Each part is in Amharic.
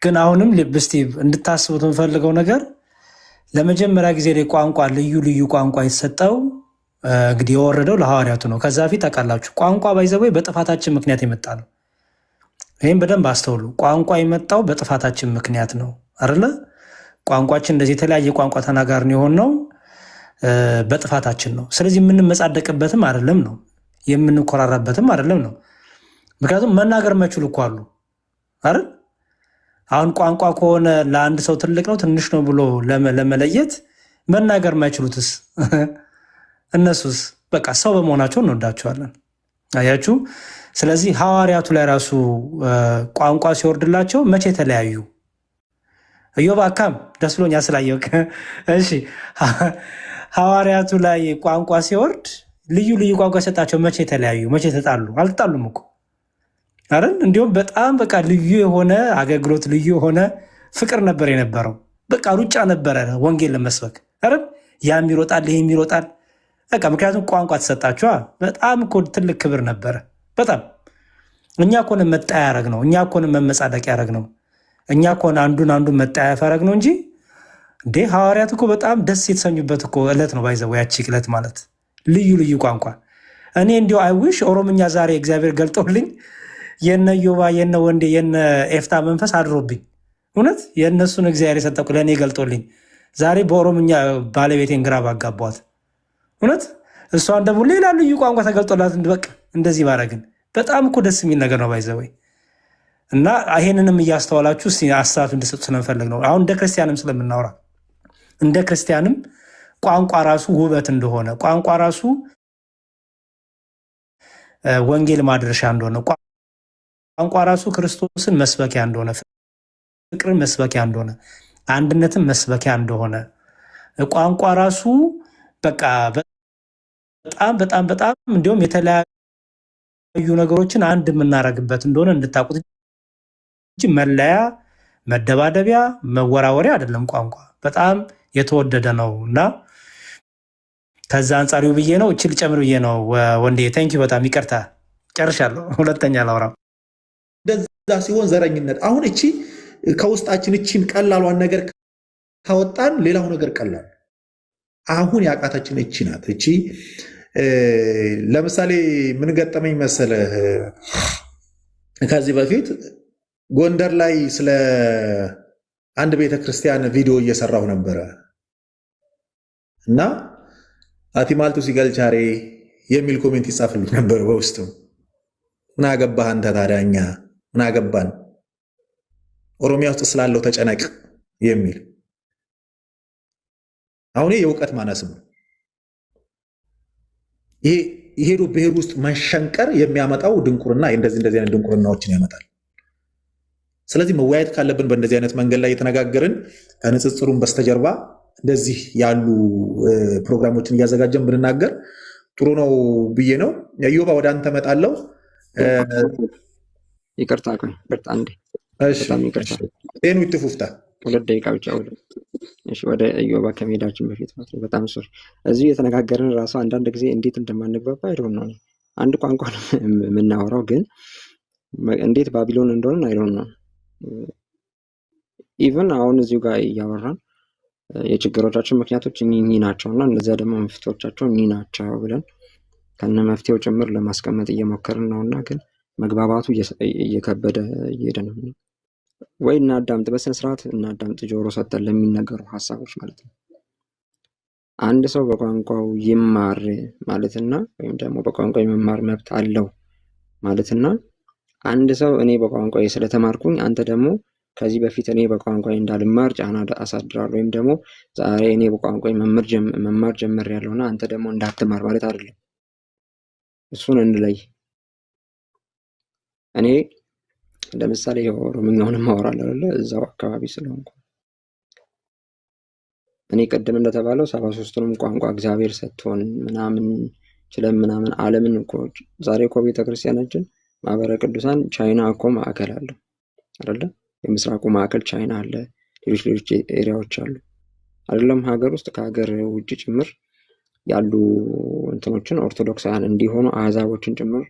ግን አሁንም ልብ እስቲ እንድታስቡት የምፈልገው ነገር ለመጀመሪያ ጊዜ ላይ ቋንቋ ልዩ ልዩ ቋንቋ የተሰጠው እንግዲህ የወረደው ለሐዋርያቱ ነው። ከዛ ፊት ታውቃላችሁ ቋንቋ ባይዘወይ በጥፋታችን ምክንያት የመጣ ነው። ይህም በደንብ አስተውሉ። ቋንቋ የመጣው በጥፋታችን ምክንያት ነው አይደለ? ቋንቋችን እንደዚህ የተለያየ ቋንቋ ተናጋርን የሆነው በጥፋታችን ነው። ስለዚህ የምንመጻደቅበትም አይደለም ነው፣ የምንኮራራበትም አይደለም ነው። ምክንያቱም መናገር የማይችሉ እኮ አሉ አይደል? አሁን ቋንቋ ከሆነ ለአንድ ሰው ትልቅ ነው ትንሽ ነው ብሎ ለመለየት መናገር የማይችሉትስ እነሱስ በቃ ሰው በመሆናቸው እንወዳቸዋለን። አያችሁ። ስለዚህ ሐዋርያቱ ላይ ራሱ ቋንቋ ሲወርድላቸው መቼ ተለያዩ? ኢዮብ አካም ደስ ብሎኛ ስላየው። እሺ ሐዋርያቱ ላይ ቋንቋ ሲወርድ ልዩ ልዩ ቋንቋ የሰጣቸው መቼ ተለያዩ? መቼ ተጣሉ? አልተጣሉም እኮ አይደል? እንዲሁም በጣም በቃ ልዩ የሆነ አገልግሎት ልዩ የሆነ ፍቅር ነበር የነበረው። በቃ ሩጫ ነበረ ወንጌል ለመስበክ አይደል? ያም ይሮጣል ይሄም ይሮጣል። በቃ ምክንያቱም ቋንቋ ተሰጣቸዋ። በጣም እኮ ትልቅ ክብር ነበረ። በጣም እኛ ኮነ መጣያ ያረግ ነው። እኛ ኮነ መመጻደቅ ያረግ ነው። እኛ ኮነ አንዱን መጣያ ያረግ ነው እንጂ እንዴ ሐዋርያት እኮ በጣም ደስ የተሰኙበት እኮ ዕለት ነው። ባይዘው ያቺ ዕለት ማለት ልዩ ልዩ ቋንቋ። እኔ እንዲሁ አይዊሽ ኦሮምኛ ዛሬ እግዚአብሔር ገልጦልኝ የነ ዮባ የነ ወንዴ የነ ኤፍታ መንፈስ አድሮብኝ እውነት የእነሱን እግዚአብሔር የሰጠቁ ለእኔ ገልጦልኝ ዛሬ በኦሮምኛ ባለቤቴን ግራ ባጋቧት እውነት እሷን ደግሞ ሌላ ልዩ ቋንቋ ተገልጦላት በቃ እንደዚህ ባረግን በጣም እኮ ደስ የሚል ነገር ነው ባይዘወይ። እና ይሄንንም እያስተዋላችሁ አስተያየት እንድሰጡ ስለምፈልግ ነው። አሁን እንደ ክርስቲያንም ስለምናወራ እንደ ክርስቲያንም ቋንቋ ራሱ ውበት እንደሆነ፣ ቋንቋ ራሱ ወንጌል ማድረሻ እንደሆነ፣ ቋንቋ ራሱ ክርስቶስን መስበኪያ እንደሆነ፣ ፍቅርን መስበኪያ እንደሆነ፣ አንድነትን መስበኪያ እንደሆነ፣ ቋንቋ ራሱ በቃ በጣም በጣም በጣም እንዲሁም የተለያዩ ነገሮችን አንድ የምናደርግበት እንደሆነ እንድታውቁት እንጂ መለያ፣ መደባደቢያ፣ መወራወሪያ አይደለም። ቋንቋ በጣም የተወደደ ነው እና ከዛ አንጻሪው ብዬ ነው እችል ጨምር ብዬ ነው። ወንዴ ቴንኪ በጣም ይቅርታ ጨርሻለሁ። ሁለተኛ ላውራው እንደዛ ሲሆን ዘረኝነት አሁን እቺ ከውስጣችን እቺን ቀላሏን ነገር ካወጣን ሌላው ነገር ቀላል። አሁን ያቃታችን እቺ ናት። እቺ ለምሳሌ ምን ገጠመኝ መሰለህ? ከዚህ በፊት ጎንደር ላይ ስለ አንድ ቤተክርስቲያን ቪዲዮ እየሰራሁ ነበረ እና አቲማልቱ ሲገልቻሬ የሚል ኮሜንት ይጻፍልኝ ነበር በውስጡ። ምን አገባህ አንተ ታዲያ፣ እኛ ምን አገባን፣ ኦሮሚያ ውስጥ ስላለው ተጨነቅ የሚል። አሁን የእውቀት ማነስ ነው ይሄ። ሄዶ ብሔር ውስጥ መሸንቀር የሚያመጣው ድንቁርና እንደዚህ አይነት ድንቁርናዎችን ያመጣል። ስለዚህ መወያየት ካለብን በእንደዚህ አይነት መንገድ ላይ የተነጋገርን ከንጽጽሩን በስተጀርባ እንደዚህ ያሉ ፕሮግራሞችን እያዘጋጀን ብንናገር ጥሩ ነው ብዬ ነው። ዮባ ወደ አንተ እመጣለሁ። ይቅርታ አንዴ በጣም ይቅርታ። ጤኑ ይትፉፍታ 2 ደቂቃ ብቻ ወደ ዮባ ከመሄዳችን በፊት ማለት ነው። በጣም ሶሪ እዚሁ የተነጋገርን ራሱ አንዳንድ ጊዜ እንዴት እንደማንግባባ አይዶን ነው። አንድ ቋንቋ ነው የምናወራው፣ ግን እንዴት ባቢሎን እንደሆነ አይዶን ነው። ኢቨን አሁን እዚሁ ጋር እያወራን የችግሮቻችን ምክንያቶች እኚህ ናቸውና እነዚያ ደግሞ መፍትሄዎቻቸው እኚህ ናቸው ብለን ከነ መፍትሄው ጭምር ለማስቀመጥ እየሞከርን ነውና ግን መግባባቱ እየከበደ እየሄደ ነው። ወይ እናዳምጥ፣ በስነ ስርዓት እናዳምጥ፣ ጆሮ ሰጥተን ለሚነገሩ ሀሳቦች ማለት ነው። አንድ ሰው በቋንቋው ይማር ማለትና ወይም ደግሞ በቋንቋው የመማር መብት አለው ማለትና አንድ ሰው እኔ በቋንቋዬ ስለተማርኩኝ አንተ ደግሞ ከዚህ በፊት እኔ በቋንቋዬ እንዳልማር ጫና አሳድራለሁ ወይም ደግሞ ዛሬ እኔ በቋንቋዬ መማር ጀምሬያለሁና አንተ ደግሞ እንዳትማር ማለት አይደለም። እሱን እንለይ። እኔ ለምሳሌ ኦሮምኛውንም አወራለሁ አይደለ? እዛው አካባቢ ስለሆንኩ እኔ ቅድም እንደተባለው 73ቱንም ቋንቋ እግዚአብሔር ሰጥቶን ምናምን ችለን ምናምን ዓለምን እኮ ዛሬ እኮ ቤተክርስቲያናችን ማህበረ ቅዱሳን ቻይና እኮ ማዕከል አለው አይደለ? የምስራቁ ማዕከል ቻይና አለ፣ ሌሎች ኤሪያዎች አሉ አይደለም? ሀገር ውስጥ ከሀገር ውጭ ጭምር ያሉ እንትኖችን ኦርቶዶክሳውያን እንዲሆኑ አህዛቦችን ጭምር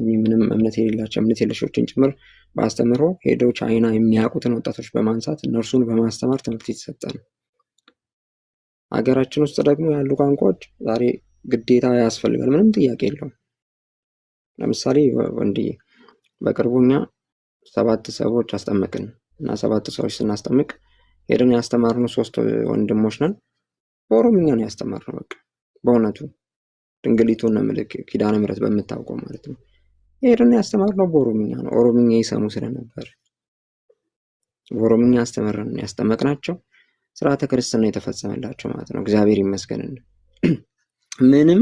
ምንም እምነት የሌላቸው እምነት የለሾችን ጭምር በአስተምህሮ ሄደው ቻይና የሚያውቁትን ወጣቶች በማንሳት እነርሱን በማስተማር ትምህርት የተሰጠ ነው። ሀገራችን ውስጥ ደግሞ ያሉ ቋንቋዎች ዛሬ ግዴታ ያስፈልጋል፣ ምንም ጥያቄ የለውም። ለምሳሌ ወንድዬ በቅርቡ እኛ 7 ሰዎች አስጠመቅን እና 7 ሰዎች ስናስጠምቅ ሄደን ያስተማርነው 3 ወንድሞች ነን። በኦሮምኛ ነው ያስተማርነው። በቃ በእውነቱ ድንግሊቱን ምልክ ኪዳነ ምሕረት በምታውቀው ማለት ነው። ሄደን ያስተማርነው በኦሮምኛ ነው። ኦሮምኛ ይሰሙ ስለነበር በኦሮምኛ አስተምረን ያስጠመቅናቸው። ስርዓተ ክርስትና የተፈጸመላቸው ማለት ነው። እግዚአብሔር ይመስገን። ምንም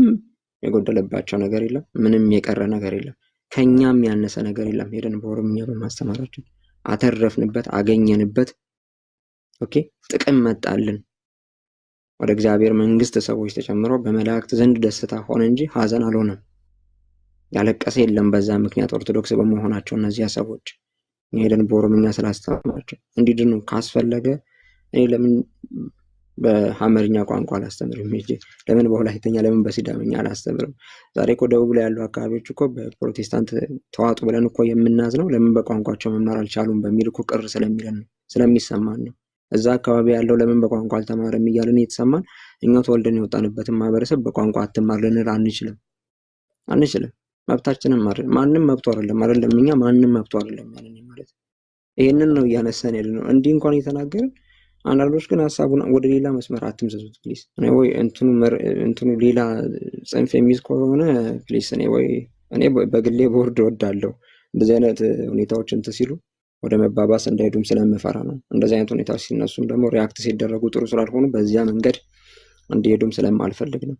የጎደለባቸው ነገር የለም። ምንም የቀረ ነገር የለም። ከኛም ያነሰ ነገር የለም። ሄደን በኦሮምኛ በማስተማራችን አተረፍንበት፣ አገኘንበት። ኦኬ ጥቅም መጣልን። ወደ እግዚአብሔር መንግስት ሰዎች ተጨምሮ በመላእክት ዘንድ ደስታ ሆነ እንጂ ሀዘን አልሆነም። ያለቀሰ የለም በዛ ምክንያት ኦርቶዶክስ በመሆናቸው እነዚያ ሰዎች ሄደን በኦሮምኛ ስላስተማራቸው እንዲድኑ ካስፈለገ እኔ ለምን በሐመርኛ ቋንቋ አላስተምርም? ለምን በወላይተኛ ለምን በሲዳምኛ አላስተምርም? ዛሬ እኮ ደቡብ ላይ ያሉ አካባቢዎች እኮ በፕሮቴስታንት ተዋጡ ብለን እኮ የምናዝነው ለምን በቋንቋቸው መማር አልቻሉም በሚል እኮ ቅር ስለሚለን ነው፣ ስለሚሰማን ነው። እዛ አካባቢ ያለው ለምን በቋንቋ አልተማረም እያልን የተሰማን እኛ ተወልደን የወጣንበትን ማህበረሰብ በቋንቋ አትማር ልንል አንችልም። መብታችንም አይደለም። ማንም መብቱ አይደለም እኛ ማንም መብቱ አይደለም ማለት ይሄንን ነው እያነሳን ያለ ነው። እንዲህ እንኳን የተናገርን አንዳንዶች ግን ሐሳቡን ወደ ሌላ መስመር አትምዘዙት ፕሊስ። እኔ ወይ እንትኑ ሌላ ጽንፍ የሚይዝ ከሆነ ፕሊስ እኔ በግሌ ቦርድ ወዳለሁ። እንደዚህ አይነት ሁኔታዎች ሲሉ ወደ መባባስ እንዳይሄዱም ስለምፈራ ነው። እንደዚህ አይነት ሁኔታዎች ሲነሱም ደግሞ ሪያክት ሲደረጉ ጥሩ ስላልሆኑ በዚያ መንገድ እንዲሄዱም ስለማልፈልግ ነው።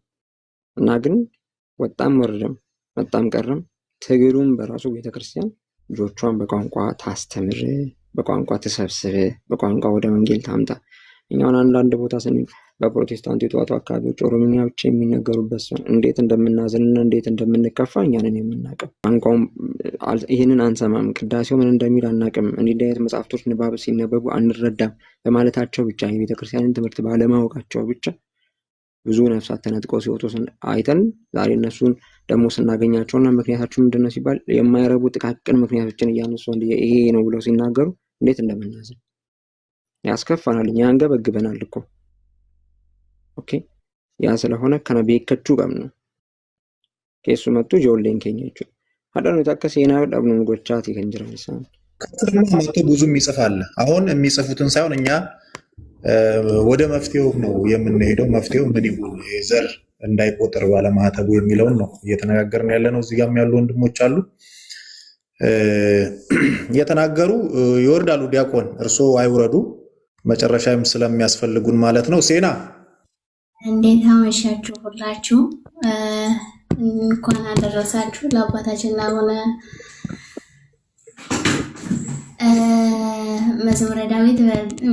እና ግን ወጣም ወረደም መጣም ቀረም ትግሉም በራሱ ቤተክርስቲያን ልጆቿን በቋንቋ ታስተምር፣ በቋንቋ ተሰብስብ፣ በቋንቋ ወደ ወንጌል ታምጣ። እኛውን አንዳንድ ቦታ ስንል በፕሮቴስታንት የተዋጡ አካባቢዎች ኦሮምኛ ብቻ የሚነገሩበት ሲሆን እንዴት እንደምናዝንና እንዴት እንደምንከፋ እኛንን የምናውቀው። ቋንቋውም ይህንን አንሰማም፣ ቅዳሴው ምን እንደሚል አናውቅም፣ እንዲህ አይነት መጽሐፍቶች ንባብ ሲነበቡ አንረዳም በማለታቸው ብቻ የቤተክርስቲያንን ትምህርት ባለማወቃቸው ብቻ ብዙ ነፍሳት ተነጥቀው ሲወጡ አይተን ዛሬ እነሱን ደግሞ ስናገኛቸውና ምክንያታቸው ምንድነው ሲባል የማይረቡ ጥቃቅን ምክንያቶችን እያነሱ ይሄ ነው ብለው ሲናገሩ እንዴት እንደምናዝን ያስከፋናል፣ ያንገበግበናል እኮ። ኦኬ ያ ስለሆነ ከነቤከቹ ቀም ነው ከሱ መጥቶ ጆሌን ከኛቹ አዳኑ ታከሰና ዳብኑ ጎቻት ይከንጀራንሳን ከተማቱ ብዙም ይጽፋል። አሁን የሚጽፉትን ሳይሆን እኛ ወደ መፍትሄው ነው የምንሄደው። መፍትሄው ምን ይሁን ዘር እንዳይቆጠር ባለማተቡ የሚለውን ነው እየተነጋገርን ያለ ነው። እዚህ ጋርም ያሉ ወንድሞች አሉ እየተናገሩ ይወርዳሉ። ዲያቆን እርሶ አይውረዱ፣ መጨረሻም ስለሚያስፈልጉን ማለት ነው። ሴና እንዴት አመሻችሁ ሁላችሁ? እንኳን አደረሳችሁ ለአባታችን ለአቡነ መዝሙረ ዳዊት።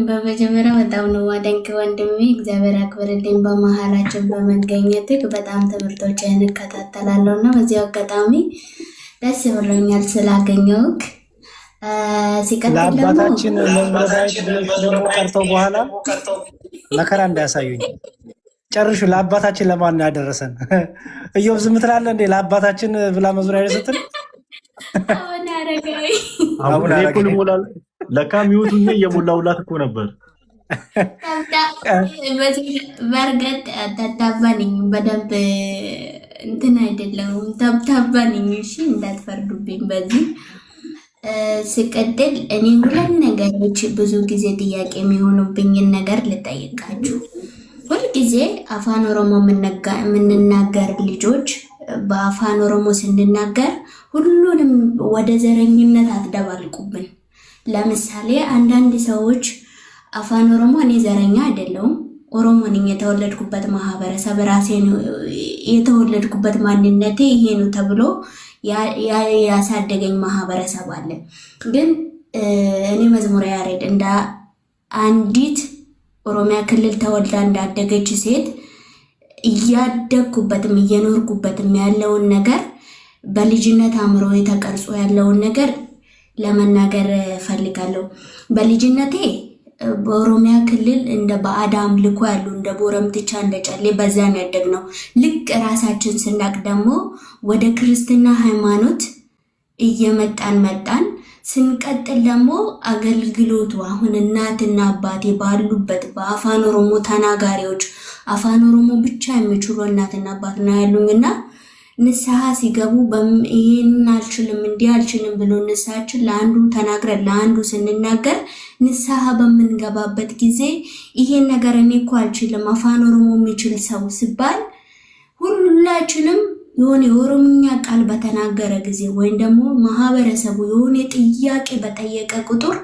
በመጀመሪያ በጣም ነው ማደንቅ ወንድሜ፣ እግዚአብሔር ያክብርልኝ። በመሀላችን በመገኘትህ በጣም ትምህርቶችን እከታተላለሁ እና በዚህ አጋጣሚ ደስ ብሎኛል ስላገኘሁህ። ሲቀጥል ለአባታችን መዝሙረ ዳዊት ደግሞ ቀርተው በኋላ መከራ እንዳያሳዩኝ ጨርሹ። ለአባታችን ለማን ያደረሰን? እዮብ ዝም ትላለህ እንዴ? ለአባታችን ብላ መዝሙር አይደረሰትን? አሁን አረጋይ ለካ ሚውቱኝ እየሞላውላት እኮ ነበር። በርገጥ ተታባንኝ በደንብ እንትን አይደለም ተብታባንኝ። እሺ እንዳትፈርዱብኝ በዚህ። ሲቀጥል እኔ ሁለት ነገሮች ብዙ ጊዜ ጥያቄ የሚሆኑብኝን ነገር ልጠይቃችሁ። ሁልጊዜ አፋን ኦሮሞ የምንናገር ልጆች በአፋን ኦሮሞ ስንናገር ሁሉንም ወደ ዘረኝነት አትደባልቁብን። ለምሳሌ አንዳንድ ሰዎች አፋን ኦሮሞ እኔ ዘረኛ አይደለሁም፣ ኦሮሞ ነኝ፣ የተወለድኩበት ማህበረሰብ ራሴን የተወለድኩበት ማንነቴ ይሄ ነው ተብሎ ያሳደገኝ ማህበረሰብ አለ። ግን እኔ መዝሙረ ያሬድ እንደ አንዲት ኦሮሚያ ክልል ተወልዳ እንዳደገች ሴት እያደግኩበትም እየኖርኩበትም ያለውን ነገር በልጅነት አእምሮ የተቀርጾ ያለውን ነገር ለመናገር ፈልጋለሁ። በልጅነቴ በኦሮሚያ ክልል እንደ ባዕድ አምልኮ ያሉ እንደ ቦረምትቻ እንደ ጨሌ በዛን ያደግነው። ልክ ራሳችን ስናቅ ደግሞ ወደ ክርስትና ሃይማኖት እየመጣን መጣን። ስንቀጥል ደግሞ አገልግሎቱ አሁን እናትና አባቴ ባሉበት በአፋን ኦሮሞ ተናጋሪዎች አፋን ኦሮሞ ብቻ የሚችሉ እናትና አባት ነው ያሉኝና ንስሐ ሲገቡ ይሄን አልችልም እንዲህ አልችልም ብሎ ንስሐችን ለአንዱ ተናግረን ለአንዱ ስንናገር ንስሐ በምንገባበት ጊዜ ይሄን ነገር እኔ እኮ አልችልም አፋን ኦሮሞ የሚችል ሰው ሲባል ሁላችንም የሆነ የኦሮምኛ ቃል በተናገረ ጊዜ ወይም ደግሞ ማህበረሰቡ የሆነ ጥያቄ በጠየቀ ቁጥር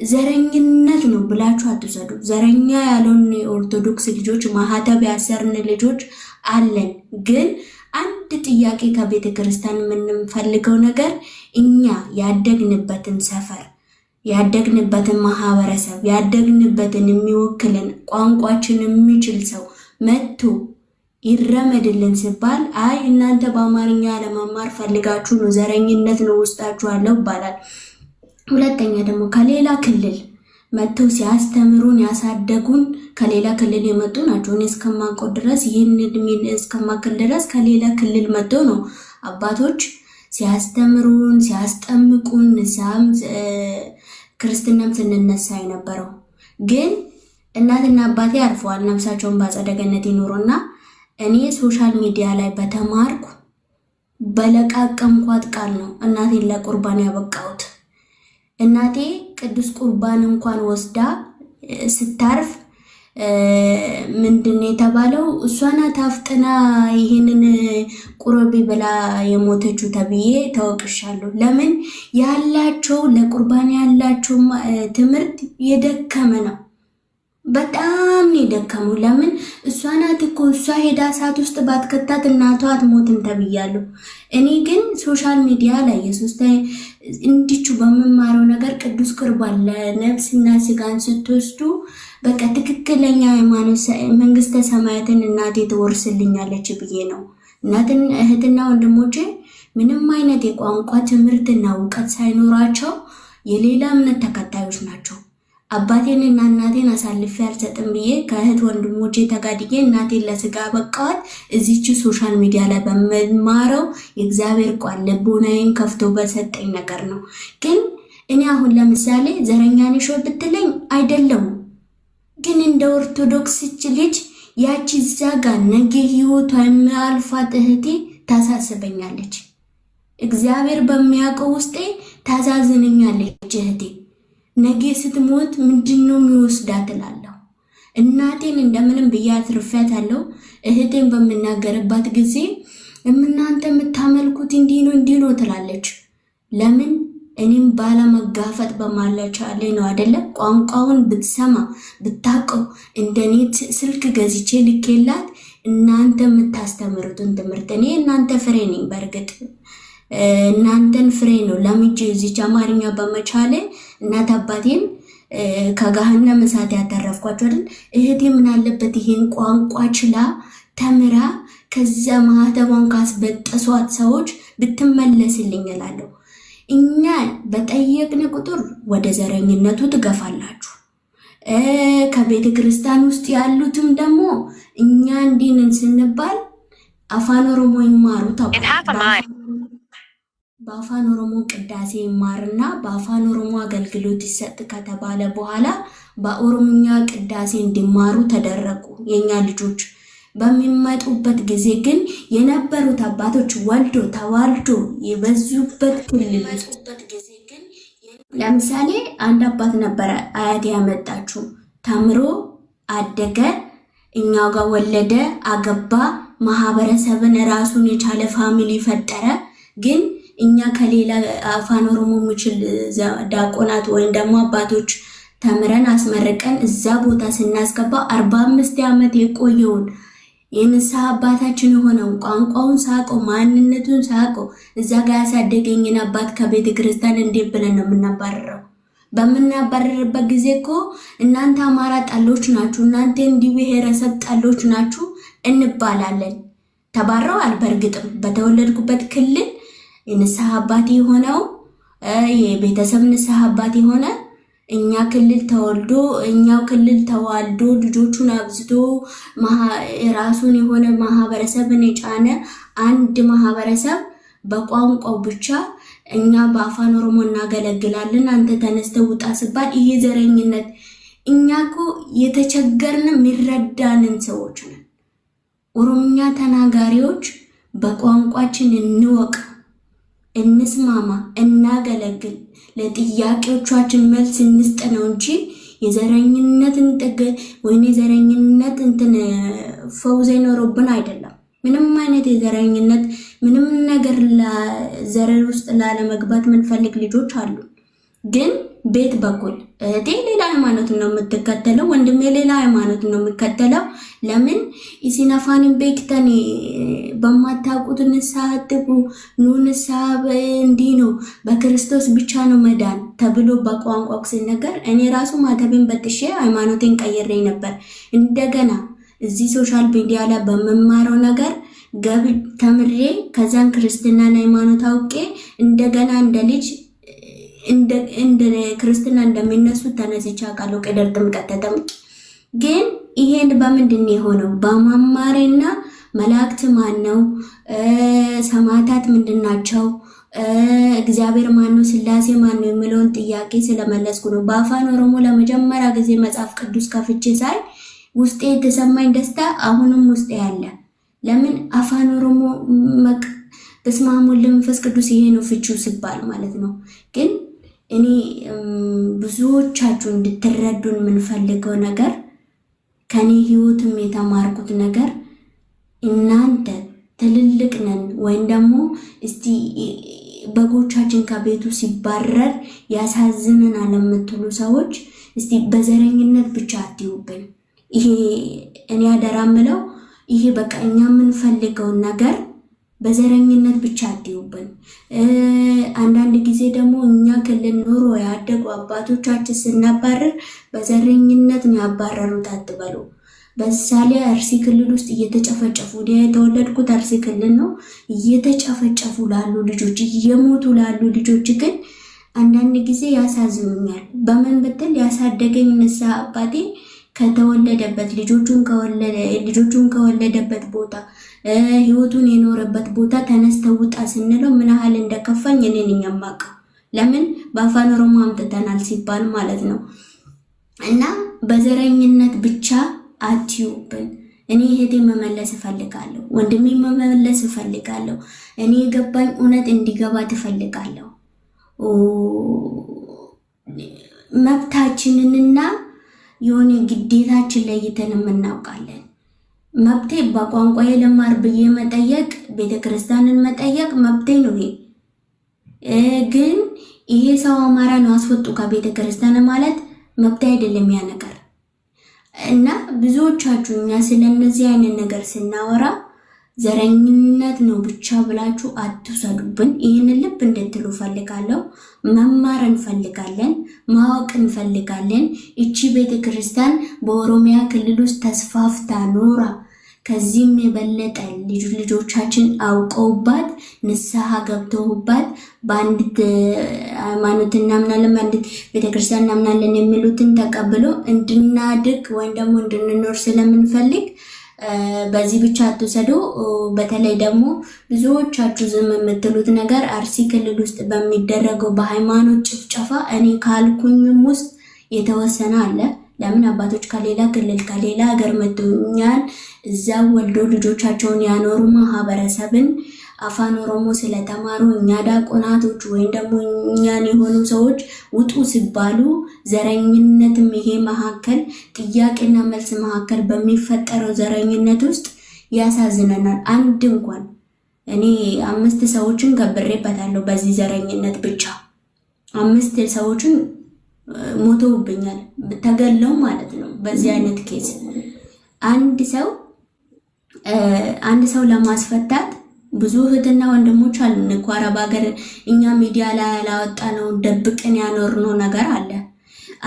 ዘረኝነት ነው ብላችሁ አትውሰዱ። ዘረኛ ያለውን የኦርቶዶክስ ልጆች ማህተብ ያሰርን ልጆች አለን። ግን አንድ ጥያቄ ከቤተ ክርስቲያን የምንፈልገው ነገር እኛ ያደግንበትን ሰፈር ያደግንበትን ማህበረሰብ ያደግንበትን የሚወክልን ቋንቋችን የሚችል ሰው መጥቶ ይረመድልን ሲባል አይ እናንተ በአማርኛ ለመማር ፈልጋችሁ ነው ዘረኝነት ነው ውስጣችሁ አለው ይባላል። ሁለተኛ ደግሞ ከሌላ ክልል መጥተው ሲያስተምሩን ያሳደጉን ከሌላ ክልል የመጡ ናቸው። እኔ እስከማውቀው ድረስ ይህን እድሜን እስከማውቀው ድረስ ከሌላ ክልል መጥተው ነው አባቶች ሲያስተምሩን ሲያስጠምቁን ንስሐም ክርስትናም ስንነሳ የነበረው። ግን እናትና አባቴ አርፈዋል፣ ነፍሳቸውን በአጸደ ገነት ይኑሩና እኔ ሶሻል ሚዲያ ላይ በተማርኩ በለቃቀምኳት ቃል ነው እናቴን ለቁርባን ያበቃሁት። እናቴ ቅዱስ ቁርባን እንኳን ወስዳ ስታርፍ ምንድን የተባለው እሷ ናት አፍጥና ይሄንን ቁርቢ ብላ የሞተችው ተብዬ ተወቅሻለሁ። ለምን ያላቸው ለቁርባን ያላቸው ትምህርት የደከመ ነው። በጣም የደከሙ። ለምን እሷ ናት እኮ እሷ ሄዳ እሳት ውስጥ ባትከታት እናቷ አትሞትም ተብያለሁ። እኔ ግን ሶሻል ሚዲያ ላይ የሶስት እንዲቹ በመማረው ነገር ቅዱስ ቁርባን ለነፍስና ስጋን ስትወስዱ በቃ ትክክለኛ ሃይማኖት መንግስተ ሰማያትን እናቴ ትወርስልኛለች ብዬ ነው። እናትን እህትና ወንድሞቼ ምንም አይነት የቋንቋ ትምህርትና እውቀት ሳይኖራቸው የሌላ እምነት ተከታዮች ናቸው። አባቴንና እናቴን አሳልፌ አልሰጥም ብዬ ከእህት ወንድሞቼ ተጋድዬ እናቴን ለስጋ በቃዋት እዚች ሶሻል ሚዲያ ላይ በመማረው የእግዚአብሔር ቃል ልቦናዬን ከፍቶ በሰጠኝ ነገር ነው። ግን እኔ አሁን ለምሳሌ ዘረኛ ነሽ ብትለኝ አይደለም። ግን እንደ ኦርቶዶክስ ልጅ ያቺ እዛ ጋር ነገ ህይወቷ የሚያልፋት እህቴ ታሳስበኛለች። እግዚአብሔር በሚያውቀው ውስጤ ታዛዝነኛለች እህቴ። ነገ ስትሞት ምንድነው የሚወስዳት እላለሁ። እናቴን እንደምንም ብዬ አትርፌያታለሁ። እህቴን በምናገርባት ጊዜ እናንተ የምታመልኩት እንዲህ ነው ትላለች። ለምን እኔም ባለመጋፈጥ በማለቻለ ነው አይደለ? ቋንቋውን ብትሰማ ብታውቀው እንደኔ ስልክ ገዝቼ ልኬላት እናንተ የምታስተምሩትን ትምህርት እኔ እናንተ ፍሬ ነኝ። በእርግጥ እናንተን ፍሬ ነው ለምጄ እዚች አማርኛ በመቻሌ እናት አባቴን ከገሃነመ እሳት ያተረፍኳቸው አይደል? እህቴ ምን አለበት ይሄን ቋንቋ ችላ ተምራ ከዛ ማህተቧን ካስበጠሷት ሰዎች ብትመለስልኝ እላለሁ። እኛ በጠየቅን ቁጥር ወደ ዘረኝነቱ ትገፋላችሁ። ከቤተ ክርስቲያን ውስጥ ያሉትም ደግሞ እኛ እንዲንን ስንባል አፋን ኦሮሞ ይማሩ ተባለ። በአፋን ኦሮሞ ቅዳሴ ይማርና በአፋን ኦሮሞ አገልግሎት ይሰጥ ከተባለ በኋላ በኦሮምኛ ቅዳሴ እንዲማሩ ተደረጉ። የኛ ልጆች በሚመጡበት ጊዜ ግን የነበሩት አባቶች ወልዶ ተዋልዶ የበዙበት ክልል ጊዜ ግን ለምሳሌ አንድ አባት ነበረ አያቴ ያመጣችው ተምሮ አደገ፣ እኛው ጋር ወለደ፣ አገባ፣ ማህበረሰብን ራሱን የቻለ ፋሚሊ ፈጠረ። ግን እኛ ከሌላ አፋን ኦሮሞ የሚችል ዲያቆናት ወይም ደግሞ አባቶች ተምረን አስመርቀን እዛ ቦታ ስናስገባ 45 ዓመት የቆየውን የንስሐ አባታችን የሆነው ቋንቋውን ሳቀው ማንነቱን ሳቀው እዛ ጋር ያሳደገኝን አባት ከቤተ ክርስቲያን እንዴት ብለን ነው የምናባረረው? በምናባረርበት ጊዜ እኮ እናንተ አማራ ጠሎች ናችሁ፣ እናንተ እንዲህ ብሔረሰብ ጠሎች ናችሁ እንባላለን። ተባረዋል። በእርግጥም በተወለድኩበት ክልል የንስሐ አባት የሆነው የቤተሰብ ንስሐ አባት የሆነ እኛ ክልል ተወልዶ እኛው ክልል ተዋልዶ ልጆቹን አብዝቶ ራሱን የሆነ ማህበረሰብን የጫነ አንድ ማህበረሰብ በቋንቋው ብቻ እኛ በአፋን ኦሮሞ እናገለግላለን አንተ ተነስተህ ውጣ ሲባል ይሄ ዘረኝነት። እኛ እኮ የተቸገርን የሚረዳንን ሰዎች ነን። ኦሮምኛ ተናጋሪዎች በቋንቋችን እንወቅ፣ እንስማማ፣ እናገለግል፣ ለጥያቄዎቻችን መልስ እንስጥ ነው እንጂ የዘረኝነትን ጥግ ወይኔ የዘረኝነት ፈውዝ ይኖርብን አይደለም። ምንም አይነት የዘረኝነት ምንም ነገር ዘረር ውስጥ ላለመግባት ምንፈልግ ልጆች አሉ። ግን ቤት በኩል እህቴ ሌላ ሃይማኖትን ነው የምትከተለው፣ ወንድሜ ሌላ ሃይማኖትን ነው የሚከተለው። ለምን ኢሲን አፋንን ቤክተን በማታውቁት ንስሐ አትግቡ፣ ኑ ንስሐ እንዲህ ነው በክርስቶስ ብቻ ነው መዳን ተብሎ በቋንቋ ሲነገር እኔ ራሱ ማተቤን በጥሼ ሃይማኖቴን ቀይሬ ነበር። እንደገና እዚህ ሶሻል ሚዲያ ላይ በመማረው ነገር ተምሬ ከዛን ክርስትናን ሃይማኖት አውቄ እንደገና እንደ ልጅ እንደ ክርስትና እንደሚነሱ ተነስቼ አውቃለሁ። ቅደር ጥምቀት ተጠምቄ። ግን ይሄን በምንድን ነው የሆነው? በማማሬና መላእክት ማን ነው? ሰማዕታት ምንድን ናቸው? እግዚአብሔር ማን ነው? ስላሴ ማን ነው? የሚለውን ጥያቄ ስለመለስኩ ነው። በአፋን ኦሮሞ ለመጀመሪያ ጊዜ መጽሐፍ ቅዱስ ከፍቼ ሳይ ውስጤ የተሰማኝ ደስታ አሁንም ውስጤ ያለ። ለምን አፋን ኦሮሞ ተስማሙ ለመንፈስ ቅዱስ ይሄ ነው ፍቺው ሲባል ማለት ነው። ግን እኔ ብዙዎቻችሁ እንድትረዱን የምንፈልገው ነገር ከኔ ህይወትም የተማርኩት ነገር እናንተ ትልልቅ ነን ወይም ደግሞ እስቲ በጎቻችን ከቤቱ ሲባረር ያሳዝነናል የምትሉ ሰዎች እስቲ በዘረኝነት ብቻ አትዩብን። ይሄ እኔ አደራ ምለው ይሄ በቃ እኛ የምንፈልገውን ነገር በዘረኝነት ብቻ አትዩብን። አንዳንድ ጊዜ ደግሞ እኛ ክልል ኖሮ ያደጉ አባቶቻችን ስናባረር በዘረኝነት ነው ያባረሩት አትበሉ። በምሳሌ አርሲ ክልል ውስጥ እየተጨፈጨፉ የተወለድኩት አርሲ ክልል ነው። እየተጨፈጨፉ ላሉ ልጆች እየሞቱ ላሉ ልጆች ግን አንዳንድ ጊዜ ያሳዝኑኛል። በምን ብትል ያሳደገኝ ንስሐ አባቴ ከተወለደበት ልጆቹን ከወለደበት ቦታ ህይወቱን የኖረበት ቦታ ተነስተው ውጣ ስንለው ምን ያህል እንደከፋኝ እኔ ነኝ የማውቀው። ለምን በአፋን ኦሮሞ አምጥተናል ሲባል ማለት ነው። እና በዘረኝነት ብቻ አትዩብን። እኔ እህቴ መመለስ እፈልጋለሁ፣ ወንድሜ መመለስ እፈልጋለሁ። እኔ የገባኝ እውነት እንዲገባ ትፈልጋለሁ። መብታችንንና የሆነ ግዴታችን ለይተን እናውቃለን። መብቴ በቋንቋዬ ለማር ብዬ መጠየቅ፣ ቤተክርስቲያንን መጠየቅ መብቴ ነው። ግን ይሄ ሰው አማራ ነው አስወጡ ከቤተክርስቲያን ማለት መብቴ አይደለም ያ ነገር። እና ብዙዎቻችሁ እኛ ስለነዚህ አይነት ነገር ስናወራ ዘረኝነት ነው ብቻ ብላችሁ አትውሰዱብን። ይህንን ልብ እንድትሉ ፈልጋለሁ። መማር እንፈልጋለን፣ ማወቅ እንፈልጋለን። እቺ ቤተክርስቲያን በኦሮሚያ ክልል ውስጥ ተስፋፍታ ኖራ ከዚህም የበለጠ ልጆቻችን አውቀውባት ንስሐ ገብተውባት በአንዲት ሃይማኖት እናምናለን በአንዲት ቤተክርስቲያን እናምናለን የሚሉትን ተቀብሎ እንድናድግ ወይም ደግሞ እንድንኖር ስለምንፈልግ በዚህ ብቻ አትውሰዱ። በተለይ ደግሞ ብዙዎቻችሁ ዝም የምትሉት ነገር አርሲ ክልል ውስጥ በሚደረገው በሃይማኖት ጭፍጨፋ እኔ ካልኩኝም ውስጥ የተወሰነ አለ። ለምን አባቶች ከሌላ ክልል ከሌላ ሀገር መጥተውኛል እዛው ወልዶ ልጆቻቸውን ያኖሩ ማህበረሰብን አፋን ኦሮሞ ስለተማሩ እኛ ዲያቆናቶች ወይም ደግሞ እኛን የሆኑ ሰዎች ውጡ ሲባሉ ዘረኝነትም ይሄ መካከል ጥያቄና መልስ መካከል በሚፈጠረው ዘረኝነት ውስጥ ያሳዝነናል። አንድ እንኳን እኔ 5 ሰዎችን ገብሬበታለሁ። በዚህ ዘረኝነት ብቻ 5 ሰዎችን ሞተውብኛል፣ ተገለው ማለት ነው። በዚህ አይነት ኬስ አንድ ሰው ለማስፈታት ብዙ እህትና ወንድሞች አሉን እኮ አረብ ሀገር። እኛ ሚዲያ ላይ ያላወጣ ነው ደብቅን ያኖርነው ነገር አለ።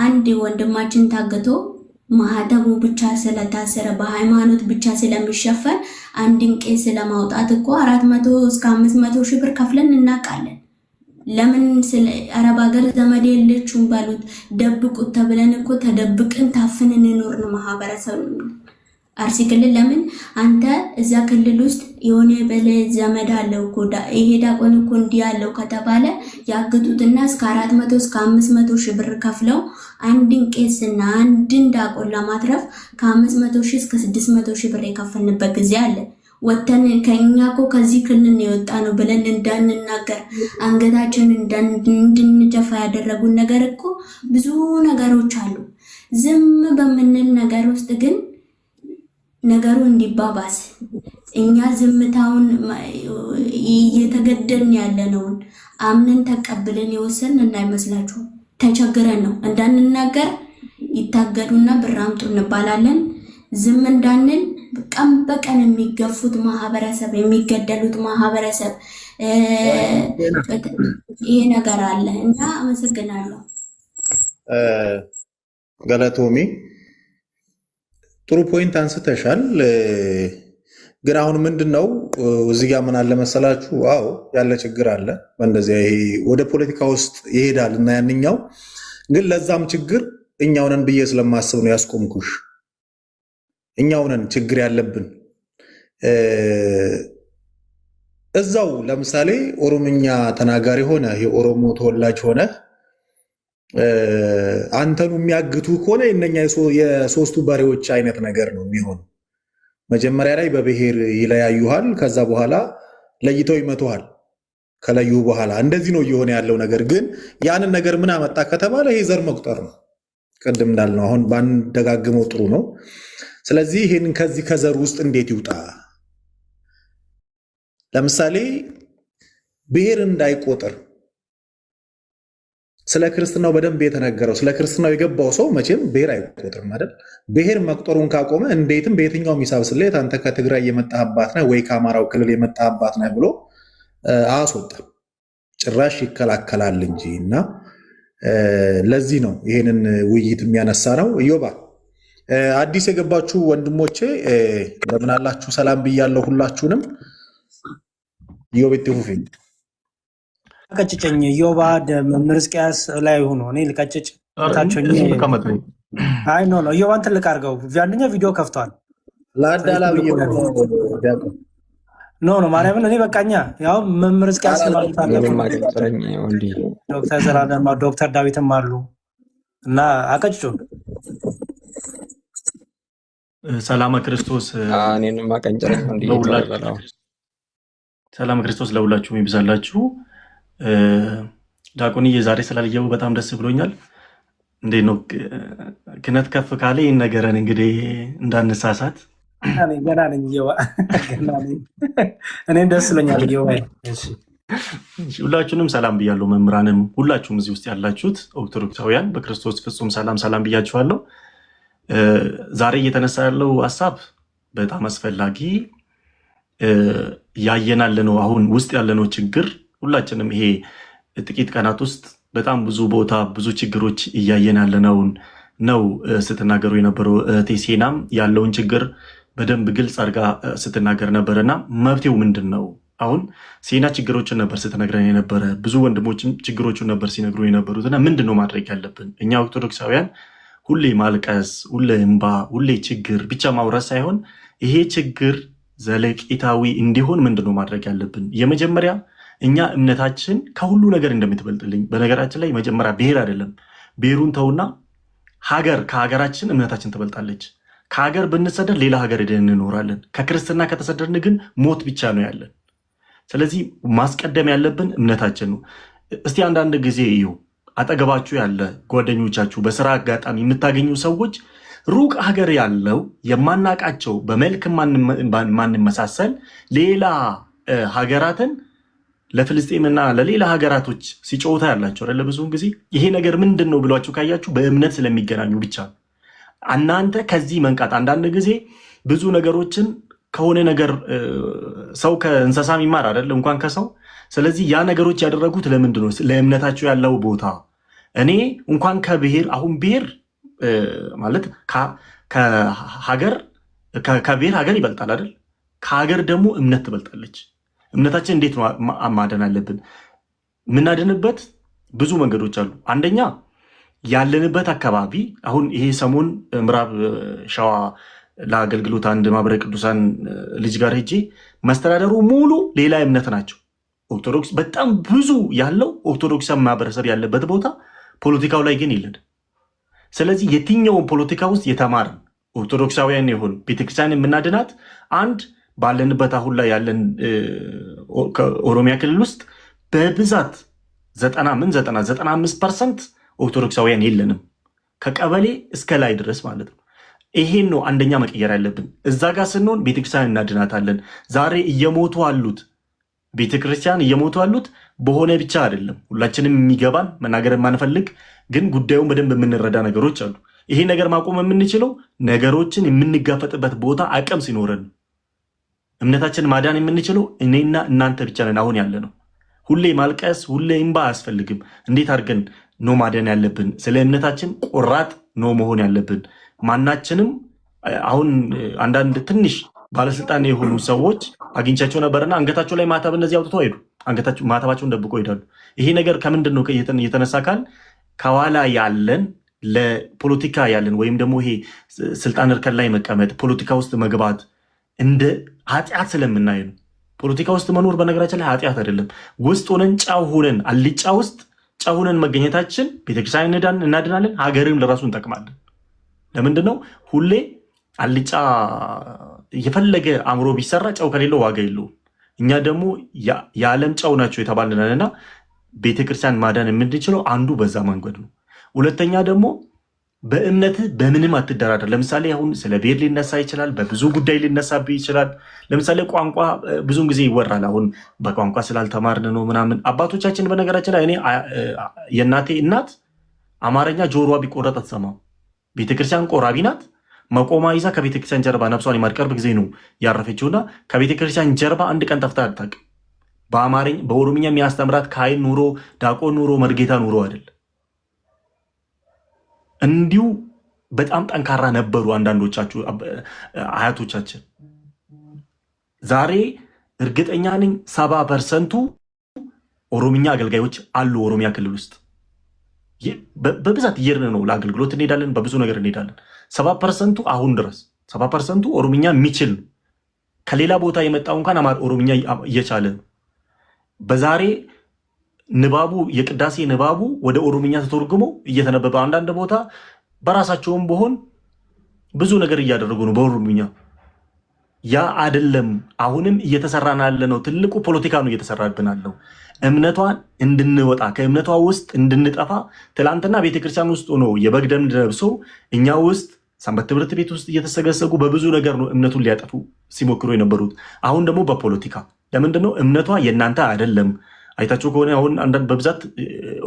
አንድ ወንድማችን ታግቶ ማህተቡ ብቻ ስለታሰረ በሃይማኖት ብቻ ስለሚሸፈን አንድን ቄስ ለማውጣት እኮ 400 እስከ 500 ሺህ ብር ከፍለን እናውቃለን። ለምን ስለ አረብ ሀገር ዘመድ የለችም ባሉት ደብቁት ተብለን እኮ ተደብቅን ታፍንን የኖርን ማህበረሰብ አርሲ ክልል ለምን አንተ እዛ ክልል ውስጥ የሆነ በለ ዘመድ አለው እኮ ይሄ ዲያቆን እኮ እንዲህ ያለው ከተባለ ያግጡትና እስከ 400 እስከ 500 ሺህ ብር ከፍለው አንድን ቄስና አንድን ዲያቆን ለማትረፍ ከ500 ሺህ እስከ 600 ሺህ ብር የከፈልንበት ጊዜ አለ። ወተን ከኛ እኮ ከዚህ ክልል ነው የወጣ ነው ብለን እንዳንናገር አንገታችንን እንድንጀፋ ያደረጉን ነገር እኮ ብዙ ነገሮች አሉ። ዝም በምንል ነገር ውስጥ ግን ነገሩ እንዲባባስ እኛ ዝምታውን እየተገደልን ያለነውን አምነን ተቀብለን የወሰንን እንዳይመስላችሁ ተቸግረን ነው እንዳንናገር ይታገዱና ብር አምጡ እንባላለን። ዝም እንዳንል ቀን በቀን የሚገፉት ማህበረሰብ የሚገደሉት ማህበረሰብ ይሄ ነገር አለ እና አመሰግናለሁ። ገለቶሚ ጥሩ ፖይንት አንስተሻል። ግን አሁን ምንድነው እዚህ ጋር ምን አለ መሰላችሁ? አዎ ያለ ችግር አለ በእንደዚያ ይሄ ወደ ፖለቲካ ውስጥ ይሄዳል እና ያንኛው ግን ለዛም ችግር እኛው ነን ብዬ ስለማስብ ነው ያስቆምኩሽ። እኛው ነን ችግር ያለብን። እዛው ለምሳሌ ኦሮምኛ ተናጋሪ ሆነ የኦሮሞ ተወላጅ ሆነ አንተኑ የሚያግቱ ከሆነ እነኛ የሶስቱ በሬዎች አይነት ነገር ነው የሚሆን። መጀመሪያ ላይ በብሔር ይለያዩሃል፣ ከዛ በኋላ ለይተው ይመቱሃል። ከለዩ በኋላ እንደዚህ ነው እየሆነ ያለው ነገር። ግን ያንን ነገር ምን አመጣ ከተባለ ይሄ ዘር መቁጠር ነው። ቅድም እንዳልነው አሁን ባንደጋግመው ጥሩ ነው። ስለዚህ ይህን ከዚህ ከዘር ውስጥ እንዴት ይውጣ? ለምሳሌ ብሔር እንዳይቆጥር ስለ ክርስትናው በደንብ የተነገረው ስለ ክርስትናው የገባው ሰው መቼም ብሔር አይቆጥርም አይደል? ብሔር መቁጠሩን ካቆመ እንዴትም በየትኛውም ሂሳብ ስሌት አንተ ከትግራይ የመጣህባት ነህ ወይ ከአማራው ክልል የመጣህባት ነህ ብሎ አያስወጣም፣ ጭራሽ ይከላከላል እንጂ። እና ለዚህ ነው ይሄንን ውይይት የሚያነሳ ነው። ኢዮባ አዲስ የገባችሁ ወንድሞቼ እንደምን አላችሁ? ሰላም ብያለሁ ሁላችሁንም። ኢዮቤት ይሁፊኝ ቀጭጨኝ ዮባ መምህር ሕዝቅያስ ላይ ሆኖ እኔ ልቀጭጭ ታቸው አይ ኖ ኖ ዮባን ትልቅ አድርገው አንደኛ ቪዲዮ ከፍቷል። ለአዳላ ብዬ ኖ ኖ ማርያምን እኔ በቃኛ ያው መምህር ሕዝቅያስ ዶክተር ዘላለም ዶክተር ዳዊትም አሉ እና አቀጭጩ ሰላም ክርስቶስ እኔንም አቀንጨረኝ እንዴ ሰላም ክርስቶስ ለሁላችሁም ይብዛላችሁ። ዲያቆንዬ ዛሬ ስላልየው በጣም ደስ ብሎኛል። እንዴት ነው ክነት ከፍ ካለ ይህን ነገርን እንግዲህ እንዳንሳሳት ገና ነኝ እኔም ደስ ብሎኛል። ሁላችሁንም ሰላም ብያለሁ። መምህራንም ሁላችሁም እዚህ ውስጥ ያላችሁት ኦርቶዶክሳውያን በክርስቶስ ፍጹም ሰላም ብያችኋለሁ። ዛሬ እየተነሳ ያለው ሀሳብ በጣም አስፈላጊ ያየናል ነው። አሁን ውስጥ ያለነው ችግር ሁላችንም ይሄ ጥቂት ቀናት ውስጥ በጣም ብዙ ቦታ ብዙ ችግሮች እያየን ያለነውን ነው ስትናገሩ የነበረው እህቴ ሴናም ያለውን ችግር በደንብ ግልጽ አድርጋ ስትናገር ነበረና መፍትሄው ምንድን ነው? አሁን ሴና ችግሮችን ነበር ስትነግረን የነበረ፣ ብዙ ወንድሞችም ችግሮችን ነበር ሲነግሩ የነበሩትና ምንድን ነው ማድረግ ያለብን እኛ ኦርቶዶክሳውያን? ሁሌ ማልቀስ፣ ሁሌ እንባ፣ ሁሌ ችግር ብቻ ማውራት ሳይሆን ይሄ ችግር ዘለቂታዊ እንዲሆን ምንድነው ማድረግ ያለብን? የመጀመሪያ እኛ እምነታችን ከሁሉ ነገር እንደምትበልጥልኝ። በነገራችን ላይ መጀመሪያ ብሔር አይደለም፣ ብሔሩን ተውና ሀገር፣ ከሀገራችን እምነታችን ትበልጣለች። ከሀገር ብንሰደድ ሌላ ሀገር ሄደን እንኖራለን። ከክርስትና ከተሰደድን ግን ሞት ብቻ ነው ያለን። ስለዚህ ማስቀደም ያለብን እምነታችን ነው። እስቲ አንዳንድ ጊዜ እዩ፣ አጠገባችሁ ያለ ጓደኞቻችሁ፣ በስራ አጋጣሚ የምታገኙ ሰዎች ሩቅ ሀገር ያለው የማናቃቸው በመልክ ማንመሳሰል ሌላ ሀገራትን ለፍልስጤምና ለሌላ ሀገራቶች ሲጮታ ያላቸው አይደለ? ብዙውን ጊዜ ይሄ ነገር ምንድን ነው ብሏችሁ ካያችሁ በእምነት ስለሚገናኙ ብቻ። እናንተ ከዚህ መንቃት፣ አንዳንድ ጊዜ ብዙ ነገሮችን ከሆነ ነገር ሰው ከእንስሳ ይማር አይደለ? እንኳን ከሰው። ስለዚህ ያ ነገሮች ያደረጉት ለምንድን ነው? ለእምነታቸው ያለው ቦታ። እኔ እንኳን ከብሔር አሁን ብሔር ማለት ከብሔር ሀገር ይበልጣል አይደል? ከሀገር ደግሞ እምነት ትበልጣለች። እምነታችን እንዴት ማደን አለብን? የምናድንበት ብዙ መንገዶች አሉ። አንደኛ ያለንበት አካባቢ አሁን ይሄ ሰሞን ምዕራብ ሸዋ ለአገልግሎት አንድ ማህበረ ቅዱሳን ልጅ ጋር ሄጄ መስተዳደሩ ሙሉ ሌላ እምነት ናቸው። ኦርቶዶክስ በጣም ብዙ ያለው ኦርቶዶክሳዊ ማህበረሰብ ያለበት ቦታ፣ ፖለቲካው ላይ ግን የለን። ስለዚህ የትኛውን ፖለቲካ ውስጥ የተማርን ኦርቶዶክሳውያን የሆን ቤተክርስቲያን የምናድናት አንድ ባለንበት አሁን ላይ ያለን ኦሮሚያ ክልል ውስጥ በብዛት 95% ኦርቶዶክሳውያን የለንም፣ ከቀበሌ እስከ ላይ ድረስ ማለት ነው። ይሄን ነው አንደኛ መቀየር ያለብን። እዛ ጋር ስንሆን ቤተክርስቲያን እናድናታለን። ዛሬ እየሞቱ አሉት ቤተክርስቲያን እየሞቱ አሉት በሆነ ብቻ አይደለም፣ ሁላችንም የሚገባን መናገር የማንፈልግ ግን ጉዳዩን በደንብ የምንረዳ ነገሮች አሉ። ይሄ ነገር ማቆም የምንችለው ነገሮችን የምንጋፈጥበት ቦታ አቅም ሲኖረን፣ እምነታችን ማዳን የምንችለው እኔና እናንተ ብቻ ነን። አሁን ያለ ነው ሁሌ ማልቀስ ሁሌ እምባ አያስፈልግም። እንዴት አድርገን ነው ማዳን ያለብን? ስለ እምነታችን ቆራጥ ነው መሆን ያለብን። ማናችንም አሁን አንዳንድ ትንሽ ባለስልጣን የሆኑ ሰዎች አግኝቻቸው ነበርና አንገታቸው ላይ ማተብ እንደዚህ አውጥተው ሄዱ። ማተባቸውን ደብቆ ይሄዳሉ። ይሄ ነገር ከምንድን ነው የተነሳ ካል ከኋላ ያለን ለፖለቲካ ያለን ወይም ደግሞ ይሄ ስልጣን እርከን ላይ መቀመጥ ፖለቲካ ውስጥ መግባት እንደ ኃጢአት ስለምናይ ነው። ፖለቲካ ውስጥ መኖር በነገራችን ላይ ኃጢአት አይደለም። ውስጥ ሆነን ጫው ሆነን አልጫ ውስጥ ጫው ሆነን መገኘታችን ቤተክርስቲያን እናድናለን፣ ሀገርም ለራሱ እንጠቅማለን። ለምንድን ነው ሁሌ አልጫ የፈለገ አእምሮ ቢሰራ ጨው ከሌለው ዋጋ የለውም። እኛ ደግሞ የዓለም ጨው ናቸው የተባልነንና ቤተክርስቲያን ማዳን የምንችለው አንዱ በዛ መንገድ ነው። ሁለተኛ ደግሞ በእምነትህ በምንም አትደራደር። ለምሳሌ አሁን ስለ ብሔር ሊነሳ ይችላል፣ በብዙ ጉዳይ ሊነሳብህ ይችላል። ለምሳሌ ቋንቋ ብዙውን ጊዜ ይወራል። አሁን በቋንቋ ስላልተማርን ነው ምናምን። አባቶቻችን በነገራችን ላይ እኔ የእናቴ እናት አማርኛ ጆሮዋ ቢቆረጥ አትሰማም። ቤተክርስቲያን ቆራቢ ናት። መቆማ ይዛ ከቤተክርስቲያን ጀርባ ነፍሷን የማር ቅርብ ጊዜ ነው ያረፈችውና ከቤተክርስቲያን ጀርባ አንድ ቀን ጠፍታ አታውቅም። በኦሮምኛ የሚያስተምራት ካህን ኑሮ ዲያቆን ኑሮ መርጌታ ኑሮ አይደል። እንዲሁ በጣም ጠንካራ ነበሩ አንዳንዶቻችሁ አያቶቻችን። ዛሬ እርግጠኛ ነኝ 70% ኦሮምኛ አገልጋዮች አሉ ኦሮሚያ ክልል ውስጥ። በብዛት እየሄድን ነው፣ ለአገልግሎት እንሄዳለን፣ በብዙ ነገር እንሄዳለን። 70% አሁን ድረስ 70% ኦሮምኛ የሚችል ከሌላ ቦታ የመጣው እንኳን ኦሮምኛ እየቻለ ነው። በዛሬ ንባቡ የቅዳሴ ንባቡ ወደ ኦሮምኛ ተተርጉሞ እየተነበበ አንዳንድ ቦታ በራሳቸውም በሆን ብዙ ነገር እያደረጉ ነው በኦሮምኛ። ያ አይደለም አሁንም እየተሰራን ያለ ነው። ትልቁ ፖለቲካ ነው እየተሰራብን ያለው። እምነቷን እንድንወጣ ከእምነቷ ውስጥ እንድንጠፋ ትላንትና ቤተክርስቲያን ውስጥ ሆኖ የበግ ደም ለብሶ እኛ ውስጥ ሰንበት ትምህርት ቤት ውስጥ እየተሰገሰጉ በብዙ ነገር ነው እምነቱን ሊያጠፉ ሲሞክሩ የነበሩት። አሁን ደግሞ በፖለቲካ ለምንድነው እምነቷ የእናንተ አይደለም? አይታችሁ ከሆነ አሁን አንዳንድ በብዛት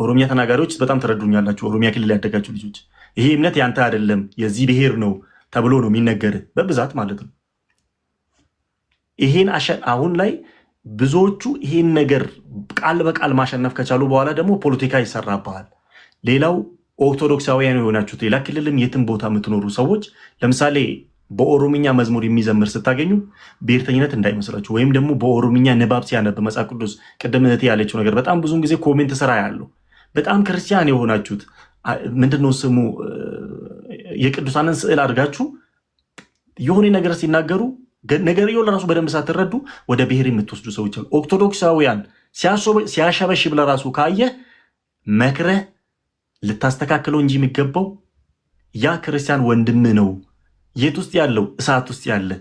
ኦሮሚያ ተናጋሪዎች በጣም ተረዱኛላችሁ። ኦሮሚያ ክልል ያደጋችሁ ልጆች ይሄ እምነት ያንተ አይደለም የዚህ ብሔር ነው ተብሎ ነው የሚነገር በብዛት ማለት ነው። ይሄን አሁን ላይ ብዙዎቹ ይሄን ነገር ቃል በቃል ማሸነፍ ከቻሉ በኋላ ደግሞ ፖለቲካ ይሰራባል። ሌላው ኦርቶዶክሳውያን የሆናችሁት ሌላ ክልልም የትም ቦታ የምትኖሩ ሰዎች ለምሳሌ በኦሮምኛ መዝሙር የሚዘምር ስታገኙ ብሔርተኝነት እንዳይመስላችሁ፣ ወይም ደግሞ በኦሮምኛ ንባብ ሲያነብ መጽሐፍ ቅዱስ ቅድም እህቴ ያለችው ነገር በጣም ብዙን ጊዜ ኮሜንት ስራ ያለው በጣም ክርስቲያን የሆናችሁት ምንድነው ስሙ የቅዱሳንን ስዕል አድርጋችሁ የሆነ ነገር ሲናገሩ ነገርየው ለራሱ በደንብ ሳትረዱ ወደ ብሔር የምትወስዱ ሰዎች አሉ። ኦርቶዶክሳውያን ሲያሸበሽብ ለራሱ ካየ መክረህ ልታስተካክለው እንጂ የሚገባው ያ ክርስቲያን ወንድም ነው። የት ውስጥ ያለው? እሳት ውስጥ ያለ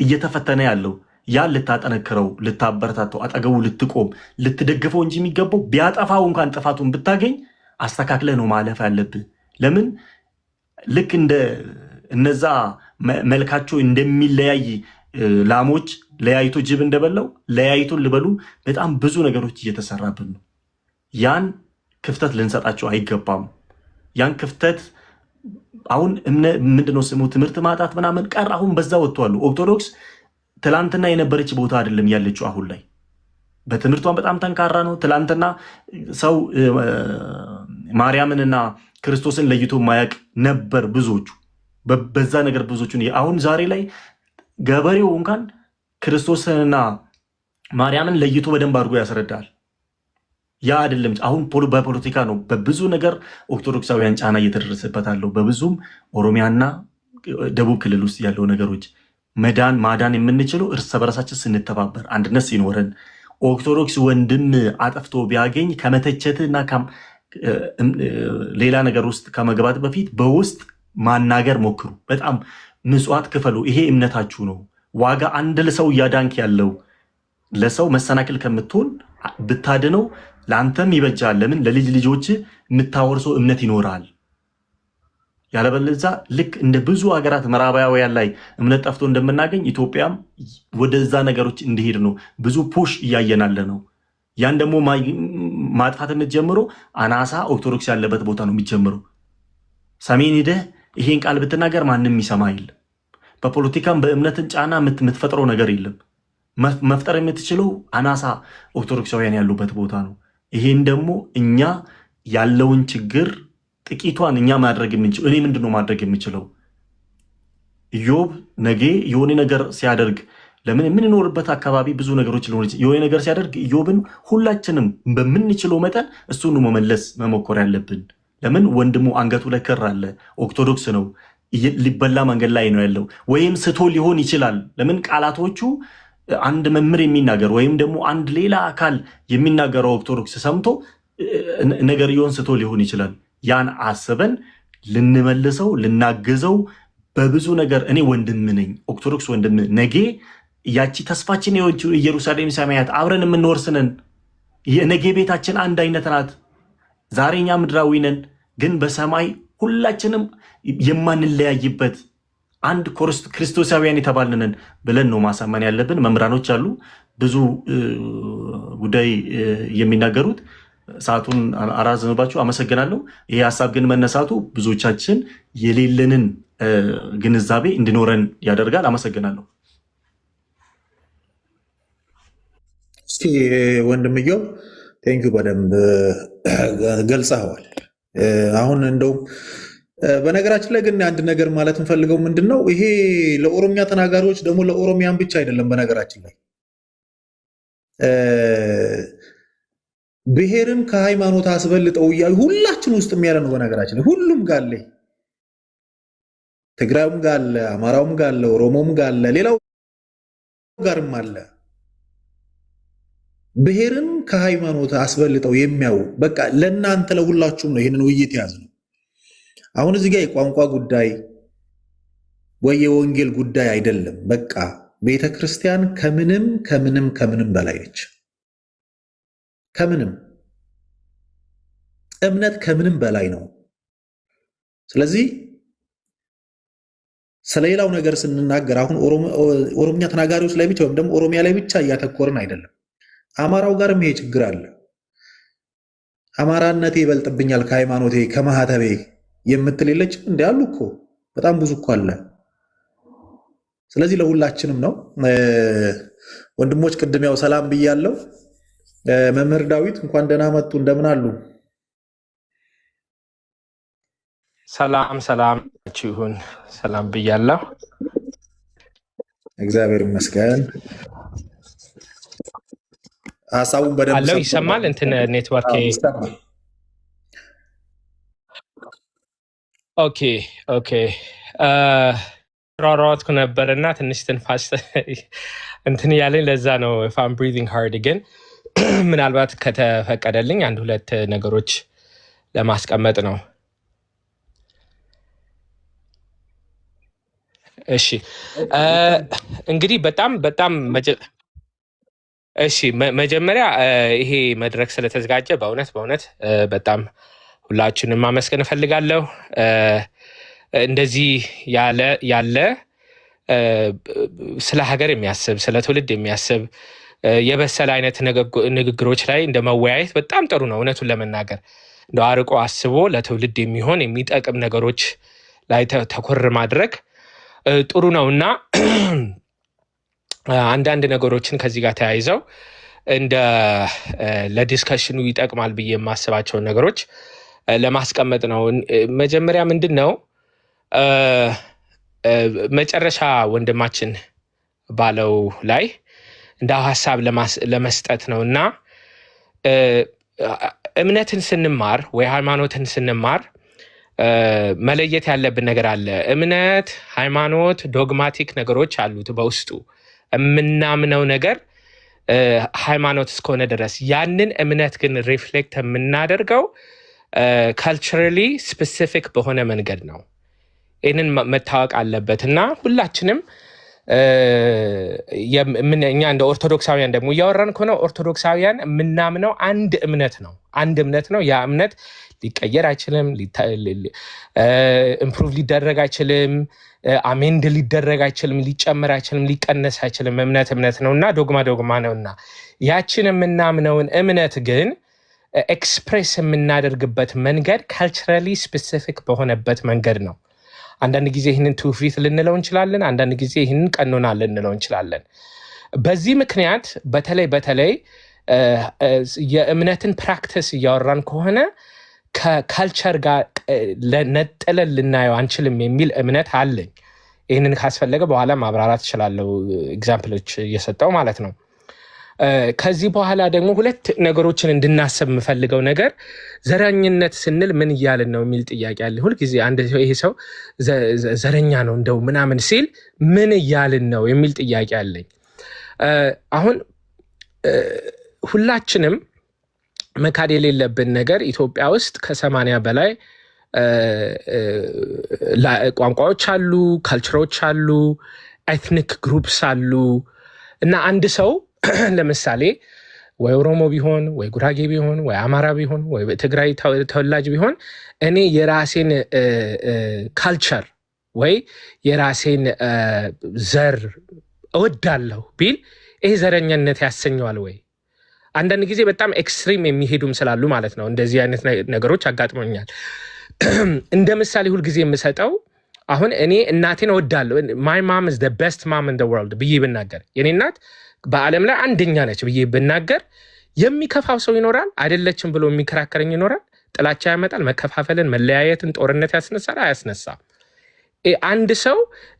እየተፈተነ ያለው ያ ልታጠነክረው፣ ልታበረታተው፣ አጠገቡ ልትቆም፣ ልትደግፈው እንጂ የሚገባው ቢያጠፋው እንኳን ጥፋቱን ብታገኝ አስተካክለህ ነው ማለፍ ያለብህ። ለምን ልክ እንደ እነዛ መልካቸው እንደሚለያይ ላሞች ለያይቶ ጅብ እንደበላው ለያይቶን ልበሉ በጣም ብዙ ነገሮች እየተሰራብን ነው። ያን ክፍተት ልንሰጣቸው አይገባም። ያን ክፍተት አሁን ምንድነው ስሙ ትምህርት ማጣት ምናምን ቀር አሁን በዛ ወጥቷሉ። ኦርቶዶክስ ትላንትና የነበረች ቦታ አይደለም ያለችው አሁን ላይ። በትምህርቷን በጣም ጠንካራ ነው። ትላንትና ሰው ማርያምንና ክርስቶስን ለይቶ ማያቅ ነበር ብዙዎቹ። በዛ ነገር ብዙዎቹ አሁን ዛሬ ላይ ገበሬው እንኳን ክርስቶስንና ማርያምን ለይቶ በደንብ አድርጎ ያስረዳል። ያ አይደለም። አሁን በፖለቲካ ነው በብዙ ነገር ኦርቶዶክሳውያን ጫና እየተደረሰበት አለው። በብዙም ኦሮሚያና ደቡብ ክልል ውስጥ ያለው ነገሮች ማዳን የምንችለው እርስ በርሳችን ስንተባበር፣ አንድነት ሲኖረን፣ ኦርቶዶክስ ወንድም አጠፍቶ ቢያገኝ ከመተቸትና ሌላ ነገር ውስጥ ከመግባት በፊት በውስጥ ማናገር ሞክሩ። በጣም ምጽዋት ክፈሉ። ይሄ እምነታችሁ ነው። ዋጋ አንድ ለሰው እያዳንክ ያለው ለሰው መሰናክል ከምትሆን ብታድነው ለአንተም ይበጃል። ለምን ለልጅ ልጆች የምታወርሰው እምነት ይኖራል። ያለበለዚያ ልክ እንደ ብዙ ሀገራት ምዕራባውያን ላይ እምነት ጠፍቶ እንደምናገኝ ኢትዮጵያም ወደዛ ነገሮች እንዲሄድ ነው ብዙ ፑሽ እያየናለ ነው። ያን ደግሞ ማጥፋት የምትጀምረው አናሳ ኦርቶዶክስ ያለበት ቦታ ነው የሚጀምረው። ሰሜን ሄደህ ይሄን ቃል ብትናገር ማንም ይሰማ የለም። በፖለቲካም በእምነትን ጫና የምትፈጥረው ነገር የለም። መፍጠር የምትችለው አናሳ ኦርቶዶክሳውያን ያሉበት ቦታ ነው። ይሄን ደግሞ እኛ ያለውን ችግር ጥቂቷን እኛ ማድረግ የምንችለው እኔ ምንድነው ማድረግ የምችለው? ኢዮብ ነገ የሆነ ነገር ሲያደርግ ለምን የምንኖርበት አካባቢ ብዙ ነገሮች ሊሆን የሆነ ነገር ሲያደርግ ኢዮብን ሁላችንም በምንችለው መጠን እሱን መመለስ መሞከር ያለብን። ለምን ወንድሙ አንገቱ ላይ ክር አለ፣ ኦርቶዶክስ ነው፣ ሊበላ መንገድ ላይ ነው ያለው። ወይም ስቶ ሊሆን ይችላል። ለምን ቃላቶቹ አንድ መምህር የሚናገር ወይም ደግሞ አንድ ሌላ አካል የሚናገረው ኦርቶዶክስ ሰምቶ ነገርየውን ስቶ ሊሆን ይችላል። ያን አስበን ልንመልሰው ልናግዘው በብዙ ነገር እኔ ወንድም ነኝ፣ ኦርቶዶክስ ወንድም ነገ ያቺ ተስፋችን ኢየሩሳሌም ሰማያት አብረን የምንወርስነን የነገ ቤታችን አንድ አይነት ናት። ዛሬ እኛ ምድራዊ ነን፣ ግን በሰማይ ሁላችንም የማንለያይበት አንድ ክርስቶሳውያን የተባልንን ብለን ነው ማሳመን ያለብን። መምህራኖች አሉ ብዙ ጉዳይ የሚናገሩት። ሰዓቱን አራዘምባችሁ አመሰግናለሁ። ይሄ ሀሳብ ግን መነሳቱ ብዙዎቻችን የሌለንን ግንዛቤ እንዲኖረን ያደርጋል። አመሰግናለሁ። እስቲ ወንድምየው ቴንኪው በደንብ ገልጸዋል። አሁን እንደውም በነገራችን ላይ ግን አንድ ነገር ማለት እንፈልገው ምንድን ነው ይሄ ለኦሮሚያ ተናጋሪዎች ደግሞ ለኦሮሚያን ብቻ አይደለም። በነገራችን ላይ ብሔርን ከሃይማኖት አስበልጠው እያሉ ሁላችን ውስጥ የሚያለ ነው። በነገራችን ላይ ሁሉም ጋለ፣ ትግራዩም ጋለ፣ አማራውም ጋለ፣ ኦሮሞም ጋለ፣ ሌላው ጋርም አለ። ብሔርን ከሃይማኖት አስበልጠው የሚያው በቃ ለእናንተ ለሁላችሁም ነው ይህንን ውይይት ያዝ ነው። አሁን እዚህ ጋር የቋንቋ ጉዳይ ወይ የወንጌል ጉዳይ አይደለም። በቃ ቤተ ክርስቲያን ከምንም ከምንም ከምንም በላይ ነች። ከምንም እምነት ከምንም በላይ ነው። ስለዚህ ስለሌላው ነገር ስንናገር አሁን ኦሮምኛ ተናጋሪዎች ላይ ብቻ ወይም ደግሞ ኦሮሚያ ላይ ብቻ እያተኮርን አይደለም። አማራው ጋርም ይሄ ችግር አለ። አማራነቴ ይበልጥብኛል ከሃይማኖቴ ከማህተቤ የምትል የለች እንዲ ያሉ እኮ በጣም ብዙ እኮ አለ። ስለዚህ ለሁላችንም ነው። ወንድሞች ቅድም ያው ሰላም ብያለሁ። መምህር ዳዊት እንኳን ደህና መጡ። እንደምን አሉ? ሰላም ይሁን። ሰላም ብያለሁ። እግዚአብሔር ይመስገን። ሀሳቡን በደንብ አለው ይሰማል። እንትን ኔትወርክ ኦኬ ሯሯጥኩ ነበርና ትንሽ ትንፋሽ እንትን ያለኝ ለዛ ነው። ፋም ብሪዚንግ ሃርድ ግን ምናልባት ከተፈቀደልኝ አንድ ሁለት ነገሮች ለማስቀመጥ ነው። እሺ እንግዲህ በጣም እሺ መጀመሪያ ይሄ መድረክ ስለተዘጋጀ በእውነት በጣም ሁላችንም ማመስገን እፈልጋለሁ። እንደዚህ ያለ ስለ ሀገር የሚያስብ ስለ ትውልድ የሚያስብ የበሰለ አይነት ንግግሮች ላይ እንደ መወያየት በጣም ጥሩ ነው። እውነቱን ለመናገር እንደ አርቆ አስቦ ለትውልድ የሚሆን የሚጠቅም ነገሮች ላይ ተኮር ማድረግ ጥሩ ነው እና አንዳንድ ነገሮችን ከዚህ ጋር ተያይዘው እንደ ለዲስከሽኑ ይጠቅማል ብዬ የማስባቸውን ነገሮች ለማስቀመጥ ነው። መጀመሪያ ምንድን ነው መጨረሻ ወንድማችን ባለው ላይ እንደ ሀሳብ ለመስጠት ነው እና እምነትን ስንማር ወይ ሃይማኖትን ስንማር መለየት ያለብን ነገር አለ። እምነት፣ ሃይማኖት ዶግማቲክ ነገሮች አሉት በውስጡ። የምናምነው ነገር ሃይማኖት እስከሆነ ድረስ ያንን እምነት ግን ሪፍሌክት የምናደርገው ካልቸራሊ ስፔሲፊክ በሆነ መንገድ ነው። ይህንን መታወቅ አለበት እና ሁላችንም እኛ እንደ ኦርቶዶክሳውያን ደግሞ እያወራን ከሆነ ኦርቶዶክሳውያን የምናምነው አንድ እምነት ነው። ያ እምነት ሊቀየር አይችልም፣ ኢምፕሩቭ ሊደረግ አይችልም፣ አሜንድ ሊደረግ አይችልም፣ ሊጨመር አይችልም፣ ሊቀነስ አይችልም። እምነት ነው እና ዶግማ ነውና ያችን የምናምነውን እምነት ግን ኤክስፕሬስ የምናደርግበት መንገድ ካልቸራሊ ስፔሲፊክ በሆነበት መንገድ ነው። አንዳንድ ጊዜ ይህንን ትውፊት ልንለው እንችላለን፣ አንዳንድ ጊዜ ይህንን ቀኖና ልንለው እንችላለን። በዚህ ምክንያት በተለይ የእምነትን ፕራክቲስ እያወራን ከሆነ ከካልቸር ጋር ነጥለን ልናየው አንችልም የሚል እምነት አለኝ። ይህንን ካስፈለገ በኋላ ማብራራት እችላለሁ፣ ኤግዛምፕሎች እየሰጠው ማለት ነው። ከዚህ በኋላ ደግሞ ሁለት ነገሮችን እንድናስብ የምፈልገው ነገር ዘረኝነት ስንል ምን እያልን ነው የሚል ጥያቄ አለ። ሁልጊዜ ይሄ ሰው ዘረኛ ነው እንደው ምናምን ሲል ምን እያልን ነው የሚል ጥያቄ አለኝ። አሁን ሁላችንም መካድ የሌለብን ነገር ኢትዮጵያ ውስጥ ከ80 በላይ ቋንቋዎች አሉ፣ ካልቸሮች አሉ፣ ኤትኒክ ግሩፕስ አሉ እና አንድ ሰው ለምሳሌ ወይ ኦሮሞ ቢሆን ወይ ጉራጌ ቢሆን ወይ አማራ ቢሆን ወይ ትግራይ ተወላጅ ቢሆን እኔ የራሴን ካልቸር ወይ የራሴን ዘር እወዳለሁ ቢል ይሄ ዘረኛነት ያሰኘዋል ወይ? አንዳንድ ጊዜ በጣም ኤክስትሪም የሚሄዱም ስላሉ ማለት ነው። እንደዚህ አይነት ነገሮች አጋጥሞኛል። እንደ ምሳሌ ሁልጊዜ የምሰጠው አሁን እኔ እናቴን እወዳለሁ ማይ ማም ኢዝ ዘ ቤስት ማም ኢን ዘ ወርልድ ብዬ ብናገር የኔ እናት በዓለም ላይ አንደኛ ነች ብዬ ብናገር የሚከፋው ሰው ይኖራል? አይደለችም ብሎ የሚከራከረኝ ይኖራል? ጥላቻ ያመጣል፣ መከፋፈልን፣ መለያየትን፣ ጦርነት ያስነሳል? አያስነሳም። አንድ ሰው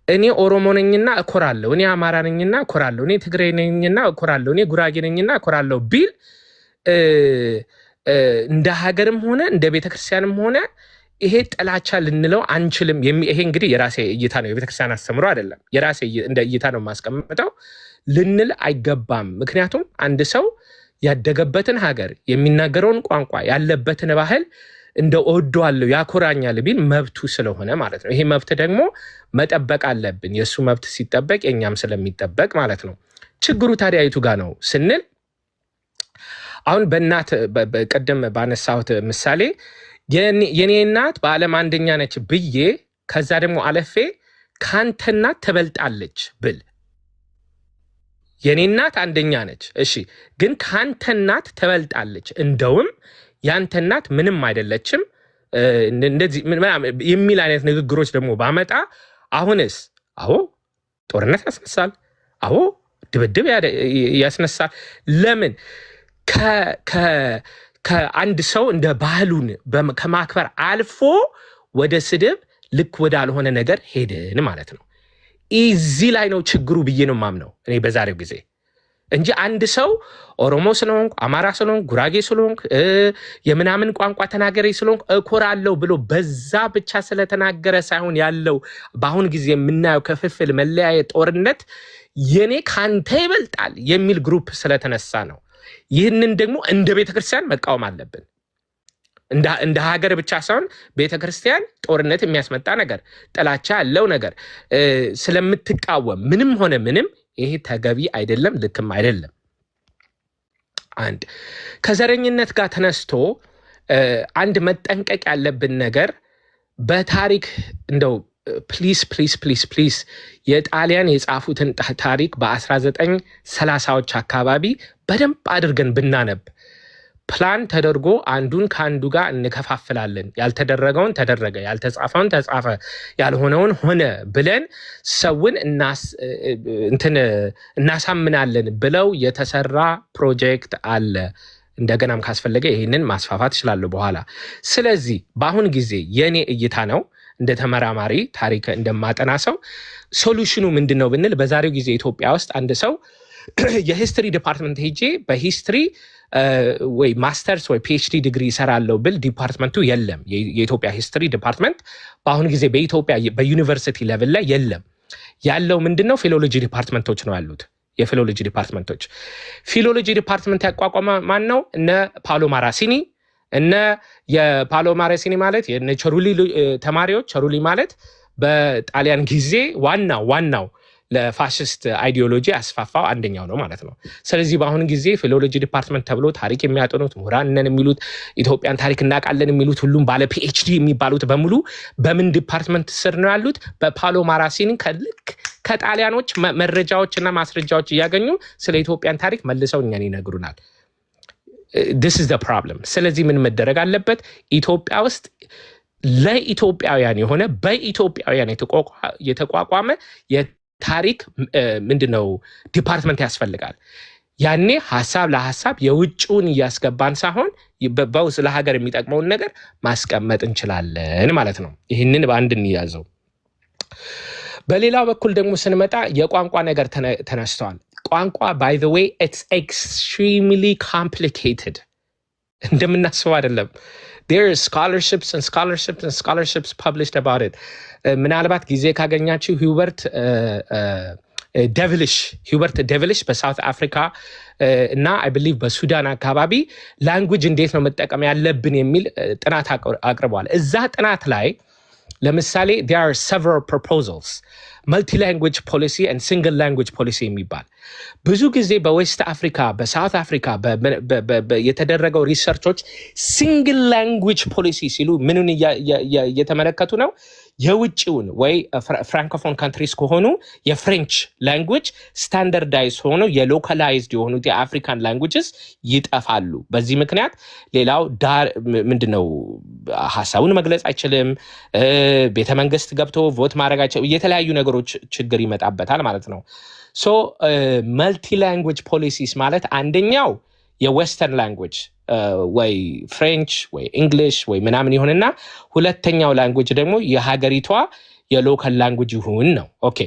እኔ ኦሮሞ ነኝና እኮራለሁ፣ እኔ አማራ ነኝና እኮራለሁ፣ እኔ ትግራይ ነኝና እኮራለሁ፣ እኔ ጉራጌ ነኝና እኮራለሁ ቢል እንደ ሀገርም ሆነ እንደ ቤተክርስቲያንም ሆነ ይሄ ጥላቻ ልንለው አንችልም። ይሄ እንግዲህ የራሴ እይታ ነው፣ የቤተክርስቲያን አስተምሮ አይደለም። የራሴ እንደ እይታ ነው የማስቀምጠው። ልንል አይገባም። ምክንያቱም አንድ ሰው ያደገበትን ሀገር የሚናገረውን ቋንቋ ያለበትን ባህል እንደ እወደዋለሁ ያኮራኛል ቢል መብቱ ስለሆነ ማለት ነው። ይሄ መብት ደግሞ መጠበቅ አለብን። የእሱ መብት ሲጠበቅ የኛም ስለሚጠበቅ ማለት ነው። ችግሩ ታዲያ የቱ ጋር ነው ስንል አሁን በእናት ቀደም ባነሳሁት ምሳሌ የኔ እናት በዓለም አንደኛ ነች ብዬ ከዛ ደግሞ አለፌ ካንተ እናት ትበልጣለች ብል የኔ እናት አንደኛ ነች፣ እሺ፣ ግን ካንተ እናት ትበልጣለች፣ እንደውም ያንተ እናት ምንም አይደለችም እንደዚህ የሚል አይነት ንግግሮች ደግሞ ባመጣ አሁንስ አዎ ጦርነት ያስነሳል፣ አዎ ድብድብ ያስነሳል። ለምን ከአንድ ሰው እንደ ባህሉን ከማክበር አልፎ ወደ ስድብ ልክ ወዳልሆነ ነገር ሄድን ማለት ነው። እዚህ ላይ ነው ችግሩ ብዬ ነው ማምነው እኔ በዛሬው ጊዜ እንጂ አንድ ሰው ኦሮሞ ስለሆንኩ አማራ ስለሆንኩ ጉራጌ ስለሆንኩ የምናምን ቋንቋ ተናገሬ ስለሆንኩ እኮራለሁ ብሎ በዛ ብቻ ስለተናገረ ሳይሆን ያለው በአሁን ጊዜ የምናየው ክፍፍል፣ መለያየት፣ ጦርነት የኔ ካንተ ይበልጣል የሚል ግሩፕ ስለተነሳ ነው። ይህንን ደግሞ እንደ ቤተክርስቲያን መቃወም አለብን። እንደ ሀገር ብቻ ሳይሆን ቤተክርስቲያን ጦርነት የሚያስመጣ ነገር፣ ጥላቻ ያለው ነገር ስለምትቃወም ምንም ሆነ ምንም ይሄ ተገቢ አይደለም፣ ልክም አይደለም። አንድ ከዘረኝነት ጋር ተነስቶ አንድ መጠንቀቅ ያለብን ነገር በታሪክ እንደው ፕሊስ የጣሊያን የጻፉትን ታሪክ በ1930ዎች አካባቢ በደንብ አድርገን ብናነብ ፕላን ተደርጎ አንዱን ከአንዱ ጋር እንከፋፍላለን፣ ያልተደረገውን ተደረገ፣ ያልተጻፈውን ተጻፈ፣ ያልሆነውን ሆነ ብለን ሰውን እናሳምናለን ብለው የተሰራ ፕሮጀክት አለ። እንደገናም ካስፈለገ ይህንን ማስፋፋት እችላለሁ በኋላ። ስለዚህ በአሁን ጊዜ የኔ እይታ ነው እንደ ተመራማሪ ታሪክ እንደማጠና ሰው ሶሉሽኑ ምንድን ነው ብንል በዛሬው ጊዜ ኢትዮጵያ ውስጥ አንድ ሰው የሂስትሪ ዲፓርትመንት ሄጄ በሂስትሪ ወይ ማስተርስ ወይ ፒኤችዲ ዲግሪ ይሰራለሁ ብል ዲፓርትመንቱ የለም። የኢትዮጵያ ሂስትሪ ዲፓርትመንት በአሁኑ ጊዜ በኢትዮጵያ በዩኒቨርሲቲ ሌቭል ላይ የለም። ያለው ምንድነው? ፊሎሎጂ ዲፓርትመንቶች ነው ያሉት። የፊሎሎጂ ዲፓርትመንቶች ፊሎሎጂ ዲፓርትመንት ያቋቋመ ማን ነው? እነ ፓውሎ ማራሲኒ እነ የፓውሎ ማራሲኒ ማለት የነ ቸሩሊ ተማሪዎች። ቸሩሊ ማለት በጣሊያን ጊዜ ዋናው ለፋሽስት አይዲዮሎጂ ያስፋፋው አንደኛው ነው ማለት ነው። ስለዚህ በአሁኑ ጊዜ ፊሎሎጂ ዲፓርትመንት ተብሎ ታሪክ የሚያጠኑት ምሁራን ነን የሚሉት ኢትዮጵያን ታሪክ እናውቃለን የሚሉት ሁሉም ባለ ፒኤችዲ የሚባሉት በሙሉ በምን ዲፓርትመንት ስር ነው ያሉት? በፓውሎ ማራሲኒ ከጣሊያኖች መረጃዎችና ማስረጃዎች እያገኙ ስለ ኢትዮጵያን ታሪክ መልሰው እኛን ይነግሩናል። this is the problem። ስለዚህ ምን መደረግ አለበት? ኢትዮጵያ ውስጥ ለኢትዮጵያውያን የሆነ በኢትዮጵያውያን የተቋቋመ የታሪክ ምንድነው ዲፓርትመንት ያስፈልጋል። ያኔ ሀሳብ ለሀሳብ የውጭውን እያስገባን ሳይሆን በውስጥ ለሀገር የሚጠቅመውን ነገር ማስቀመጥ እንችላለን ማለት ነው። ይህንን በአንድ እንያዘው። በሌላው በኩል ደግሞ ስንመጣ የቋንቋ ነገር ተነስተዋል። ቋንቋ by the way it's extremely complicated እንደምናስበው አይደለም። there are scholarships published about it። ምናልባት ጊዜ ካገኛችሁ ሂውበርት ዴቪሊሽ በሳውት አፍሪካ እና አይ ቢሊቭ በሱዳን አካባቢ ላንጉጅ እንዴት ነው መጠቀም ያለብን የሚል ጥናት አቅርበዋል። እዛ ጥናት ላይ ለምሳሌ there are several proposals multi-language policy and single language policy የሚባል ብዙ ጊዜ በዌስት አፍሪካ በሳውት አፍሪካ የተደረገው ሪሰርቾች ሲንግል ላንጉጅ ፖሊሲ ሲሉ ምንን እየተመለከቱ ነው? የውጭውን ወይ ፍራንኮፎን ካንትሪስ ከሆኑ የፍሬንች ላንጉጅ ስታንዳርዳይዝ ሆኖ የሎካላይዝድ የሆኑት የአፍሪካን ላንጉጅስ ይጠፋሉ። በዚህ ምክንያት ሌላው ምንድነው ሀሳቡን መግለጽ አይችልም፣ ቤተመንግስት ገብቶ ቮት ማድረግ አይችልም፣ የተለያዩ ነገሮች ችግር ይመጣበታል ማለት ነው። ሶ መልቲ ላንጉጅ ፖሊሲስ ማለት አንደኛው የዌስተርን ላንጉጅ ወይ ፍሬንች ወይ እንግሊሽ ወይ ምናምን ይሁንና ሁለተኛው ላንጉጅ ደግሞ የሀገሪቷ የሎካል ላንጉጅ ይሁን ነው። ኦኬ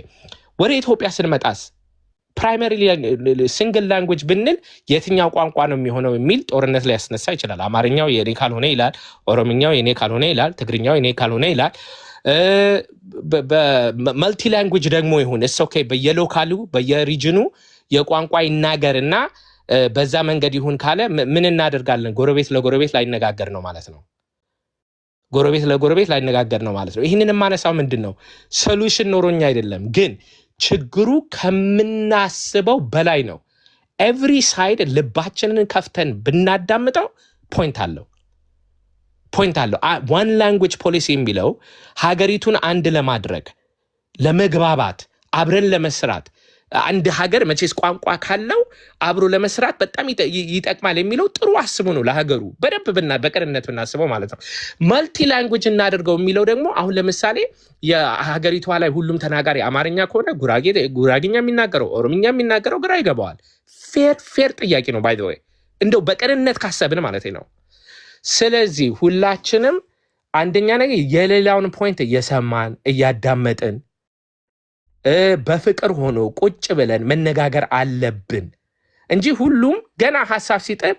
ወደ ኢትዮጵያ ስንመጣስ ፕራይመሪ ሲንግል ላንጉጅ ብንል የትኛው ቋንቋ ነው የሚሆነው የሚል ጦርነት ላይ ያስነሳ ይችላል። አማርኛው የኔ ካልሆነ ይላል፣ ኦሮምኛው የኔ ካልሆነ ይላል፣ ትግርኛው የኔ ካልሆነ ይላል። በመልቲ ላንጉጅ ደግሞ ይሁን እስ ኦኬ በየሎካሉ በየሪጅኑ የቋንቋ ይናገርና በዛ መንገድ ይሁን ካለ ምን እናደርጋለን? ጎረቤት ለጎረቤት ላይነጋገር ነው ማለት ነው። ጎረቤት ለጎረቤት ላይነጋገር ነው ማለት ነው። ይህንን የማነሳው ምንድን ነው? ሶሉሽን ኖሮኛ አይደለም፣ ግን ችግሩ ከምናስበው በላይ ነው። ኤቭሪ ሳይድ ልባችንን ከፍተን ብናዳምጠው ፖይንት አለው። ዋን ላንጉጅ ፖሊሲ የሚለው ሀገሪቱን አንድ ለማድረግ ለመግባባት፣ አብረን ለመስራት አንድ ሀገር መቼስ ቋንቋ ካለው አብሮ ለመስራት በጣም ይጠቅማል የሚለው ጥሩ አስቡ ነው። ለሀገሩ በደንብ በቅንነት ብናስበው ማለት ነው። መልቲ ላንጉጅ እናደርገው የሚለው ደግሞ አሁን ለምሳሌ የሀገሪቷ ላይ ሁሉም ተናጋሪ አማርኛ ከሆነ ጉራጌኛ የሚናገረው ኦሮምኛ የሚናገረው ግራ ይገባዋል። ፌር ጥያቄ ነው ባይ ዘ ወይ እንደው በቅንነት ካሰብን ማለት ነው። ስለዚህ ሁላችንም አንደኛ ነገር የሌላውን ፖይንት እየሰማን እያዳመጥን በፍቅር ሆኖ ቁጭ ብለን መነጋገር አለብን እንጂ ሁሉም ገና ሀሳብ ሲጥብ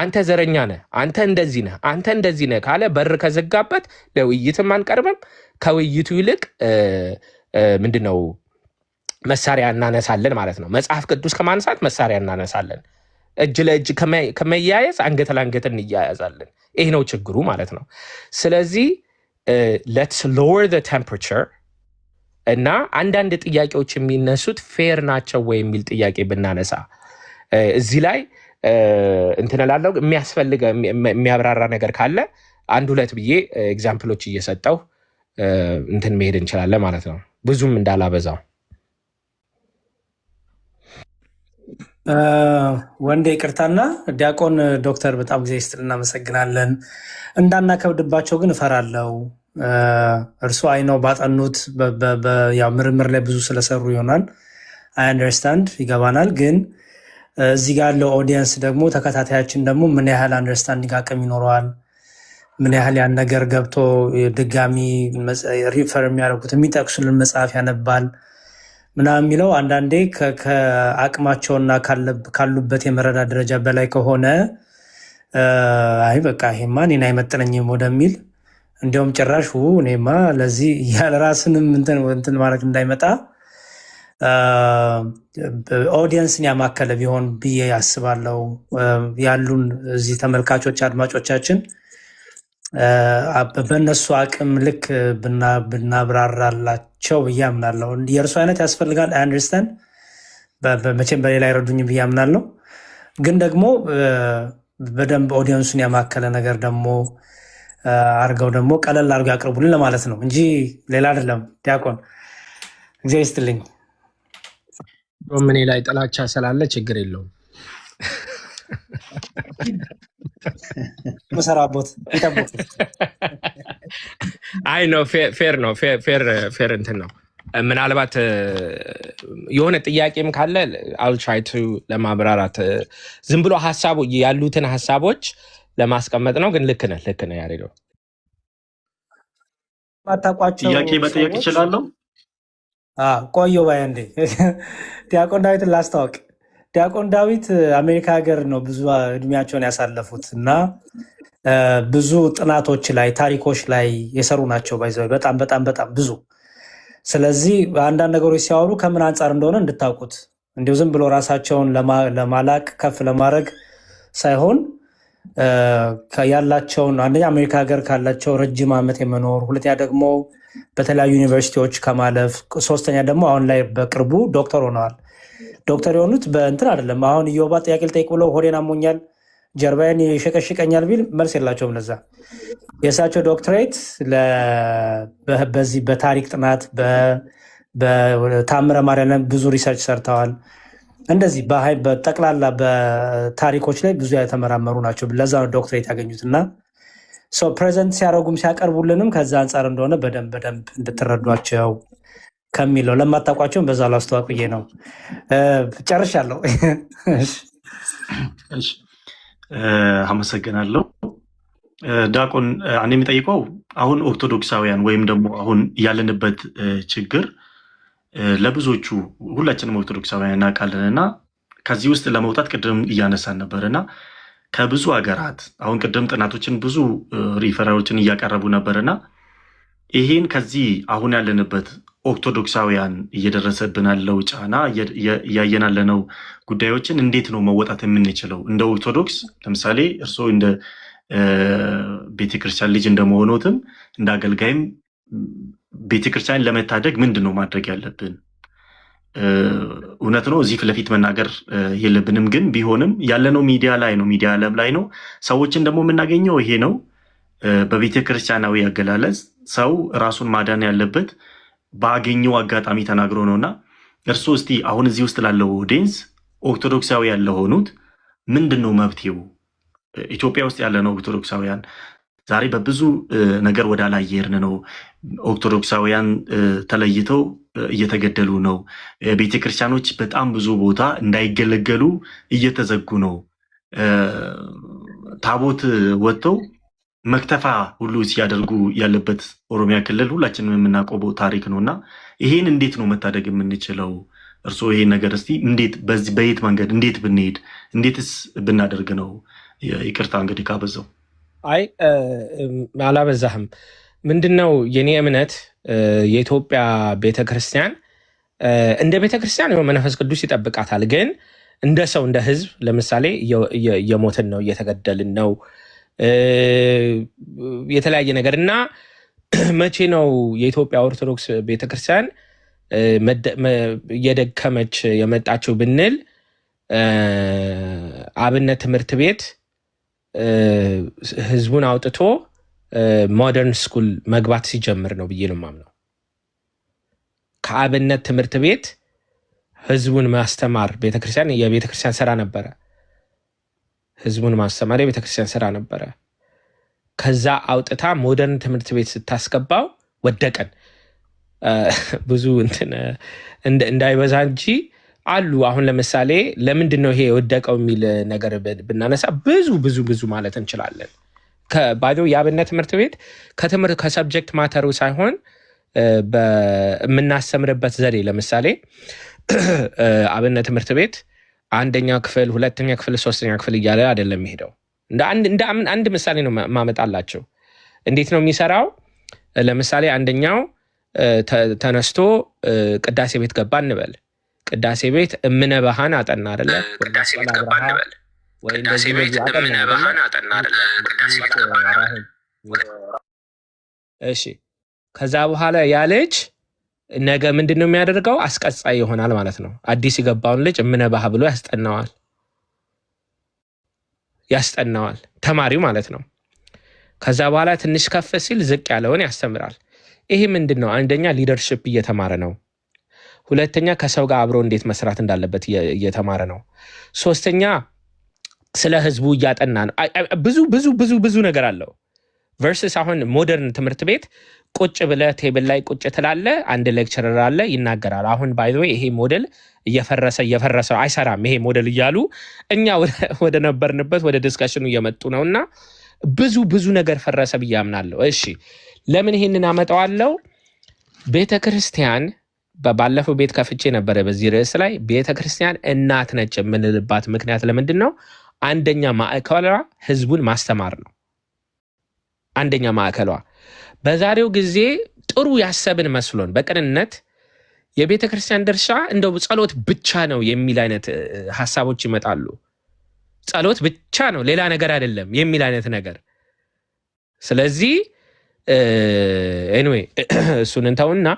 አንተ ዘረኛ ነህ፣ አንተ እንደዚህ ነህ፣ አንተ እንደዚህ ነህ ካለ በር ከዘጋበት ለውይይትም አንቀርብም። ከውይይቱ ይልቅ ምንድነው መሳሪያ እናነሳለን ማለት ነው። መጽሐፍ ቅዱስ ከማንሳት መሳሪያ እናነሳለን። እጅ ለእጅ ከመያያዝ አንገት ለአንገት እንያያዛለን። ይህ ነው ችግሩ ማለት ነው። ስለዚህ let's lower the temperature እና አንዳንድ ጥያቄዎች የሚነሱት ፌር ናቸው ወይ የሚል ጥያቄ ብናነሳ እዚህ ላይ እንትን እላለሁ። የሚያስፈልገ የሚያብራራ ነገር ካለ አንድ ሁለት ብዬ ኤግዛምፕሎች እየሰጠው እንትን መሄድ እንችላለን ማለት ነው፣ ብዙም እንዳላበዛው። ወንዴ ይቅርታና ዲያቆን ዶክተር በጣም ጊዜ ስትል እናመሰግናለን። እንዳናከብድባቸው ግን እፈራለሁ። እርሱ አይነው ባጠኑት ምርምር ላይ ብዙ ስለሰሩ ይሆናል። አይ አንደርስታንድ ይገባናል። ግን እዚህ ጋር ያለው ኦዲየንስ ደግሞ ተከታታያችን ደግሞ ምን ያህል አንደርስታንዲንግ አቅም ይኖረዋል፣ ምን ያህል ያን ነገር ገብቶ ድጋሚ ሪፈር የሚያደርጉት የሚጠቅሱልን መጽሐፍ ያነባል፣ ምናምን የሚለው አንዳንዴ ከአቅማቸውና ካሉበት የመረዳት ደረጃ በላይ ከሆነ አይ በቃ ይሄማ እኔን አይመጥነኝም ወደሚል እንዲያውም ጭራሽ እኔማ ለዚህ ያለ ራስንም እንትን ማድረግ እንዳይመጣ ኦዲየንስን ያማከለ ቢሆን ብዬ ያስባለው። ያሉን እዚህ ተመልካቾች አድማጮቻችን በእነሱ አቅም ልክ ብናብራራላቸው ብዬ አምናለሁ። የእርሱ አይነት ያስፈልጋል። አንደርስታንድ መቼም በሌላ አይረዱኝም ብዬ አምናለሁ። ግን ደግሞ በደንብ ኦዲየንሱን ያማከለ ነገር ደግሞ አርገው ደግሞ ቀለል አርገው ያቅርቡልን ለማለት ነው እንጂ ሌላ አይደለም። ዲያቆን እግዚአብሔር ይስጥልኝ። ምን ላይ ጥላቻ ስላለ ችግር የለውም። መሰራቦት ይጠብቁ። አይ ነው ፌር ነው ፌር እንትን ነው። ምናልባት የሆነ ጥያቄም ካለ አል ትራይ ቱ ለማብራራት ዝም ብሎ ሀሳቡ ያሉትን ሀሳቦች ለማስቀመጥ ነው። ግን ልክ ነህ ያሬዶ። ማታቋቸው ጥያቄ መጠየቅ ይችላለሁ? ቆየሁ ባይ እንዴ ዲያቆን ዳዊትን ላስታወቅ። ዲያቆን ዳዊት አሜሪካ ሀገር ነው ብዙ እድሜያቸውን ያሳለፉት እና ብዙ ጥናቶች ላይ ታሪኮች ላይ የሰሩ ናቸው። ባይዘው በጣም በጣም በጣም ብዙ። ስለዚህ አንዳንድ ነገሮች ሲያወሩ ከምን አንጻር እንደሆነ እንድታውቁት፣ እንዲሁ ዝም ብሎ ራሳቸውን ለማላቅ ከፍ ለማድረግ ሳይሆን ያላቸውን አንደኛ አሜሪካ ሀገር ካላቸው ረጅም ዓመት የመኖር፣ ሁለተኛ ደግሞ በተለያዩ ዩኒቨርሲቲዎች ከማለፍ፣ ሶስተኛ ደግሞ አሁን ላይ በቅርቡ ዶክተር ሆነዋል። ዶክተር የሆኑት በእንትን አይደለም። አሁን ኢዮባ ጥያቄ ልጠይቅ ብለው ሆዴን አሞኛል ጀርባዬን ይሸቀሽቀኛል ቢል መልስ የላቸውም ለዛ። የእሳቸው ዶክትሬት በዚህ በታሪክ ጥናት በታምረ ማርያም ብዙ ሪሰርች ሰርተዋል። እንደዚህ በጠቅላላ በታሪኮች ላይ ብዙ የተመራመሩ ናቸው። ለዛ ነው ዶክትሬት ያገኙት እና ፕሬዘንት ሲያደርጉም ሲያቀርቡልንም ከዛ አንጻር እንደሆነ በደንብ እንድትረዷቸው ከሚለው ለማታውቋቸውን በዛ ላስተዋውቅ ብዬ ነው። ጨርሻለሁ። አመሰግናለሁ። ዲያቆን እኔ የሚጠይቀው አሁን ኦርቶዶክሳውያን ወይም ደግሞ አሁን ያለንበት ችግር ለብዙዎቹ ሁላችንም ኦርቶዶክሳውያን እናውቃለን እና ከዚህ ውስጥ ለመውጣት ቅድም እያነሳን ነበር እና ከብዙ ሀገራት አሁን ቅድም ጥናቶችን ብዙ ሪፈራዎችን እያቀረቡ ነበር እና ይህን ከዚህ አሁን ያለንበት ኦርቶዶክሳውያን እየደረሰብን ያለው ጫና እያየን ያለነው ጉዳዮችን እንዴት ነው መወጣት የምንችለው? እንደ ኦርቶዶክስ ለምሳሌ እርስዎ እንደ ቤተክርስቲያን ልጅ እንደመሆኖትም እንደ አገልጋይም ቤተክርስቲያን ለመታደግ ምንድን ነው ማድረግ ያለብን? እውነት ነው እዚህ ፊት ለፊት መናገር የለብንም፣ ግን ቢሆንም ያለነው ሚዲያ ላይ ነው፣ ሚዲያ ዓለም ላይ ነው። ሰዎችን ደግሞ የምናገኘው ይሄ ነው። በቤተክርስቲያናዊ አገላለጽ ሰው ራሱን ማዳን ያለበት ባገኘው አጋጣሚ ተናግሮ ነውና እርስዎ እስቲ አሁን እዚህ ውስጥ ላለው ኦዲየንስ ኦርቶዶክሳዊ ያለሆኑት ምንድን ነው መብቴው? ኢትዮጵያ ውስጥ ያለነው ኦርቶዶክሳውያን ዛሬ በብዙ ነገር ወደ ኋላ እየሄድን ነው። ኦርቶዶክሳውያን ተለይተው እየተገደሉ ነው። ቤተክርስቲያኖች በጣም ብዙ ቦታ እንዳይገለገሉ እየተዘጉ ነው። ታቦት ወጥተው መክተፋ ሁሉ ሲያደርጉ ያለበት ኦሮሚያ ክልል ሁላችንም የምናውቀው ታሪክ ነው እና ይሄን እንዴት ነው መታደግ የምንችለው? እርስዎ ይሄን ነገር እስቲ እንዴት በየት መንገድ እንዴት ብንሄድ እንዴትስ ብናደርግ ነው? ይቅርታ እንግዲህ ካበዛው። አይ አላበዛህም። ምንድነው የኔ እምነት የኢትዮጵያ ቤተክርስቲያን እንደ ቤተክርስቲያን መንፈስ ቅዱስ ይጠብቃታል። ግን እንደ ሰው እንደ ህዝብ ለምሳሌ እየሞትን ነው፣ እየተገደልን ነው፣ የተለያየ ነገር እና መቼ ነው የኢትዮጵያ ኦርቶዶክስ ቤተክርስቲያን እየደከመች የመጣችው ብንል አብነት ትምህርት ቤት ህዝቡን አውጥቶ ሞደርን ስኩል መግባት ሲጀምር ነው ብዬ ነው የማምነው። ከአብነት ትምህርት ቤት ህዝቡን ማስተማር ቤተክርስቲያን የቤተክርስቲያን ስራ ነበረ። ህዝቡን ማስተማር የቤተክርስቲያን ስራ ነበረ። ከዛ አውጥታ ሞደርን ትምህርት ቤት ስታስገባው ወደቀን። ብዙ እንትን እንዳይበዛ እንጂ አሉ። አሁን ለምሳሌ ለምንድን ነው ይሄ የወደቀው የሚል ነገር ብናነሳ ብዙ ማለት እንችላለን። ባዶ የአብነት ትምህርት ቤት ከሰብጀክት ማተሩ ሳይሆን በምናስተምርበት ዘዴ ለምሳሌ አብነት ትምህርት ቤት አንደኛ ክፍል፣ ሁለተኛ ክፍል፣ ሶስተኛ ክፍል እያለ አይደለም የሚሄደው። እንደ አንድ ምሳሌ ነው ማመጣላቸው። እንዴት ነው የሚሰራው? ለምሳሌ አንደኛው ተነስቶ ቅዳሴ ቤት ገባ እንበል። ቅዳሴ ቤት እምነ ባሃን አጠና አይደለ? ቅዳሴ ቤት ገባ እንበል። ቅዳሴ ቤት እምነ ባሃን አጠና አይደለ? ቅዳሴ ቤት ገባ እንበል። እሺ፣ ከዛ በኋላ ያ ልጅ ነገ ምንድን ነው የሚያደርገው? አስቀጻይ ይሆናል ማለት ነው። አዲስ የገባውን ልጅ እምነ ባህ ብሎ ያስጠናዋል፣ ተማሪው ማለት ነው። ከዛ በኋላ ትንሽ ከፍ ሲል ዝቅ ያለውን ያስተምራል። ይሄ ምንድን ነው? አንደኛ ሊደርሽፕ እየተማረ ነው። ሁለተኛ ከሰው ጋር አብሮ እንዴት መስራት እንዳለበት እየተማረ ነው። ሶስተኛ ስለ ህዝቡ እያጠና ነው። ብዙ ብዙ ብዙ ብዙ ነገር አለው። ቨርስስ አሁን ሞደርን ትምህርት ቤት ቁጭ ብለህ ቴብል ላይ ቁጭ ትላለህ፣ አንድ ሌክቸረር አለ ይናገራል። አሁን ባይ ዘ ዌይ ይሄ ሞዴል እየፈረሰ አይሰራም ይሄ ሞዴል እያሉ እኛ ወደ ነበርንበት ወደ ዲስከሽኑ እየመጡ ነውና ብዙ ብዙ ነገር ፈረሰ ብዬ አምናለሁ። እሺ ለምን ይሄንን አመጣዋለሁ? ቤተክርስቲያን ባለፈው ቤት ከፍቼ ነበረ በዚህ ርዕስ ላይ። ቤተክርስቲያን እናት ነች የምንልባት ምክንያት ለምንድን ነው? አንደኛ ማዕከሏ ህዝቡን ማስተማር ነው። አንደኛ ማዕከሏ። በዛሬው ጊዜ ጥሩ ያሰብን መስሎን በቅንነት የቤተ ክርስቲያን ድርሻ እንደው ጸሎት ብቻ ነው የሚል አይነት ሀሳቦች ይመጣሉ። ጸሎት ብቻ ነው ሌላ ነገር አይደለም የሚል አይነት ነገር። ስለዚህ ኤኒዌይ እሱን እንተውና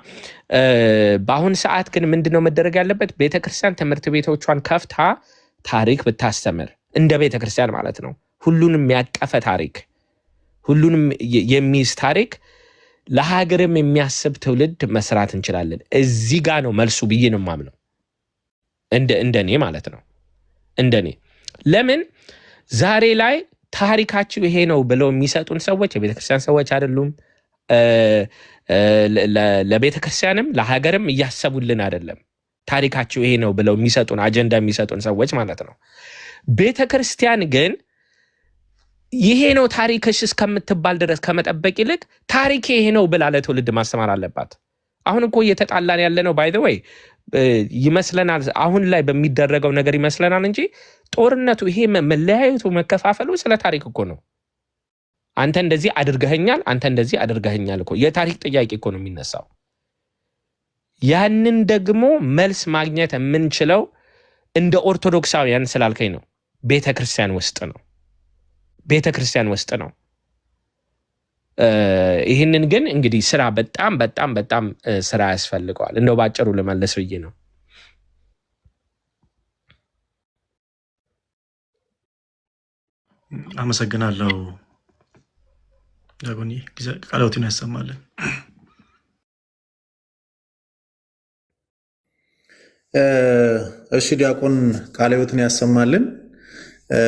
በአሁን ሰዓት ግን ምንድነው መደረግ ያለበት? ቤተ ክርስቲያን ትምህርት ቤቶቿን ከፍታ ታሪክ ብታስተምር እንደ ቤተ ክርስቲያን ማለት ነው። ሁሉንም ያቀፈ ታሪክ፣ ሁሉንም የሚይዝ ታሪክ፣ ለሀገርም የሚያስብ ትውልድ መስራት እንችላለን። እዚህ ጋር ነው መልሱ ብዬ ነው የማምነው፣ እንደኔ ማለት ነው። እንደኔ ለምን ዛሬ ላይ ታሪካችሁ ይሄ ነው ብለው የሚሰጡን ሰዎች የቤተክርስቲያን ሰዎች አይደሉም። ለቤተክርስቲያንም ለሀገርም እያሰቡልን አይደለም። ታሪካችሁ ይሄ ነው ብለው የሚሰጡን አጀንዳ የሚሰጡን ሰዎች ማለት ነው። ቤተክርስቲያን ግን ይሄ ነው ታሪክሽ እስከምትባል ድረስ ከመጠበቅ ይልቅ ታሪክ ይሄ ነው ብላ ለትውልድ ማስተማር አለባት። አሁን እኮ እየተጣላን ያለ ነው ባይ ዘ ወይ ይመስለናል፣ አሁን ላይ በሚደረገው ነገር ይመስለናል እንጂ ጦርነቱ ይሄ መለያየቱ መከፋፈሉ ስለ ታሪክ እኮ ነው። አንተ እንደዚህ አድርገኸኛል፣ አንተ እንደዚህ አድርገኸኛል እኮ የታሪክ ጥያቄ እኮ ነው የሚነሳው። ያንን ደግሞ መልስ ማግኘት የምንችለው እንደ ኦርቶዶክሳውያን ስላልከኝ ነው፣ ቤተክርስቲያን ውስጥ ነው። ቤተክርስቲያን ውስጥ ነው። ይህንን ግን እንግዲህ ስራ በጣም በጣም በጣም ስራ ያስፈልገዋል። እንደው ባጭሩ ልመልስ ብዬ ነው። አመሰግናለሁ። ዲያቆን ቃልዎትን ያሰማልን። እሺ ዲያቆን ቃልዎትን ያሰማልን።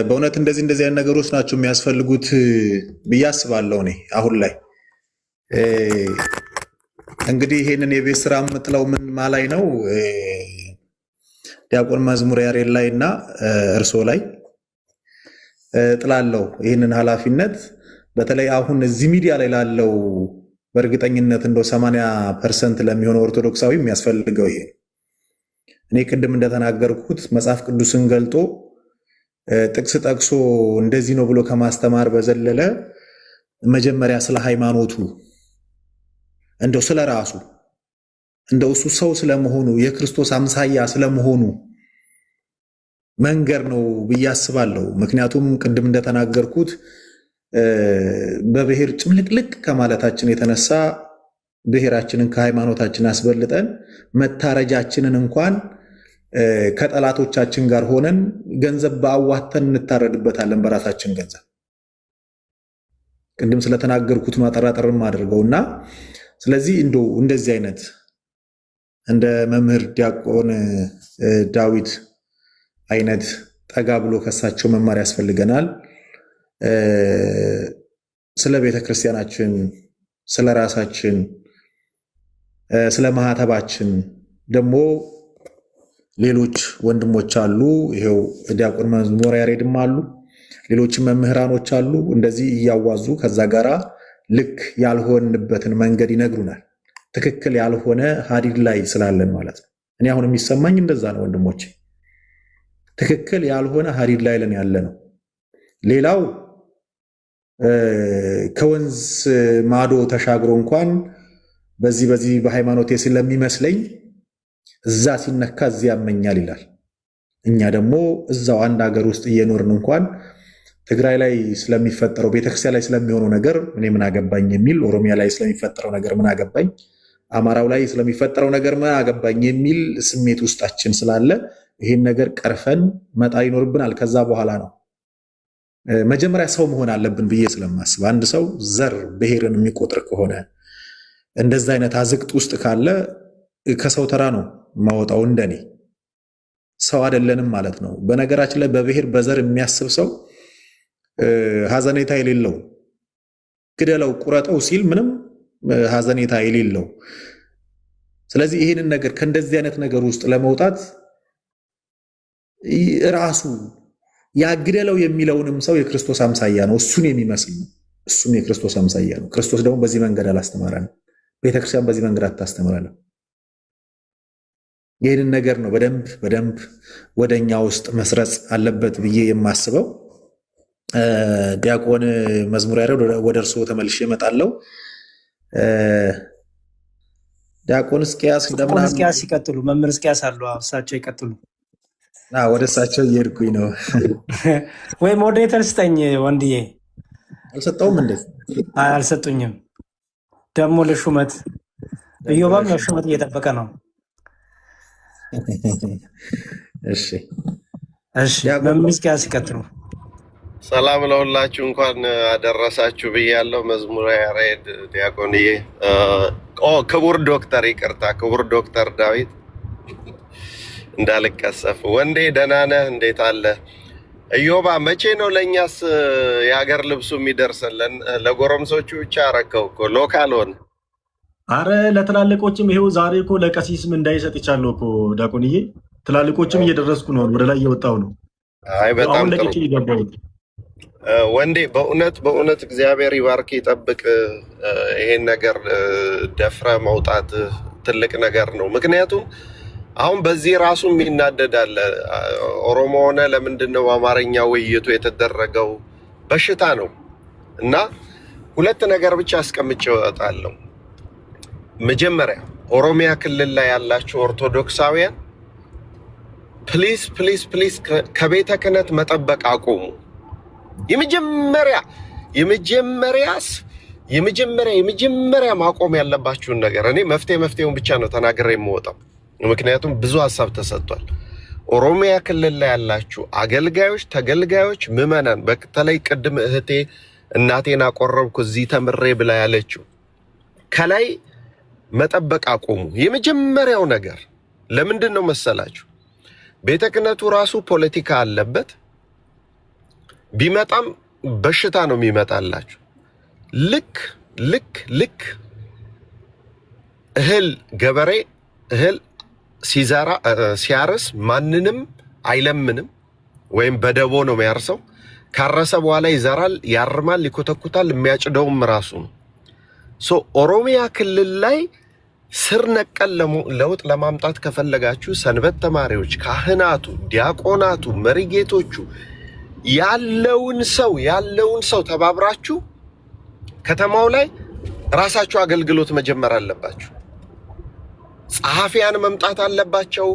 በእውነት እንደዚህ አይነት ነገሮች ናቸው የሚያስፈልጉት ብዬ አስባለሁ። እኔ አሁን ላይ እንግዲህ ይሄንን የቤት ስራ የምጥለው ምን ማላይ ነው? ዲያቆን መዝሙር ያሬድ ላይ እና እርሶ ላይ ጥላለው ይህንን ኃላፊነት በተለይ አሁን እዚህ ሚዲያ ላይ ላለው በእርግጠኝነት እንደው 80% ለሚሆነው ኦርቶዶክሳዊ የሚያስፈልገው ይሄ። እኔ ቅድም እንደተናገርኩት መጽሐፍ ቅዱስን ገልጦ ጥቅስ ጠቅሶ እንደዚህ ነው ብሎ ከማስተማር በዘለለ መጀመሪያ ስለ ሃይማኖቱ እንደው ስለ ራሱ እንደው እሱ ሰው ስለመሆኑ የክርስቶስ አምሳያ ስለመሆኑ መንገር ነው ብዬ አስባለሁ። ምክንያቱም ቅድም እንደተናገርኩት በብሔር ጭምልቅልቅ ከማለታችን የተነሳ ብሔራችንን ከሃይማኖታችን አስበልጠን መታረጃችንን እንኳን ከጠላቶቻችን ጋር ሆነን ገንዘብ በአዋተን እንታረድበታለን በራሳችን ገንዘብ። ቅድም ስለተናገርኩት ማጠራጠርም አድርገውና ስለዚህ እንደዚህ አይነት እንደ መምህር ዲያቆን ዳዊት አይነት ጠጋ ብሎ ከሳቸው መማር ያስፈልገናል። ስለ ቤተክርስቲያናችን፣ ስለ ራሳችን፣ ስለ ማህተባችን ደግሞ ሌሎች ወንድሞች አሉ። ይሄው ዲያቆን መዝሙር ያሬድም አሉ፣ ሌሎችም መምህራኖች አሉ። እንደዚህ እያዋዙ ከዛ ጋራ ልክ ያልሆንበትን መንገድ ይነግሩናል። ትክክል ያልሆነ ሀዲድ ላይ ስላለን ማለት ነው። እኔ አሁን የሚሰማኝ እንደዛ ነው ወንድሞቼ፣ ትክክል ያልሆነ ሀዲድ ላይ ለን ያለ ነው። ሌላው ከወንዝ ማዶ ተሻግሮ እንኳን በዚህ በሃይማኖቴ ስለሚመስለኝ እዛ ሲነካ እዚህ ያመኛል ይላል። እኛ ደግሞ እዛው አንድ ሀገር ውስጥ እየኖርን እንኳን ትግራይ ላይ ስለሚፈጠረው ቤተክርስቲያን ላይ ስለሚሆነው ነገር እኔ ምን አገባኝ የሚል፣ ኦሮሚያ ላይ ስለሚፈጠረው ነገር ምን አገባኝ፣ አማራው ላይ ስለሚፈጠረው ነገር ምን አገባኝ የሚል ስሜት ውስጣችን ስላለ ይህን ነገር ቀርፈን መጣል ይኖርብናል። ከዛ በኋላ ነው መጀመሪያ ሰው መሆን አለብን ብዬ ስለማስብ፣ አንድ ሰው ዘር ብሔርን የሚቆጥር ከሆነ እንደዛ አይነት አዝቅጥ ውስጥ ካለ ከሰው ተራ ነው ማወጣው። እንደኔ ሰው አይደለንም ማለት ነው። በነገራችን ላይ በብሔር በዘር የሚያስብ ሰው ሀዘኔታ የሌለው፣ ግደለው ቁረጠው ሲል ምንም ሀዘኔታ የሌለው። ስለዚህ ይህንን ነገር ከእንደዚህ አይነት ነገር ውስጥ ለመውጣት ራሱ ያግደለው የሚለውንም ሰው የክርስቶስ አምሳያ ነው፣ እሱን የሚመስል ነው። እሱም የክርስቶስ አምሳያ ነው። ክርስቶስ ደግሞ በዚህ መንገድ አላስተማረንም። ቤተክርስቲያን በዚህ መንገድ አታስተምረንም። ይህንን ነገር ነው በደንብ ወደኛ ውስጥ መስረጽ አለበት ብዬ የማስበው። ዲያቆን መዝሙር ያሬድ ወደ እርስዎ ተመልሼ እመጣለሁ። ዲያቆን እስቂያስ እንደምን ይቀጥሉ። መምህር እስቂያስ አሉ፣ እሳቸው ይቀጥሉ። ወደ እሳቸው እየሄድኩኝ ነው። ወይ ሞዴሬተር ስጠኝ ወንድዬ። አልሰጠውም እንዴ? አልሰጡኝም። ደግሞ ለሹመት እዮባም ለሹመት እየጠበቀ ነው። እሺ መምህር እስቂያስ ይቀጥሉ። ሰላም ለሁላችሁ፣ እንኳን አደረሳችሁ ብያለሁ። መዝሙረ ያሬድ ዲያቆንዬ፣ ክቡር ዶክተር፣ ይቅርታ ክቡር ዶክተር ዳዊት እንዳልቀሰፍ። ወንዴ ደህና ነህ? እንዴት አለ? እዮባ መቼ ነው ለእኛስ የሀገር ልብሱ የሚደርሰለን? ለጎረምሶቹ ብቻ አረከው እኮ ሎካል ሆነ። አረ ለትላልቆችም ይሄው ዛሬ እኮ ለቀሲስም እንዳይሰጥ ይቻለው እኮ ዲያቆንዬ። ትላልቆችም እየደረስኩ ነው፣ ወደ ላይ እየወጣው ነው። አይ በጣም ጥሩ ለቅቄ ይገባውት ወንዴ። በእውነት እግዚአብሔር ይባርክ ይጠብቅ። ይሄን ነገር ደፍረ መውጣት ትልቅ ነገር ነው። ምክንያቱም አሁን በዚህ ራሱ የሚናደዳለ ኦሮሞ ሆነ ለምንድን ነው በአማርኛ ውይይቱ የተደረገው? በሽታ ነው። እና ሁለት ነገር ብቻ አስቀምጬ እወጣለሁ። መጀመሪያ ኦሮሚያ ክልል ላይ ያላችሁ ኦርቶዶክሳውያን ፕሊዝ ፕሊዝ ፕሊዝ ከቤተ ክህነት መጠበቅ አቁሙ። የመጀመሪያ ማቆም ያለባችሁን ነገር እኔ መፍትሄውን ብቻ ነው ተናግሬ የምወጣው። ምክንያቱም ብዙ ሀሳብ ተሰጥቷል። ኦሮሚያ ክልል ላይ ያላችሁ አገልጋዮች፣ ተገልጋዮች፣ ምዕመናን፣ በተለይ ቅድም እህቴ እናቴን አቆረብኩ እዚህ ተምሬ ብላ ያለችው ከላይ መጠበቅ አቁሙ። የመጀመሪያው ነገር ለምንድን ነው መሰላችሁ? ቤተ ክህነቱ ራሱ ፖለቲካ አለበት። ቢመጣም በሽታ ነው የሚመጣላችሁ። ልክ እህል ገበሬ እህል ሲያርስ ማንንም አይለምንም፣ ወይም በደቦ ነው የሚያርሰው። ካረሰ በኋላ ይዘራል፣ ያርማል፣ ይኮተኩታል። የሚያጭደውም ራሱ ነው። ኦሮሚያ ክልል ላይ ስር ነቀል ለውጥ ለማምጣት ከፈለጋችሁ ሰንበት ተማሪዎች፣ ካህናቱ፣ ዲያቆናቱ፣ መሪጌቶቹ ያለውን ሰው ተባብራችሁ ከተማው ላይ ራሳችሁ አገልግሎት መጀመር አለባችሁ። ጸሐፊያን መምጣት አለባቸው፣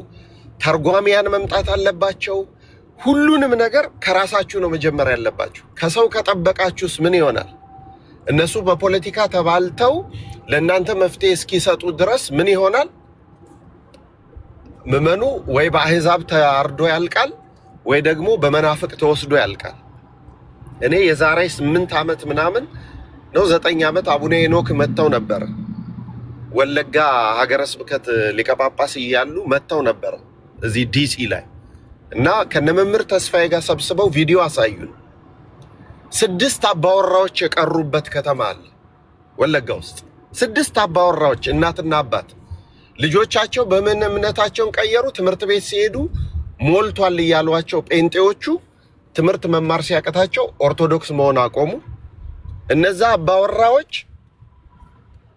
ተርጓሚያን መምጣት አለባቸው። ሁሉንም ነገር ከራሳችሁ ነው መጀመር ያለባችሁ። ከሰው ከጠበቃችሁስ ምን ይሆናል? እነሱ በፖለቲካ ተባልተው ለእናንተ መፍትሄ እስኪሰጡ ድረስ ምን ይሆናል? ምዕመኑ ወይ በአሕዛብ ተአርዶ ያልቃል፣ ወይ ደግሞ በመናፍቅ ተወስዶ ያልቃል። እኔ የዛሬ 8 ዓመት ምናምን ነው 9 ዓመት አቡነ ሄኖክ መጥተው ነበር። ወለጋ ሀገረ ስብከት ሊቀ ጳጳስ እያሉ መጥተው ነበር እዚህ ዲሲ ላይ እና ከነመምህር ተስፋዬ ጋር ሰብስበው ቪዲዮ አሳዩን። 6 አባወራዎች የቀሩበት ከተማ አለ ወለጋ ውስጥ። 6 አባወራዎች እናትና አባት ልጆቻቸው በምን እምነታቸውን ቀየሩ? ትምህርት ቤት ሲሄዱ ሞልቷል እያሏቸው ጴንጤዎቹ ትምህርት መማር ሲያቀታቸው ኦርቶዶክስ መሆን አቆሙ። እነዛ አባወራዎች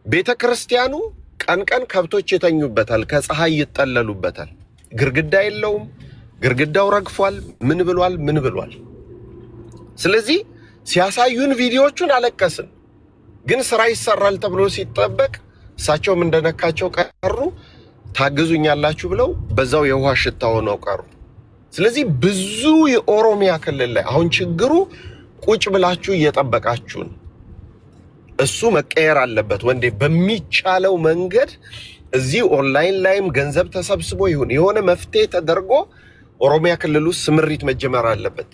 ቤተ ክርስቲያኑ ቀን ቀን ከብቶች የተኙበታል፣ ከፀሐይ ይጠለሉበታል። ግርግዳ የለውም፣ ግርግዳው ረግፏል። ምን ብሏል? ስለዚህ ሲያሳዩን ቪዲዮዎቹን አለቀስን። ግን ስራ ይሰራል ተብሎ ሲጠበቅ እሳቸውም እንደነካቸው ቀሩ። ታግዙኛላችሁ ብለው በዛው የውሃ ሽታ ሆነው ቀሩ። ስለዚህ ብዙ የኦሮሚያ ክልል ላይ አሁን ችግሩ ቁጭ ብላችሁ እየጠበቃችሁን፣ እሱ መቀየር አለበት ወንዴ። በሚቻለው መንገድ እዚህ ኦንላይን ላይም ገንዘብ ተሰብስቦ ይሁን የሆነ መፍትሄ ተደርጎ ኦሮሚያ ክልል ውስጥ ስምሪት መጀመር አለበት።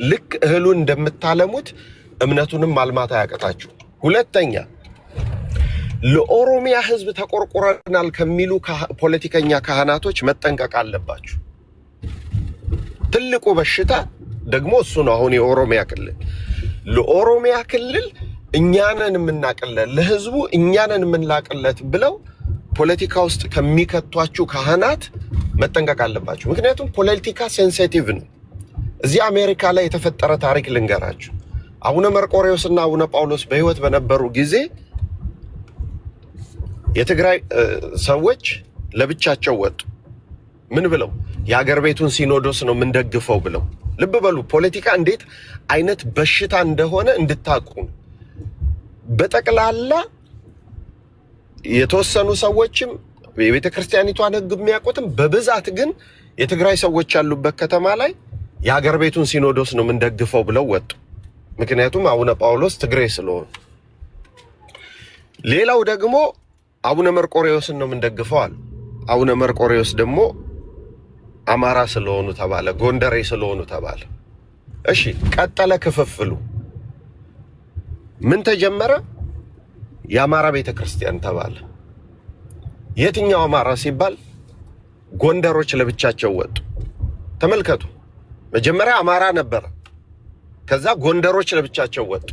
ልክ እህሉን እንደምታለሙት እምነቱንም ማልማት አያቀታችሁ። ሁለተኛ ለኦሮሚያ ህዝብ ተቆርቆረናል ከሚሉ ፖለቲከኛ ካህናቶች መጠንቀቅ አለባችሁ። ትልቁ በሽታ ደግሞ እሱ ነው። አሁን የኦሮሚያ ክልል ለኦሮሚያ ክልል እኛንን የምናቅለት ለህዝቡ እኛንን የምንላቅለት ብለው ፖለቲካ ውስጥ ከሚከቷችሁ ካህናት መጠንቀቅ አለባችሁ። ምክንያቱም ፖለቲካ ሴንሲቲቭ ነው። እዚህ አሜሪካ ላይ የተፈጠረ ታሪክ ልንገራችሁ። አቡነ መርቆሬዎስ እና አቡነ ጳውሎስ በህይወት በነበሩ ጊዜ የትግራይ ሰዎች ለብቻቸው ወጡ። ምን ብለው? የሀገር ቤቱን ሲኖዶስ ነው የምንደግፈው ብለው። ልብ በሉ፣ ፖለቲካ እንዴት አይነት በሽታ እንደሆነ እንድታቁ። በጠቅላላ የተወሰኑ ሰዎችም የቤተ ክርስቲያኒቷን ህግ የሚያውቁትም በብዛት ግን የትግራይ ሰዎች ያሉበት ከተማ ላይ የሀገር ቤቱን ሲኖዶስ ነው የምንደግፈው ብለው ወጡ። ምክንያቱም አቡነ ጳውሎስ ትግሬ ስለሆኑ። ሌላው ደግሞ አቡነ መርቆሬዎስን ነው የምንደግፈው አሉ። አቡነ መርቆሬዎስ ደግሞ አማራ ስለሆኑ ተባለ፣ ጎንደሬ ስለሆኑ ተባለ። እሺ ቀጠለ ክፍፍሉ። ምን ተጀመረ? የአማራ ቤተክርስቲያን ተባለ። የትኛው አማራ ሲባል ጎንደሮች ለብቻቸው ወጡ። ተመልከቱ፣ መጀመሪያ አማራ ነበረ፣ ከዛ ጎንደሮች ለብቻቸው ወጡ፣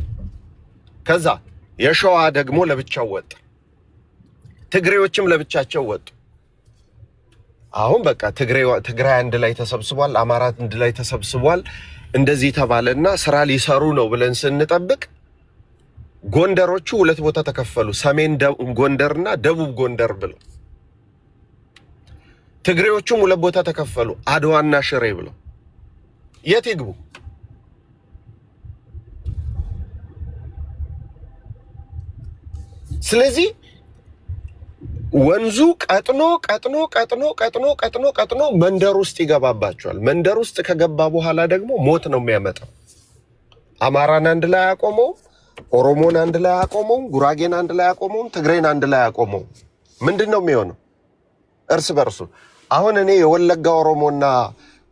ከዛ የሸዋ ደግሞ ለብቻው ወጣ፣ ትግሬዎችም ለብቻቸው ወጡ። አሁን በቃ ትግራይ አንድ ላይ ተሰብስቧል፣ አማራ አንድ ላይ ተሰብስቧል። እንደዚህ ተባለና ስራ ሊሰሩ ነው ብለን ስንጠብቅ ጎንደሮቹ ሁለት ቦታ ተከፈሉ፣ ሰሜን ጎንደርና ደቡብ ጎንደር ብለው። ትግሬዎቹም ሁለት ቦታ ተከፈሉ፣ አድዋና ሽሬ ብለው። የት ይግቡ? ስለዚህ ወንዙ ቀጥኖ መንደር ውስጥ ይገባባቸዋል። መንደር ውስጥ ከገባ በኋላ ደግሞ ሞት ነው የሚያመጣው። አማራን አንድ ላይ አያቆመውም፣ ኦሮሞን አንድ ላይ አያቆመውም፣ ጉራጌን አንድ ላይ አያቆመውም፣ ትግሬን አንድ ላይ አያቆመውም። ምንድን ነው የሚሆነው? እርስ በርሱ አሁን እኔ የወለጋ ኦሮሞና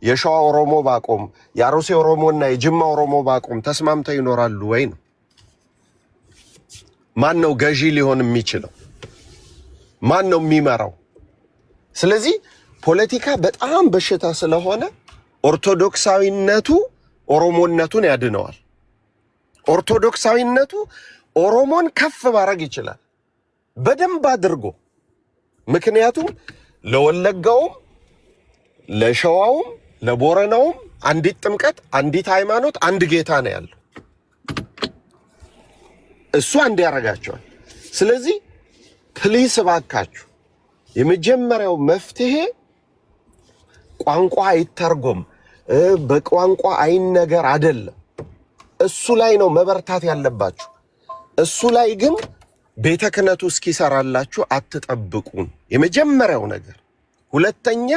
የሸዋ ኦሮሞ ባቆም፣ የአሩሲ ኦሮሞና የጅማ ኦሮሞ ባቆም ተስማምተው ይኖራሉ ወይ ነው? ማን ነው ገዢ ሊሆን የሚችለው? ማን ነው የሚመራው? ስለዚህ ፖለቲካ በጣም በሽታ ስለሆነ ኦርቶዶክሳዊነቱ ኦሮሞነቱን ያድነዋል። ኦርቶዶክሳዊነቱ ኦሮሞን ከፍ ማድረግ ይችላል በደንብ አድርጎ። ምክንያቱም ለወለጋውም፣ ለሸዋውም፣ ለቦረናውም አንዲት ጥምቀት፣ አንዲት ሃይማኖት፣ አንድ ጌታ ነው ያለው። እሱ አንድ ያደርጋቸዋል። ስለዚህ ፕሊስ እባካችሁ የመጀመሪያው መፍትሄ ቋንቋ አይተርጎም፣ በቋንቋ አይነገር አይደለም። እሱ ላይ ነው መበርታት ያለባችሁ። እሱ ላይ ግን ቤተ ክህነቱ እስኪሰራላችሁ አትጠብቁን። የመጀመሪያው ነገር። ሁለተኛ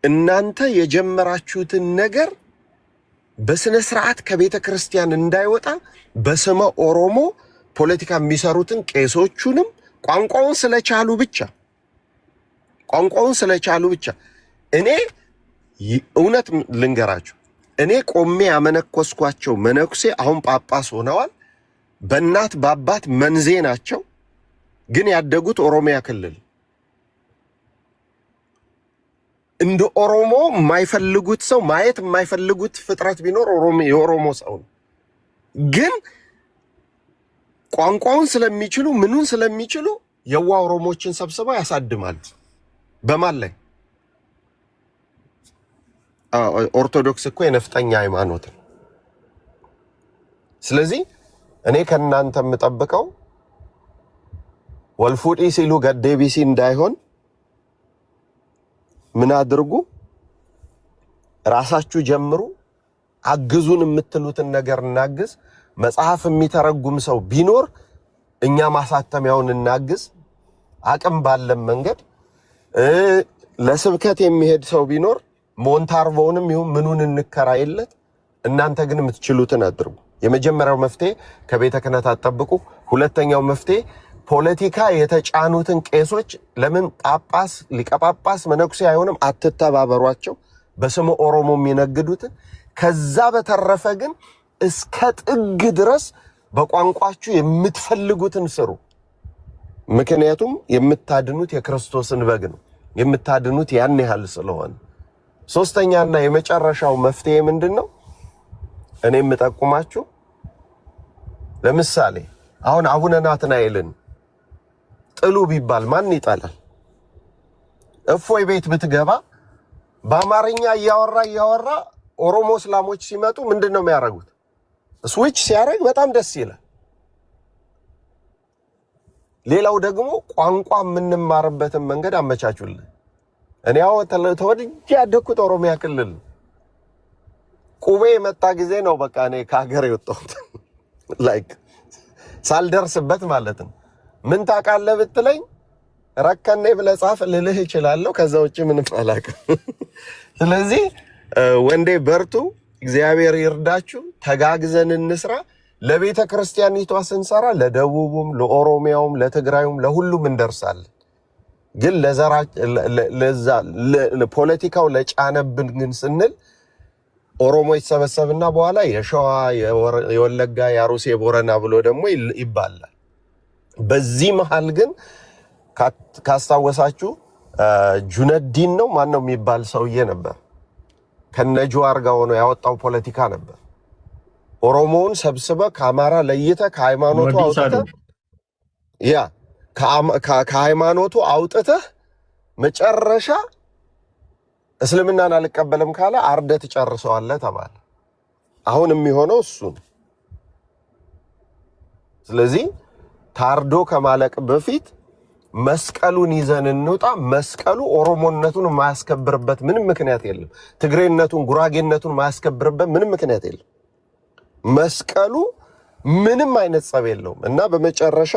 እናንተ የጀመራችሁትን ነገር በስነ ስርዓት ከቤተ ክርስቲያን እንዳይወጣ በስመ ኦሮሞ ፖለቲካ የሚሰሩትን ቄሶቹንም ቋንቋውን ስለቻሉ ብቻ እኔ እውነት ልንገራችሁ፣ እኔ ቆሜ ያመነኮስኳቸው መነኩሴ አሁን ጳጳስ ሆነዋል። በእናት በአባት መንዜ ናቸው፣ ግን ያደጉት ኦሮሚያ ክልል። እንደ ኦሮሞ የማይፈልጉት ሰው ማየት የማይፈልጉት ፍጥረት ቢኖር የኦሮሞ ሰው ነው። ግን ቋንቋውን ስለሚችሉ ምኑን ስለሚችሉ የዋ ኦሮሞችን ሰብስበው ያሳድማሉ። በማን ላይ? ኦርቶዶክስ እኮ የነፍጠኛ ሃይማኖት ነው። ስለዚህ እኔ ከእናንተ የምጠብቀው ወልፉዲ ሲሉ ገዴቢሲ እንዳይሆን ምን አድርጉ? ራሳችሁ ጀምሩ። አግዙን የምትሉትን ነገር እናግዝ። መጽሐፍ የሚተረጉም ሰው ቢኖር እኛ ማሳተሚያውን እናግዝ አቅም ባለም መንገድ። ለስብከት የሚሄድ ሰው ቢኖር ሞንታርቮንም ይሁን ምኑን እንከራይለት። እናንተ ግን የምትችሉትን አድርጉ። የመጀመሪያው መፍትሄ ከቤተ ክህነት አትጠብቁ። ሁለተኛው መፍትሄ ፖለቲካ የተጫኑትን ቄሶች ለምን ጳጳስ፣ ሊቀጳጳስ፣ መነኩሴ አይሆንም አትተባበሯቸው፣ በስሙ ኦሮሞ የሚነግዱትን። ከዛ በተረፈ ግን እስከ ጥግ ድረስ በቋንቋችሁ የምትፈልጉትን ስሩ። ምክንያቱም የምታድኑት የክርስቶስን በግ ነው። የምታድኑት ያን ያህል ስለሆነ። ሶስተኛና የመጨረሻው መፍትሄ ምንድነው? እኔ የምጠቁማችሁ ለምሳሌ አሁን አቡነ ናትናኤልን ጥሉ ቢባል ማን ይጠላል? እፎይ ቤት ብትገባ በአማርኛ እያወራ ኦሮሞ እስላሞች ሲመጡ ምንድነው የሚያደርጉት? ስዊች ሲያደርግ በጣም ደስ ይላል። ሌላው ደግሞ ቋንቋ የምንማርበትን መንገድ አመቻቹልን። እኔ ተወልጄ ያደግኩት ኦሮሚያ ክልል ቁቤ የመጣ ጊዜ ነው በቃ እኔ ከሀገር የወጣሁት ላይክ ሳልደርስበት ማለት ነው። ምን ታውቃለህ ብትለኝ ረከኔ ብለህ ጻፍ ልልህ እችላለሁ። ከዛ ውጭ ምንም አላውቅም። ስለዚህ ወንዴ በርቱ፣ እግዚአብሔር ይርዳችሁ፣ ተጋግዘን እንስራ። ለቤተ ክርስቲያኒቷ ስንሰራ ለደቡቡም፣ ለኦሮሚያውም፣ ለትግራዩም ለሁሉም እንደርሳለን። ግን ፖለቲካው ለጫነብን ግን ስንል ኦሮሞ ይሰበሰብና በኋላ የሸዋ የወለጋ የአሩሲ የቦረና ብሎ ደግሞ ይባላል። በዚህ መሃል ግን ካስታወሳችሁ ጁነዲን ነው ማን ነው የሚባል ሰውዬ ነበር። ከነጁዋር ጋር ሆኖ ያወጣው ፖለቲካ ነበር። ኦሮሞውን ሰብስበ ከአማራ ለይተ ከሃይማኖቱ አውጥተህ ከሃይማኖቱ አውጥተህ መጨረሻ እስልምናን አልቀበልም ካለ አርደ ትጨርሰዋለህ ተባለ። አሁን የሚሆነው እሱ ነው። ስለዚህ ታርዶ ከማለቅ በፊት መስቀሉን ይዘን እንውጣ። መስቀሉ ኦሮሞነቱን ማያስከብርበት ምንም ምክንያት የለም። ትግሬነቱን፣ ጉራጌነቱን ማያስከብርበት ምንም ምክንያት የለም። መስቀሉ ምንም አይነት ጸብ የለውም። እና በመጨረሻ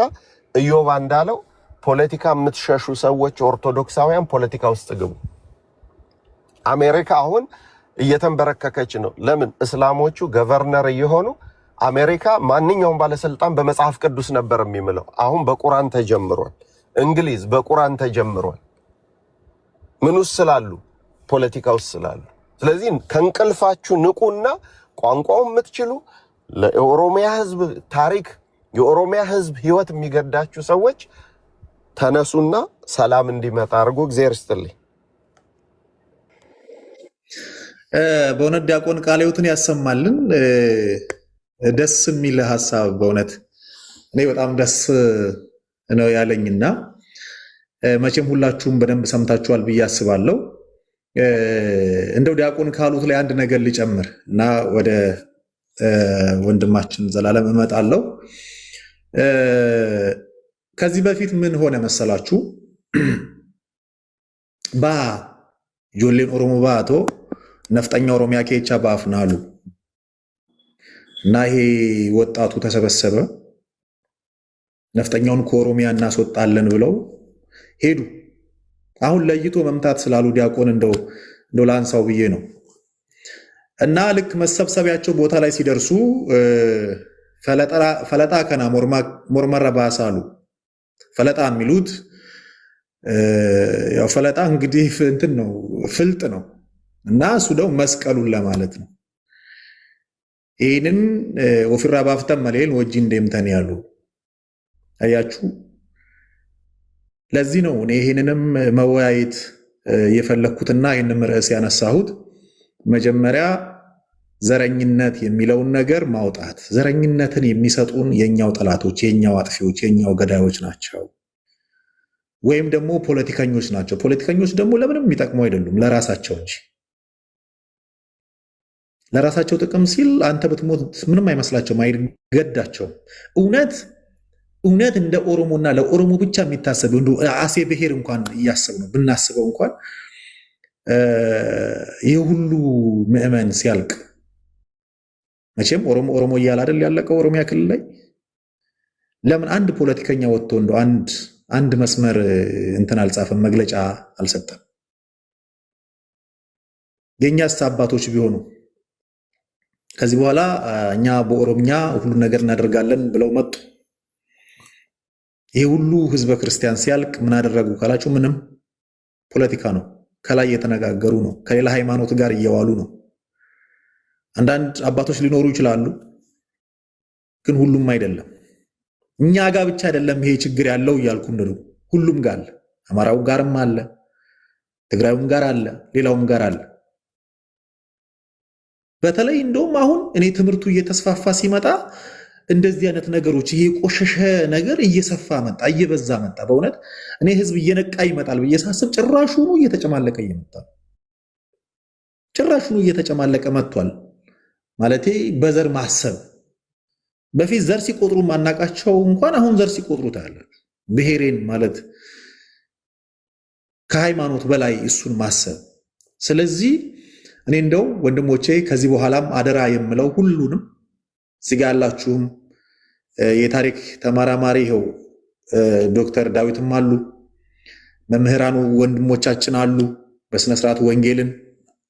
ኢዮብ እንዳለው ፖለቲካ የምትሸሹ ሰዎች ኦርቶዶክሳውያን ፖለቲካ ውስጥ ግቡ። አሜሪካ አሁን እየተንበረከከች ነው። ለምን? እስላሞቹ ገቨርነር እየሆኑ አሜሪካ ማንኛውም ባለስልጣን በመጽሐፍ ቅዱስ ነበር የሚምለው። አሁን በቁርአን ተጀምሯል። እንግሊዝ በቁርአን ተጀምሯል። ምን ውስጥ ስላሉ? ፖለቲካ ውስጥ ስላሉ። ስለዚህ ከእንቅልፋችሁ ንቁና ቋንቋውን የምትችሉ ለኦሮሚያ ህዝብ ታሪክ የኦሮሚያ ህዝብ ህይወት የሚገዳችሁ ሰዎች ተነሱና ሰላም እንዲመጣ አድርጎ እግዚአብሔር ይስጥልኝ። በእውነት ዲያቆን ቃለ ሕይወትን ያሰማልን። ደስ የሚል ሀሳብ በእውነት እኔ በጣም ደስ ነው ያለኝና መቼም ሁላችሁም በደንብ ሰምታችኋል ብዬ አስባለሁ። እንደው ዲያቆን ካሉት ላይ አንድ ነገር ሊጨምር እና ወደ ወንድማችን ዘላለም እመጣለሁ። ከዚህ በፊት ምን ሆነ መሰላችሁ? ጆሌን ኦሮሞ ባቶ ነፍጠኛ ኦሮሚያ ኬቻ ባፍናሉ እና ይሄ ወጣቱ ተሰበሰበ። ነፍጠኛውን ከኦሮሚያ እናስወጣለን ብለው ሄዱ። አሁን ለይቶ መምታት ስላሉ ዲያቆን እንደው ላንሳው ብዬ ነው። እና ልክ መሰብሰቢያቸው ቦታ ላይ ሲደርሱ ፈለጣ ከና ሞርመረ ባሳሉ። ፈለጣ የሚሉት ያው ፈለጣ እንግዲህ እንትን ነው ፍልጥ ነው እና እሱ ደግሞ መስቀሉን ለማለት ነው። ይህንን ወፍራ ባፍተን መሌል ወጂ እንደምተን ያሉ አያችሁ። ለዚህ ነው እኔ ይህንንም መወያየት የፈለኩትና ይህንም ርዕስ ያነሳሁት። መጀመሪያ ዘረኝነት የሚለውን ነገር ማውጣት። ዘረኝነትን የሚሰጡን የኛው ጠላቶች፣ የኛው አጥፊዎች፣ የኛው ገዳዮች ናቸው፣ ወይም ደግሞ ፖለቲከኞች ናቸው። ፖለቲከኞች ደግሞ ለምንም የሚጠቅሙ አይደሉም፣ ለራሳቸው እንጂ። ለራሳቸው ጥቅም ሲል አንተ ብትሞት ምንም አይመስላቸውም፣ አይገዳቸውም። እውነት እውነት እንደ ኦሮሞና ለኦሮሞ ብቻ የሚታሰብ አሴ ብሔር እንኳን እያሰብ ነው ብናስበው እንኳን ይህ ሁሉ ምዕመን ሲያልቅ መቼም ኦሮሞ እያለ አይደል ያለቀው ኦሮሚያ ክልል ላይ ለምን አንድ ፖለቲከኛ ወጥቶ እንደው አንድ መስመር እንትን አልጻፈም፣ መግለጫ አልሰጠም? የኛስ አባቶች ቢሆኑ ከዚህ በኋላ እኛ በኦሮምኛ ሁሉ ነገር እናደርጋለን ብለው መጡ። ይሄ ሁሉ ህዝበ ክርስቲያን ሲያልቅ ምን አደረጉ ካላችሁ ምንም፣ ፖለቲካ ነው። ከላይ የተነጋገሩ ነው። ከሌላ ሃይማኖት ጋር እየዋሉ ነው። አንዳንድ አባቶች ሊኖሩ ይችላሉ፣ ግን ሁሉም አይደለም። እኛ ጋር ብቻ አይደለም ይሄ ችግር ያለው እያልኩ እንደው ሁሉም ጋር አለ። አማራው ጋርም አለ፣ ትግራዩም ጋር አለ፣ ሌላውም ጋር አለ። በተለይ እንደውም አሁን እኔ ትምህርቱ እየተስፋፋ ሲመጣ እንደዚህ አይነት ነገሮች ይሄ ቆሸሸ ነገር እየሰፋ መጣ፣ እየበዛ መጣ። በእውነት እኔ ህዝብ እየነቃ ይመጣል ብዬ ሳስብ ጭራሹኑ እየተጨማለቀ ይመጣል። ጭራሹኑ እየተጨማለቀ መጥቷል። ማለቴ በዘር ማሰብ በፊት ዘር ሲቆጥሩ ማናቃቸው እንኳን አሁን ዘር ሲቆጥሩ ታያላችሁ። ብሔሬን ማለት ከሃይማኖት በላይ እሱን ማሰብ። ስለዚህ እኔ እንደው ወንድሞቼ ከዚህ በኋላም አደራ የምለው ሁሉንም እዚጋ ያላችሁም የታሪክ ተመራማሪ ይኸው ዶክተር ዳዊትም አሉ፣ መምህራኑ ወንድሞቻችን አሉ፣ በስነስርዓት ወንጌልን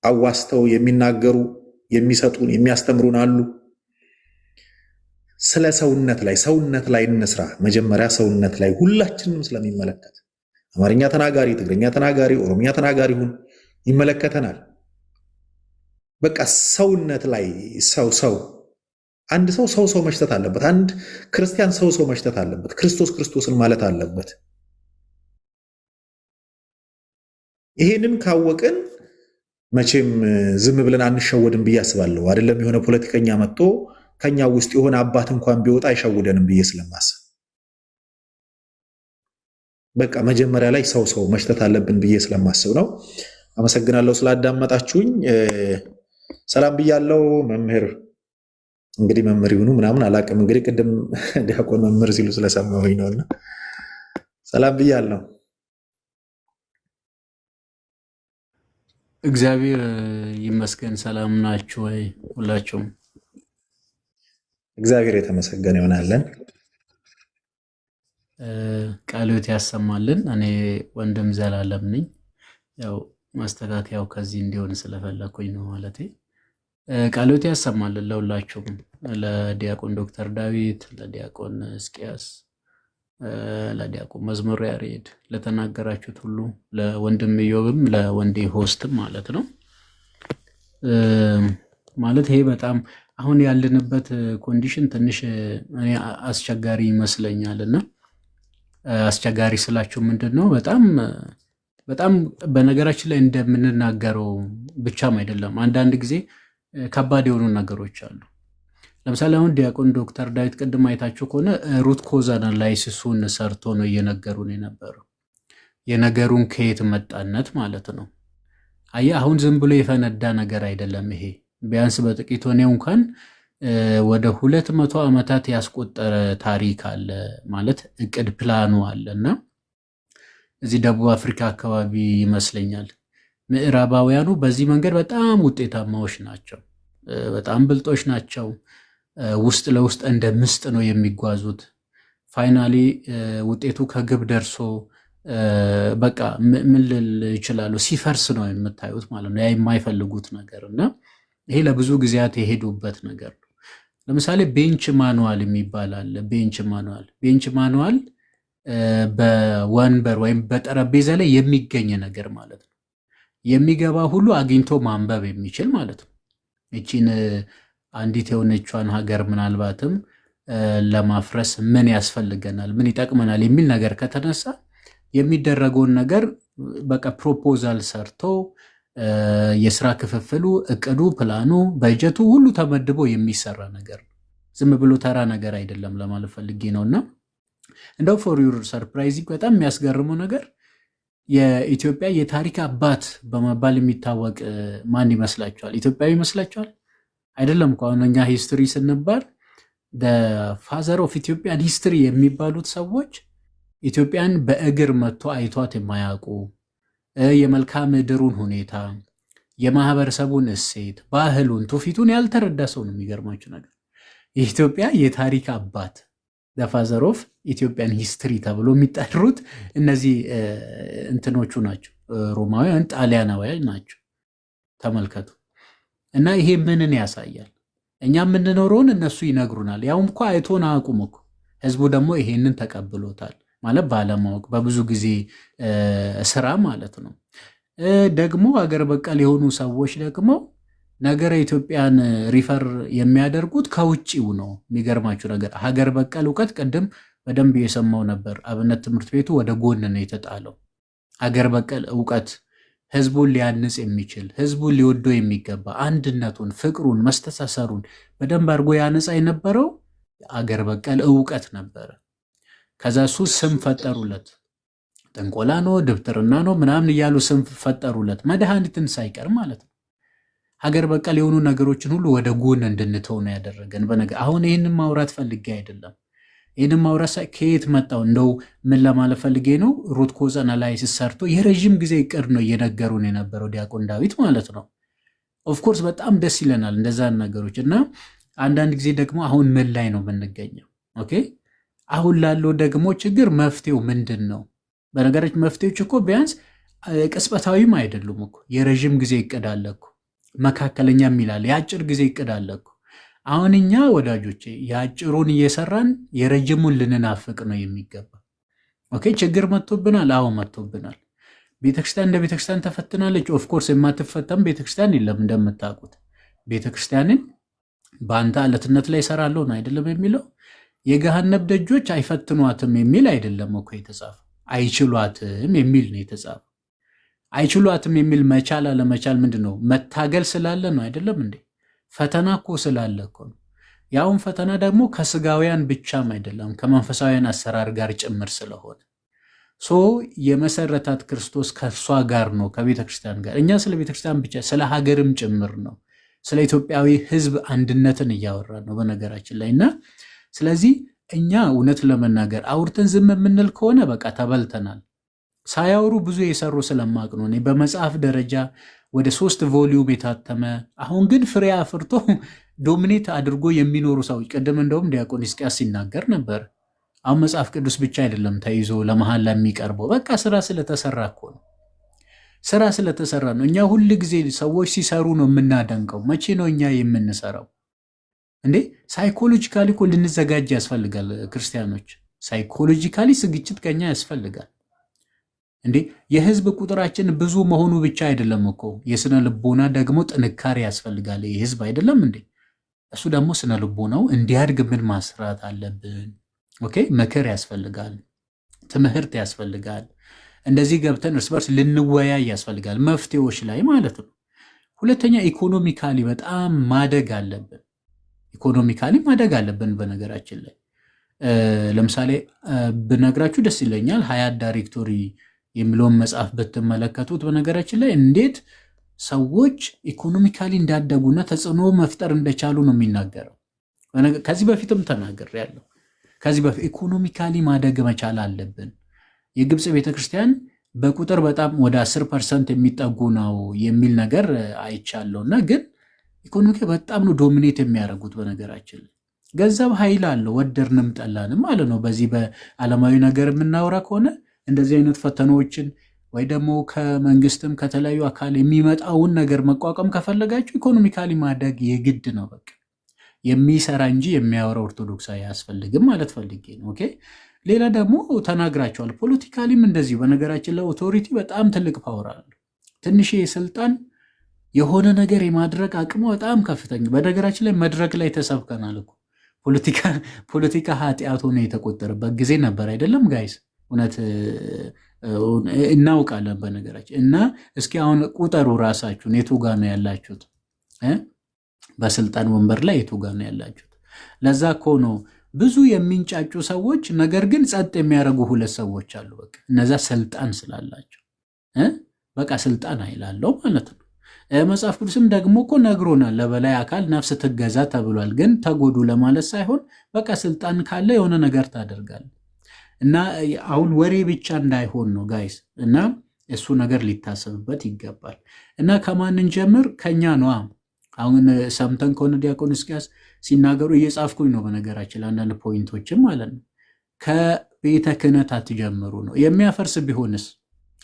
አዋስተው የሚናገሩ የሚሰጡን የሚያስተምሩን አሉ። ስለ ሰውነት ላይ እንስራ። መጀመሪያ ሰውነት ላይ ሁላችንም ስለሚመለከት አማርኛ ተናጋሪ፣ ትግርኛ ተናጋሪ፣ ኦሮምኛ ተናጋሪ ሁን ይመለከተናል። በቃ ሰውነት ላይ ሰው አንድ ሰው መሽተት አለበት። አንድ ክርስቲያን ሰው መሽተት አለበት። ክርስቶስን ማለት አለበት። ይሄንን ካወቅን መቼም ዝም ብለን አንሸወድም ብዬ አስባለሁ። አይደለም የሆነ ፖለቲከኛ መጥቶ ከኛ ውስጥ የሆነ አባት እንኳን ቢወጣ አይሸውደንም ብዬ ስለማስብ በቃ መጀመሪያ ላይ ሰው መሽተት አለብን ብዬ ስለማስብ ነው። አመሰግናለሁ ስላዳመጣችሁኝ። ሰላም ብያለሁ። መምህር እንግዲህ መምህር ይሁኑ ምናምን አላቅም። እንግዲህ ቅድም ዲያቆን መምህር ሲሉ ስለሰማሁኝ ነውና ሰላም ብያለሁ። እግዚአብሔር ይመስገን። ሰላም ናችሁ ወይ? ሁላችሁም እግዚአብሔር የተመሰገነ ይሆናለን። ቃልዮት ያሰማልን። እኔ ወንድም ዘላለም ነኝ። ያው ማስተካከያው ከዚህ እንዲሆን ስለፈለኩኝ ነው ማለቴ። ቃልዮት ያሰማልን ለሁላችሁም፣ ለዲያቆን ዶክተር ዳዊት፣ ለዲያቆን እስቅያስ፣ ለዲያቆን መዝሙር ያሬድ፣ ለተናገራችሁት ሁሉ፣ ለወንድም ኢዮብም ለወንዴ ሆስትም ማለት ነው። ማለት ይሄ በጣም አሁን ያለንበት ኮንዲሽን ትንሽ እኔ አስቸጋሪ ይመስለኛል። እና አስቸጋሪ ስላችሁ ምንድን ነው በጣም በነገራችን ላይ እንደምንናገረው ብቻም አይደለም። አንዳንድ ጊዜ ከባድ የሆኑ ነገሮች አሉ። ለምሳሌ አሁን ዲያቆን ዶክተር ዳዊት ቅድም አይታችሁ ከሆነ ሩት ኮዝ አናላይሲሱን ሰርቶ ነው እየነገሩን የነበረው፣ የነገሩን ከየት መጣነት ማለት ነው። አየህ አሁን ዝም ብሎ የፈነዳ ነገር አይደለም ይሄ። ቢያንስ በጥቂት ሆኔው እንኳን ወደ 200 ዓመታት ያስቆጠረ ታሪክ አለ ማለት እቅድ ፕላኑ አለ። እና እዚህ ደቡብ አፍሪካ አካባቢ ይመስለኛል ምዕራባውያኑ በዚህ መንገድ በጣም ውጤታማዎች ናቸው፣ በጣም ብልጦች ናቸው። ውስጥ ለውስጥ እንደ ምስጥ ነው የሚጓዙት። ፋይናሊ ውጤቱ ከግብ ደርሶ በቃ ምን ልል ይችላሉ፣ ሲፈርስ ነው የምታዩት ማለት ነው፣ ያ የማይፈልጉት ነገር። እና ይሄ ለብዙ ጊዜያት የሄዱበት ነገር ነው። ለምሳሌ ቤንች ማኑዋል የሚባል አለ። ቤንች ማኑዋል በወንበር ወይም በጠረጴዛ ላይ የሚገኝ ነገር ማለት ነው። የሚገባ ሁሉ አግኝቶ ማንበብ የሚችል ማለት ነው። ይቺን አንዲት የሆነቿን ሀገር ምናልባትም ለማፍረስ ምን ያስፈልገናል፣ ምን ይጠቅመናል የሚል ነገር ከተነሳ የሚደረገውን ነገር በቃ ፕሮፖዛል ሰርቶ የስራ ክፍፍሉ፣ እቅዱ፣ ፕላኑ፣ በጀቱ ሁሉ ተመድቦ የሚሰራ ነገር ነው። ዝም ብሎ ተራ ነገር አይደለም ለማለት ፈልጌ ነውና እንደው ፎር ዩር ሰርፕራይዚንግ በጣም የሚያስገርመው ነገር የኢትዮጵያ የታሪክ አባት በመባል የሚታወቅ ማን ይመስላችኋል? ኢትዮጵያዊ ይመስላችኋል? አይደለም እኮ አሁን እኛ ሂስትሪ ስንባል ፋዘር ኦፍ ኢትዮጵያን ሂስትሪ የሚባሉት ሰዎች ኢትዮጵያን በእግር መጥቶ አይቷት የማያውቁ የመልክዓ ምድሩን ሁኔታ፣ የማህበረሰቡን እሴት፣ ባህሉን፣ ትውፊቱን ያልተረዳ ሰው ነው። የሚገርማችሁ ነገር የኢትዮጵያ የታሪክ አባት ፋዘር ኦፍ ኢትዮጵያን ሂስትሪ ተብሎ የሚጠሩት እነዚህ እንትኖቹ ናቸው። ሮማውያን፣ ጣሊያናውያን ናቸው። ተመልከቱ። እና ይሄ ምንን ያሳያል? እኛ የምንኖረውን እነሱ ይነግሩናል። ያውም እኮ አይቶን አያውቁም እኮ። ህዝቡ ደግሞ ይሄንን ተቀብሎታል ማለት ባለማወቅ በብዙ ጊዜ ስራ ማለት ነው። ደግሞ ሀገር በቀል የሆኑ ሰዎች ደግሞ ነገረ ኢትዮጵያን ሪፈር የሚያደርጉት ከውጭው ነው። የሚገርማችሁ ነገር ሀገር በቀል እውቀት ቅድም በደንብ የሰማው ነበር። አብነት ትምህርት ቤቱ ወደ ጎን ነው የተጣለው። ሀገር በቀል እውቀት ህዝቡን ሊያንጽ የሚችል ህዝቡን ሊወደው የሚገባ አንድነቱን፣ ፍቅሩን፣ መስተሳሰሩን በደንብ አድርጎ ያነጻ የነበረው አገር በቀል እውቀት ነበረ። ከዛ እሱ ስም ፈጠሩለት። ጥንቆላ ነው፣ ድብትርና ነው ምናምን እያሉ ስም ፈጠሩለት፣ መድኃኒትን ሳይቀር ማለት ነው። ሀገር በቀል የሆኑ ነገሮችን ሁሉ ወደ ጎን እንድንተው ነው ያደረገን። አሁን ይህንን ማውራት ፈልጌ አይደለም። ይህንን ማውራት ከየት መጣው? እንደው ምን ለማለት ፈልጌ ነው? ሩት ኮዝ አናላይሲስ ሰርቶ የረዥም ጊዜ እቅድ ነው እየነገሩን የነበረው ዲያቆን ዳዊት ማለት ነው። ኦፍኮርስ በጣም ደስ ይለናል እንደዛን ነገሮች እና አንዳንድ ጊዜ ደግሞ አሁን ምን ላይ ነው የምንገኘው? ኦኬ አሁን ላለው ደግሞ ችግር መፍትሄው ምንድን ነው? በነገራችን መፍትሄዎች እኮ ቢያንስ ቅጽበታዊም አይደሉም እኮ። የረዥም ጊዜ እቅድ አለ እኮ፣ መካከለኛ የሚላል የአጭር ጊዜ እቅድ አለ እኮ። አሁን እኛ ወዳጆቼ የአጭሩን እየሰራን የረጅሙን ልንናፍቅ ነው የሚገባ። ኦኬ ችግር መጥቶብናል። አዎ መጥቶብናል። ቤተክርስቲያን እንደ ቤተክርስቲያን ተፈትናለች። ኦፍኮርስ የማትፈተም ቤተክርስቲያን የለም እንደምታውቁት። ቤተክርስቲያንን በአንተ አለትነት ላይ እሰራለሁ ነው አይደለም የሚለው። የገሃነብ ደጆች አይፈትኗትም የሚል አይደለም እኮ የተጻፈው፣ አይችሏትም የሚል ነው የተጻፈው። አይችሏትም የሚል መቻል አለመቻል ምንድን ነው? መታገል ስላለ ነው አይደለም እንዴ? ፈተና እኮ ስላለ እኮ ነው። ያውን ፈተና ደግሞ ከስጋውያን ብቻም አይደለም ከመንፈሳውያን አሰራር ጋር ጭምር ስለሆነ የመሰረታት ክርስቶስ ከእርሷ ጋር ነው፣ ከቤተ ክርስቲያን ጋር። እኛ ስለ ቤተ ክርስቲያን ብቻ ስለ ሀገርም ጭምር ነው፣ ስለ ኢትዮጵያዊ ሕዝብ አንድነትን እያወራን ነው በነገራችን ላይ። እና ስለዚህ እኛ እውነት ለመናገር አውርተን ዝም የምንል ከሆነ በቃ ተበልተናል። ሳያወሩ ብዙ የሰሩ ስለማቅ ነው። እኔ በመጽሐፍ ደረጃ ወደ 3 ቮሊዩም የታተመ አሁን ግን ፍሬ አፍርቶ ዶሚኔት አድርጎ የሚኖሩ ሰዎች ቅድም እንደውም ዲያቆን ሕዝቅያስ ሲናገር ነበር። አሁን መጽሐፍ ቅዱስ ብቻ አይደለም ተይዞ ለመሃል ለሚቀርበው፣ በቃ ስራ ስለተሰራ እኮ ነው። ስራ ስለተሰራ ነው። እኛ ሁል ጊዜ ሰዎች ሲሰሩ ነው የምናደንቀው። መቼ ነው እኛ የምንሰራው እንዴ? ሳይኮሎጂካሊ እኮ ልንዘጋጅ ያስፈልጋል። ክርስቲያኖች ሳይኮሎጂካሊ ዝግጅት ከኛ ያስፈልጋል እንዴ። የህዝብ ቁጥራችን ብዙ መሆኑ ብቻ አይደለም እኮ፣ የስነ ልቦና ደግሞ ጥንካሬ ያስፈልጋል። ይህ ህዝብ አይደለም እንዴ? እሱ ደግሞ ስነ ልቦናው እንዲያድግ ምን ማስራት አለብን? ኦኬ ምክር ያስፈልጋል፣ ትምህርት ያስፈልጋል። እንደዚህ ገብተን እርስ በርስ ልንወያይ ያስፈልጋል፣ መፍትሄዎች ላይ ማለት ነው። ሁለተኛ ኢኮኖሚካሊ በጣም ማደግ አለብን። ኢኮኖሚካሊ ማደግ አለብን። በነገራችን ላይ ለምሳሌ ብነግራችሁ ደስ ይለኛል። ሀያት ዳይሬክቶሪ የሚለውን መጽሐፍ ብትመለከቱት በነገራችን ላይ እንዴት ሰዎች ኢኮኖሚካሊ እንዳደጉና ተጽዕኖ መፍጠር እንደቻሉ ነው የሚናገረው። ከዚህ በፊትም ተናግሬያለሁ። ከዚህ በፊት ኢኮኖሚካሊ ማደግ መቻል አለብን። የግብፅ ቤተክርስቲያን በቁጥር በጣም ወደ 10% የሚጠጉ ነው የሚል ነገር አይቻለሁ። እና ግን ኢኮኖሚ በጣም ነው ዶሚኔት የሚያደርጉት። በነገራችን ላይ ገንዘብ ኃይል አለው፣ ወደድንም ጠላንም ማለት ነው። በዚህ በዓለማዊ ነገር የምናወራ ከሆነ እንደዚህ አይነት ፈተናዎችን ወይ ደግሞ ከመንግስትም ከተለያዩ አካል የሚመጣውን ነገር መቋቋም ከፈለጋችሁ ኢኮኖሚካሊ ማደግ የግድ ነው። በቃ የሚሰራ እንጂ የሚያወራ ኦርቶዶክሳዊ አያስፈልግም ማለት ፈልጌ ነው። ኦኬ ሌላ ደግሞ ተናግራቸዋል። ፖለቲካሊም እንደዚሁ። በነገራችን ላይ ኦቶሪቲ በጣም ትልቅ ፓወር አለ። ትንሽ ስልጣን የሆነ ነገር የማድረግ አቅሙ በጣም ከፍተኛ። በነገራችን ላይ መድረክ ላይ ተሰብከናል እኮ ፖለቲካ ኃጢአት ሆኖ የተቆጠረበት ጊዜ ነበር አይደለም ጋይስ? እውነት እናውቃለን በነገራችን። እና እስኪ አሁን ቁጠሩ ራሳችሁን፣ የቱ ጋር ነው ያላችሁት? በስልጣን ወንበር ላይ የቱ ጋር ነው ያላችሁት? ለዛ እኮ ነው ብዙ የሚንጫጩ ሰዎች ነገር ግን ጸጥ የሚያደርጉ 2 ሰዎች አሉ። በቃ እነዛ ስልጣን ስላላቸው በቃ ስልጣን አይላለው ማለት ነው። መጽሐፍ ቅዱስም ደግሞ እኮ ነግሮናል፣ ለበላይ አካል ነፍስ ትገዛ ተብሏል። ግን ተጎዱ ለማለት ሳይሆን በቃ ስልጣን ካለ የሆነ ነገር ታደርጋል እና አሁን ወሬ ብቻ እንዳይሆን ነው ጋይስ። እና እሱ ነገር ሊታሰብበት ይገባል። እና ከማንን ጀምር? ከኛ ነዋ። አሁን ሰምተን ከሆነ ዲያቆን ሕዝቅያስ ሲናገሩ እየጻፍኩኝ ነው በነገራችን አንዳንድ ፖይንቶችም ማለት ነው። ከቤተ ክህነት አትጀምሩ ነው። የሚያፈርስ ቢሆንስ?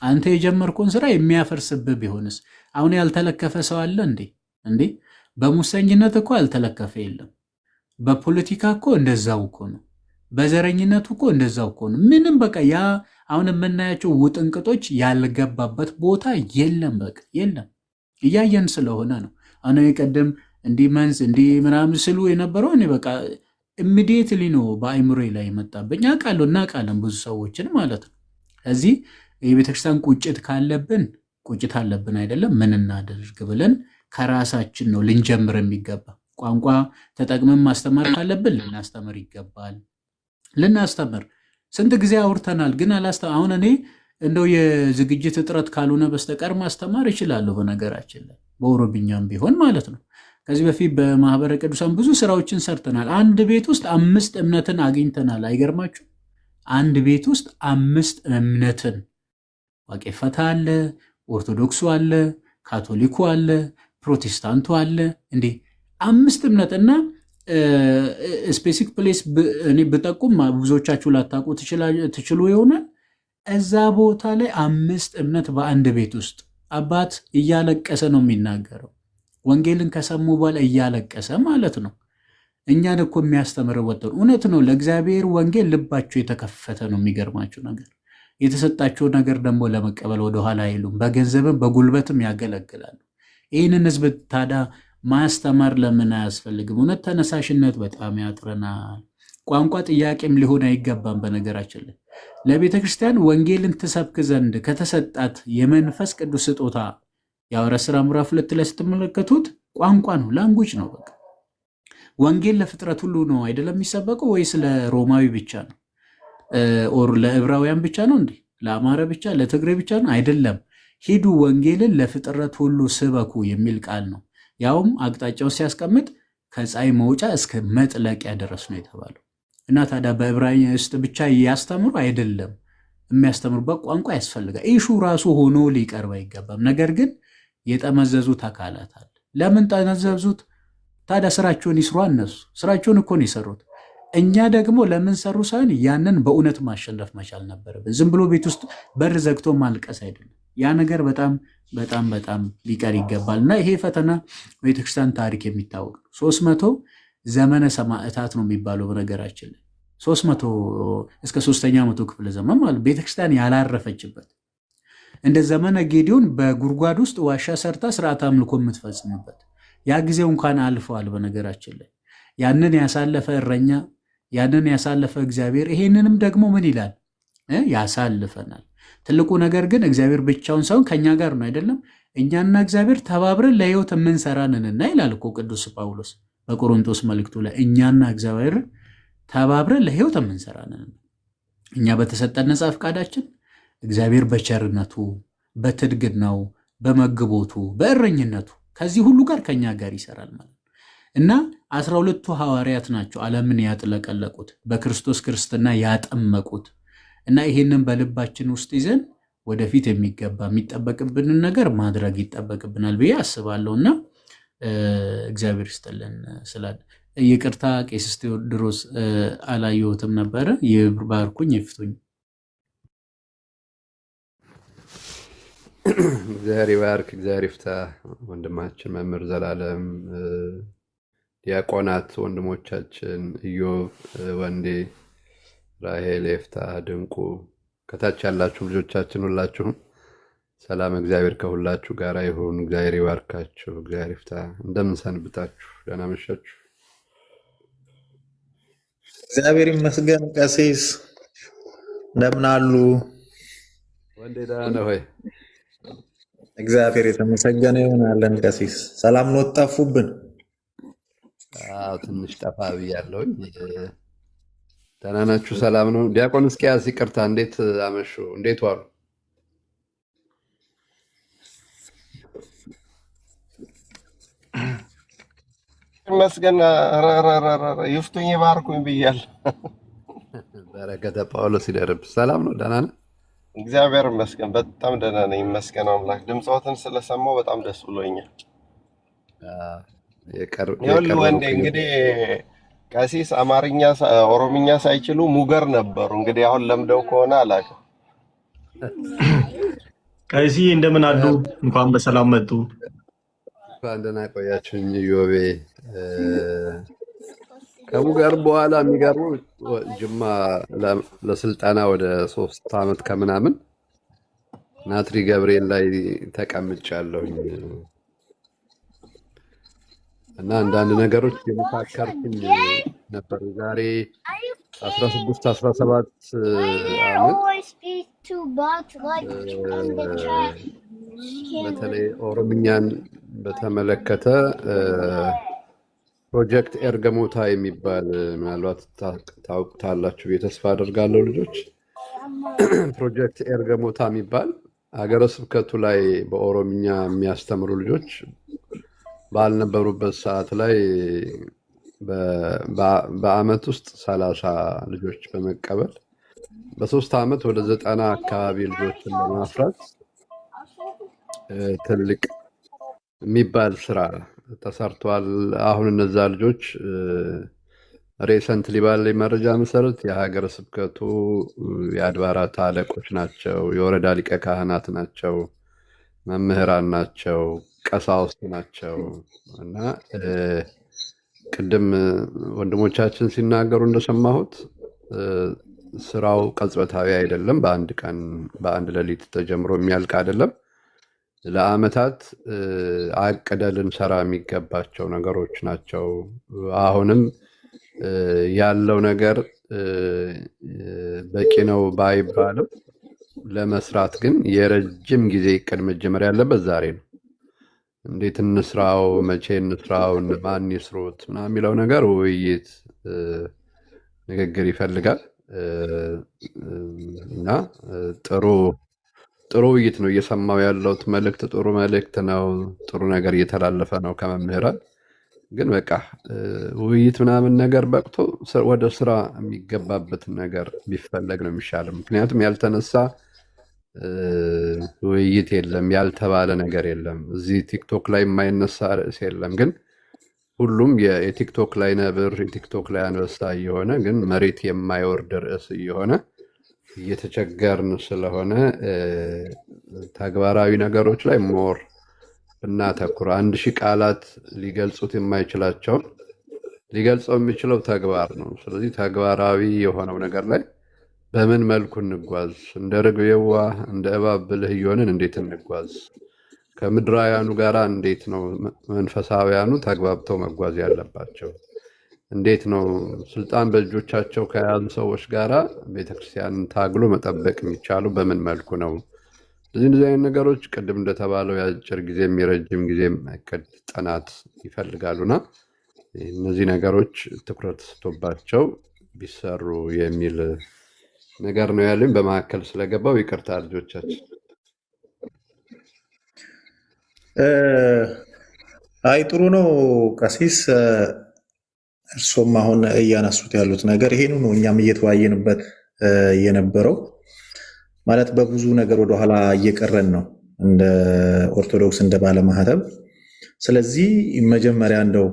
አንተ የጀመርኩን ስራ የሚያፈርስብህ ቢሆንስ? አሁን ያልተለከፈ ሰው አለ እንዴ? እንዴ በሙሰኝነት እኮ ያልተለከፈ የለም። በፖለቲካ እኮ እንደዛው እኮ ነው። በዘረኝነቱ እኮ እንደዛው እኮ ነው። ምንም በቃ ያ አሁን የምናያቸው ውጥንቅጦች ያልገባበት ቦታ የለም። በቃ የለም። እያየን ስለሆነ ነው። አሁን ቀደም እንዲህ መንዝ እንዲህ ምናምን ስሉ የነበረው እኔ በቃ ኢሚዲየትሊ ነው በአይምሮ ላይ የመጣብኝ። አውቃለሁ፣ እናውቃለን ብዙ ሰዎችን ማለት ነው። እዚህ የቤተክርስቲያን ቁጭት ካለብን ቁጭት አለብን አይደለም፣ ምን እናደርግ ብለን ከራሳችን ነው ልንጀምር የሚገባ። ቋንቋ ተጠቅመን ማስተማር ካለብን ልናስተምር ይገባል። ልናስተምር ስንት ጊዜ አውርተናል፣ ግን አሁን እኔ እንደው የዝግጅት እጥረት ካልሆነ በስተቀር ማስተማር ይችላለሁ። በነገራችን ላይ በኦሮምኛም ቢሆን ማለት ነው። ከዚህ በፊት በማህበረ ቅዱሳን ብዙ ስራዎችን ሰርተናል። አንድ ቤት ውስጥ 5 እምነትን አግኝተናል። አይገርማችሁ? አንድ ቤት ውስጥ 5 እምነትን ዋቄ ፈታ አለ፣ ኦርቶዶክሱ አለ፣ ካቶሊኩ አለ፣ ፕሮቴስታንቱ አለ። እንዴ 5 እምነት እና ስፔሲፊክ ፕሌስ እኔ ብጠቁም ብዙዎቻችሁ ላታውቁ ትችሉ ይሆናል። እዛ ቦታ ላይ 5 እምነት በአንድ ቤት ውስጥ አባት እያለቀሰ ነው የሚናገረው። ወንጌልን ከሰሙ በኋላ እያለቀሰ ማለት ነው። እኛን እኮ የሚያስተምር ወጥተው እውነት ነው። ለእግዚአብሔር ወንጌል ልባቸው የተከፈተ ነው። የሚገርማችሁ ነገር የተሰጣቸው ነገር ደግሞ ለመቀበል ወደኋላ አይሉም። በገንዘብም በጉልበትም ያገለግላሉ። ይህንን ህዝብ ታዲያ ማስተማር ለምን አያስፈልግም? እውነት ተነሳሽነት በጣም ያጥረናል። ቋንቋ ጥያቄም ሊሆን አይገባም። በነገራችን ላይ ለቤተ ክርስቲያን ወንጌልን ትሰብክ ዘንድ ከተሰጣት የመንፈስ ቅዱስ ስጦታ የሐዋርያት ሥራ ምዕራፍ 2 ላይ ስትመለከቱት ቋንቋ ነው፣ ላንጉጅ ነው። በቃ ወንጌል ለፍጥረት ሁሉ ነው አይደለም የሚሰበከው? ወይስ ለሮማዊ ብቻ ነው? ኦር ለዕብራውያን ብቻ ነው እንዴ? ለአማራ ብቻ፣ ለትግሬ ብቻ ነው? አይደለም። ሂዱ ወንጌልን ለፍጥረት ሁሉ ስበኩ የሚል ቃል ነው። ያውም አቅጣጫውን ሲያስቀምጥ ከፀሐይ መውጫ እስከ መጥለቂያ ድረስ ነው የተባለው። እና ታዲያ በዕብራይስጥ ብቻ ያስተምሩ አይደለም፣ የሚያስተምሩበት ቋንቋ ያስፈልጋል። ኢሹ ራሱ ሆኖ ሊቀርብ አይገባም። ነገር ግን የጠመዘዙት አካላት አለ። ለምን ጠመዘዙት ታዲያ? ስራቸውን ይስሩ። እነሱ ስራቸውን እኮ ነው የሰሩት። እኛ ደግሞ ለምን ሰሩ ሳይሆን ያንን በእውነት ማሸነፍ መቻል ነበረብን። ዝም ብሎ ቤት ውስጥ በር ዘግቶ ማልቀስ አይደለም። ያ ነገር በጣም በጣም በጣም ሊቀር ይገባል። እና ይሄ ፈተና ቤተክርስቲያን ታሪክ የሚታወቅ 300 ዘመነ ሰማዕታት ነው የሚባለው። በነገራችን ላይ 300 እስከ 3ኛ መቶ ክፍለ ዘመን ማለት ቤተክርስቲያን ያላረፈችበት፣ እንደ ዘመነ ጌዲዮን በጉድጓድ ውስጥ ዋሻ ሰርታ ስርዓት አምልኮ የምትፈጽምበት ያ ጊዜው እንኳን አልፈዋል። በነገራችን ላይ ያንን ያሳለፈ እረኛ፣ ያንን ያሳለፈ እግዚአብሔር ይሄንንም ደግሞ ምን ይላል? ያሳልፈናል። ትልቁ ነገር ግን እግዚአብሔር ብቻውን ሳይሆን ከኛ ጋር ነው አይደለም? እኛና እግዚአብሔር ተባብረን ለሕይወት የምንሰራንንና ይላል እኮ ቅዱስ ጳውሎስ በቆሮንቶስ መልእክቱ ላይ እኛና እግዚአብሔር ተባብረን ለሕይወት የምንሰራንን። እኛ በተሰጠን ነጻ ፈቃዳችን እግዚአብሔር በቸርነቱ በትድግናው በመግቦቱ በእረኝነቱ ከዚህ ሁሉ ጋር ከኛ ጋር ይሰራል ማለት ነው። እና 12ቱ ሐዋርያት ናቸው ዓለምን ያጥለቀለቁት በክርስቶስ ክርስትና ያጠመቁት። እና ይህንን በልባችን ውስጥ ይዘን ወደፊት የሚጠበቅብንን ነገር ማድረግ ይጠበቅብናል ብዬ አስባለሁ። እና እግዚአብሔር ይስጥልን ስላለ ይቅርታ ቄስ ቴዎድሮስ አላየሁትም ነበረ። ይባርኩኝ ይፍቱኝ። እግዚአብሔር ይባርክ፣ እግዚአብሔር ይፍታ። ወንድማችን መምህር ዘላለም፣ ዲያቆናት ወንድሞቻችን ኢዮብ፣ ወንዴ፣ ራሄል፣ ኤፍታ፣ ድንቁ፣ ከታች ያላችሁ ልጆቻችን ሁላችሁም ሰላም እግዚአብሔር ከሁላችሁ ጋር ይሁን። እግዚአብሔር ይባርካችሁ፣ እግዚአብሔር ይፍታ። እንደምን ሰንብታችሁ? ደህና መሻችሁ? እግዚአብሔር ይመስገን። ቀሲስ እንደምን አሉ? ወንዴ ደህና ነህ ወይ? እግዚአብሔር የተመሰገነ ይሁን። አለን ቀሲስ ሰላም ነው? ጠፉብን። ትንሽ ጠፋ ብያለሁኝ። ደህና ናችሁ? ሰላም ነው? ዲያቆን ሕዝቅያስ ይቅርታ፣ እንዴት አመሹ? እንዴት ዋሉ? ይመስገን። ይፍቱኝ ይባርኩኝ ብያለሁ። በረከተ ጳውሎስ ይደርብ። ሰላም ነው? ደህና ነህ? እግዚአብሔር ይመስገን በጣም ደህና ነኝ። ይመስገን አምላክ። ድምፅዎትን ስለሰማሁ በጣም ደስ ብሎኛል። ይኸውልህ ወንዴ እንግዲህ ቀሲስ አማርኛ ኦሮምኛ ሳይችሉ ሙገር ነበሩ። እንግዲህ አሁን ለምደው ከሆነ አላውቅም። ቀሲ እንደምን አሉ? እንኳን በሰላም መጡ። እንኳን ደህና ቆያችሁኝ። ዮቤ ከሙገር በኋላ የሚገርመው ጅማ ለስልጠና ወደ 3 ዓመት ከምናምን ናትሪ ገብርኤል ላይ ተቀምጫለሁኝ እና አንዳንድ ነገሮች የመካከርኩኝ ነበር። ዛሬ 16-17 ዓመት በተለይ ኦሮምኛን በተመለከተ ፕሮጀክት ኤርገሞታ የሚባል ምናልባት ታውቁታላችሁ ብዬ ተስፋ አደርጋለሁ ልጆች። ፕሮጀክት ኤርገሞታ የሚባል ሀገረ ስብከቱ ላይ በኦሮምኛ የሚያስተምሩ ልጆች ባልነበሩበት ሰዓት ላይ በአመት ውስጥ 30 ልጆች በመቀበል በ3 ዓመት ወደ 90 አካባቢ ልጆችን ለማፍራት ትልቅ የሚባል ስራ ተሰርቷል። አሁን እነዛ ልጆች ሬሰንትሊ ባለኝ መረጃ መሰረት የሀገረ ስብከቱ የአድባራት አለቆች ናቸው፣ የወረዳ ሊቀ ካህናት ናቸው፣ መምህራን ናቸው፣ ቀሳውስት ናቸው እና ቅድም ወንድሞቻችን ሲናገሩ እንደሰማሁት ስራው ቅጽበታዊ አይደለም። በአንድ ቀን በአንድ ሌሊት ተጀምሮ የሚያልቅ አይደለም። ለአመታት አቅደን ልንሰራ የሚገባቸው ነገሮች ናቸው። አሁንም ያለው ነገር በቂ ነው ባይባልም ለመስራት ግን የረጅም ጊዜ እቅድ መጀመር ያለበት ዛሬ ነው። እንዴት እንስራው፣ መቼ እንስራው፣ ማን ይስሩት ምናምን የሚለው ነገር ውይይት፣ ንግግር ይፈልጋል እና ጥሩ ውይይት ነው እየሰማው ያለሁት። መልእክት ጥሩ መልእክት ነው። ጥሩ ነገር እየተላለፈ ነው ከመምህራን። ግን በቃ ውይይት ምናምን ነገር በቅቶ ወደ ስራ የሚገባበት ነገር ቢፈለግ ነው የሚሻለው። ምክንያቱም ያልተነሳ ውይይት የለም፣ ያልተባለ ነገር የለም። እዚህ ቲክቶክ ላይ የማይነሳ ርዕስ የለም። ግን ሁሉም የቲክቶክ ላይ ነብር፣ የቲክቶክ ላይ አንበሳ እየሆነ ግን መሬት የማይወርድ ርዕስ እየሆነ እየተቸገርን ስለሆነ ተግባራዊ ነገሮች ላይ ሞር ብናተኩር 1000 ቃላት ሊገልጹት የማይችላቸውን ሊገልጸው የሚችለው ተግባር ነው። ስለዚህ ተግባራዊ የሆነው ነገር ላይ በምን መልኩ እንጓዝ፣ እንደ ርግብ የዋህ እንደ እባብ ብልህ እየሆንን እንዴት እንጓዝ፣ ከምድራውያኑ ጋራ እንዴት ነው መንፈሳውያኑ ተግባብተው መጓዝ ያለባቸው፣ እንዴት ነው ስልጣን በእጆቻቸው ከያዙ ሰዎች ጋራ ቤተክርስቲያንን ታግሎ መጠበቅ የሚቻሉ በምን መልኩ ነው? እንደዚህ አይነት ነገሮች ቅድም እንደተባለው የአጭር ጊዜም የረጅም ጊዜም እቅድ ጥናት ይፈልጋሉና እነዚህ ነገሮች ትኩረት ሰጥቶባቸው ቢሰሩ የሚል ነገር ነው ያለኝ። በመካከል ስለገባው ይቅርታ ልጆቻችን። አይ ጥሩ ነው ቀሲስ። እርሶም አሁን እያነሱት ያሉት ነገር ይሄኑ ነው። እኛም እየተወያየንበት የነበረው ማለት በብዙ ነገር ወደኋላ እየቀረን ነው እንደ ኦርቶዶክስ እንደ ባለማህተብ። ስለዚህ መጀመሪያ እንደው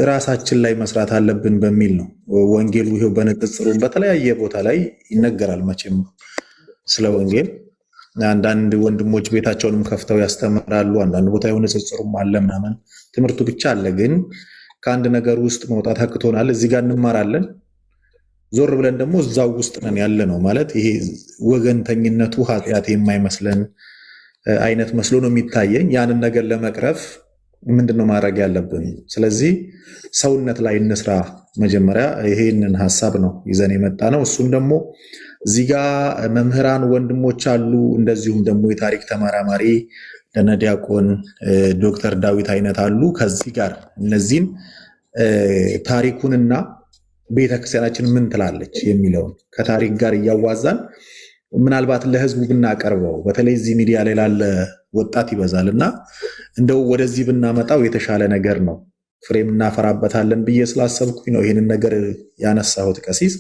ራሳችን ላይ መስራት አለብን በሚል ነው። ወንጌሉ ይሄው በንጽጽሩ በተለያየ ቦታ ላይ ይነገራል። መቼም ስለ ወንጌል አንዳንድ ወንድሞች ቤታቸውንም ከፍተው ያስተምራሉ። አንዳንድ ቦታ የሆነ ንጽጽሩም አለ ምናምን፣ ትምህርቱ ብቻ አለ። ግን ከአንድ ነገር ውስጥ መውጣት አቅቶናል። እዚህ ጋር እንማራለን፣ ዞር ብለን ደግሞ እዛው ውስጥ ነን ያለ ነው ማለት። ይሄ ወገንተኝነቱ ኃጢአት የማይመስለን አይነት መስሎ ነው የሚታየኝ። ያንን ነገር ለመቅረፍ ምንድነው ማድረግ ያለብን? ስለዚህ ሰውነት ላይ እንስራ። መጀመሪያ ይሄንን ሀሳብ ነው ይዘን የመጣ ነው። እሱም ደግሞ እዚህ ጋር መምህራን ወንድሞች አሉ፣ እንደዚሁም ደግሞ የታሪክ ተመራማሪ ደነ ዲያቆን ዶክተር ዳዊት አይነት አሉ። ከዚህ ጋር እነዚህን ታሪኩንና ቤተክርስቲያናችን ምን ትላለች የሚለውን ከታሪክ ጋር እያዋዛን ምናልባት ለህዝቡ ብናቀርበው በተለይ እዚህ ሚዲያ ላይ ላለ ወጣት ይበዛል እና እንደው ወደዚህ ብናመጣው የተሻለ ነገር ነው፣ ፍሬም እናፈራበታለን ብዬ ስላሰብኩኝ ነው ይህንን ነገር ያነሳሁት። ቀሲስ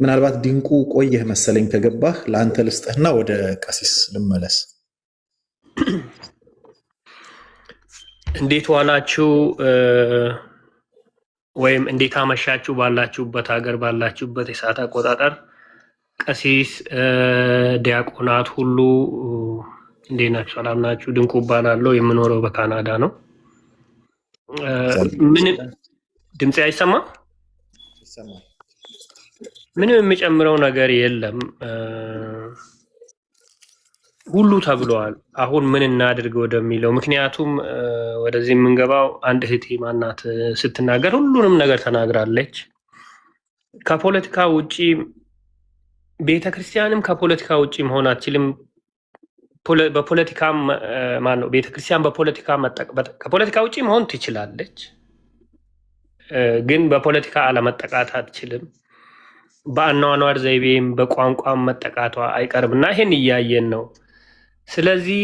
ምናልባት ድንቁ ቆየህ መሰለኝ ከገባህ ለአንተ ልስጥህና ወደ ቀሲስ ልመለስ። እንዴት ዋላችሁ ወይም እንዴት አመሻችሁ ባላችሁበት ሀገር ባላችሁበት የሰዓት አቆጣጠር። ቀሲስ ዲያቆናት ሁሉ እንዴት ናችሁ? ሰላም ናችሁ? ድንቁ እባላለሁ። የምኖረው በካናዳ ነው። ምን ድምፄ አይሰማም? ምንም የሚጨምረው ነገር የለም። ሁሉ ተብሏል። አሁን ምን እናድርግ ወደሚለው፣ ምክንያቱም ወደዚህ የምንገባው አንድ እህቴ ማናት ስትናገር ሁሉንም ነገር ተናግራለች። ከፖለቲካ ውጪ ቤተክርስቲያንም ከፖለቲካ ውጪ መሆን አትችልም። በፖለቲካ ማነው ቤተክርስቲያን ከፖለቲካ ውጪ መሆን ትችላለች፣ ግን በፖለቲካ አለመጠቃት አትችልም። በአኗኗር ዘይቤም በቋንቋም መጠቃቷ አይቀርም እና ይሄን እያየን ነው። ስለዚህ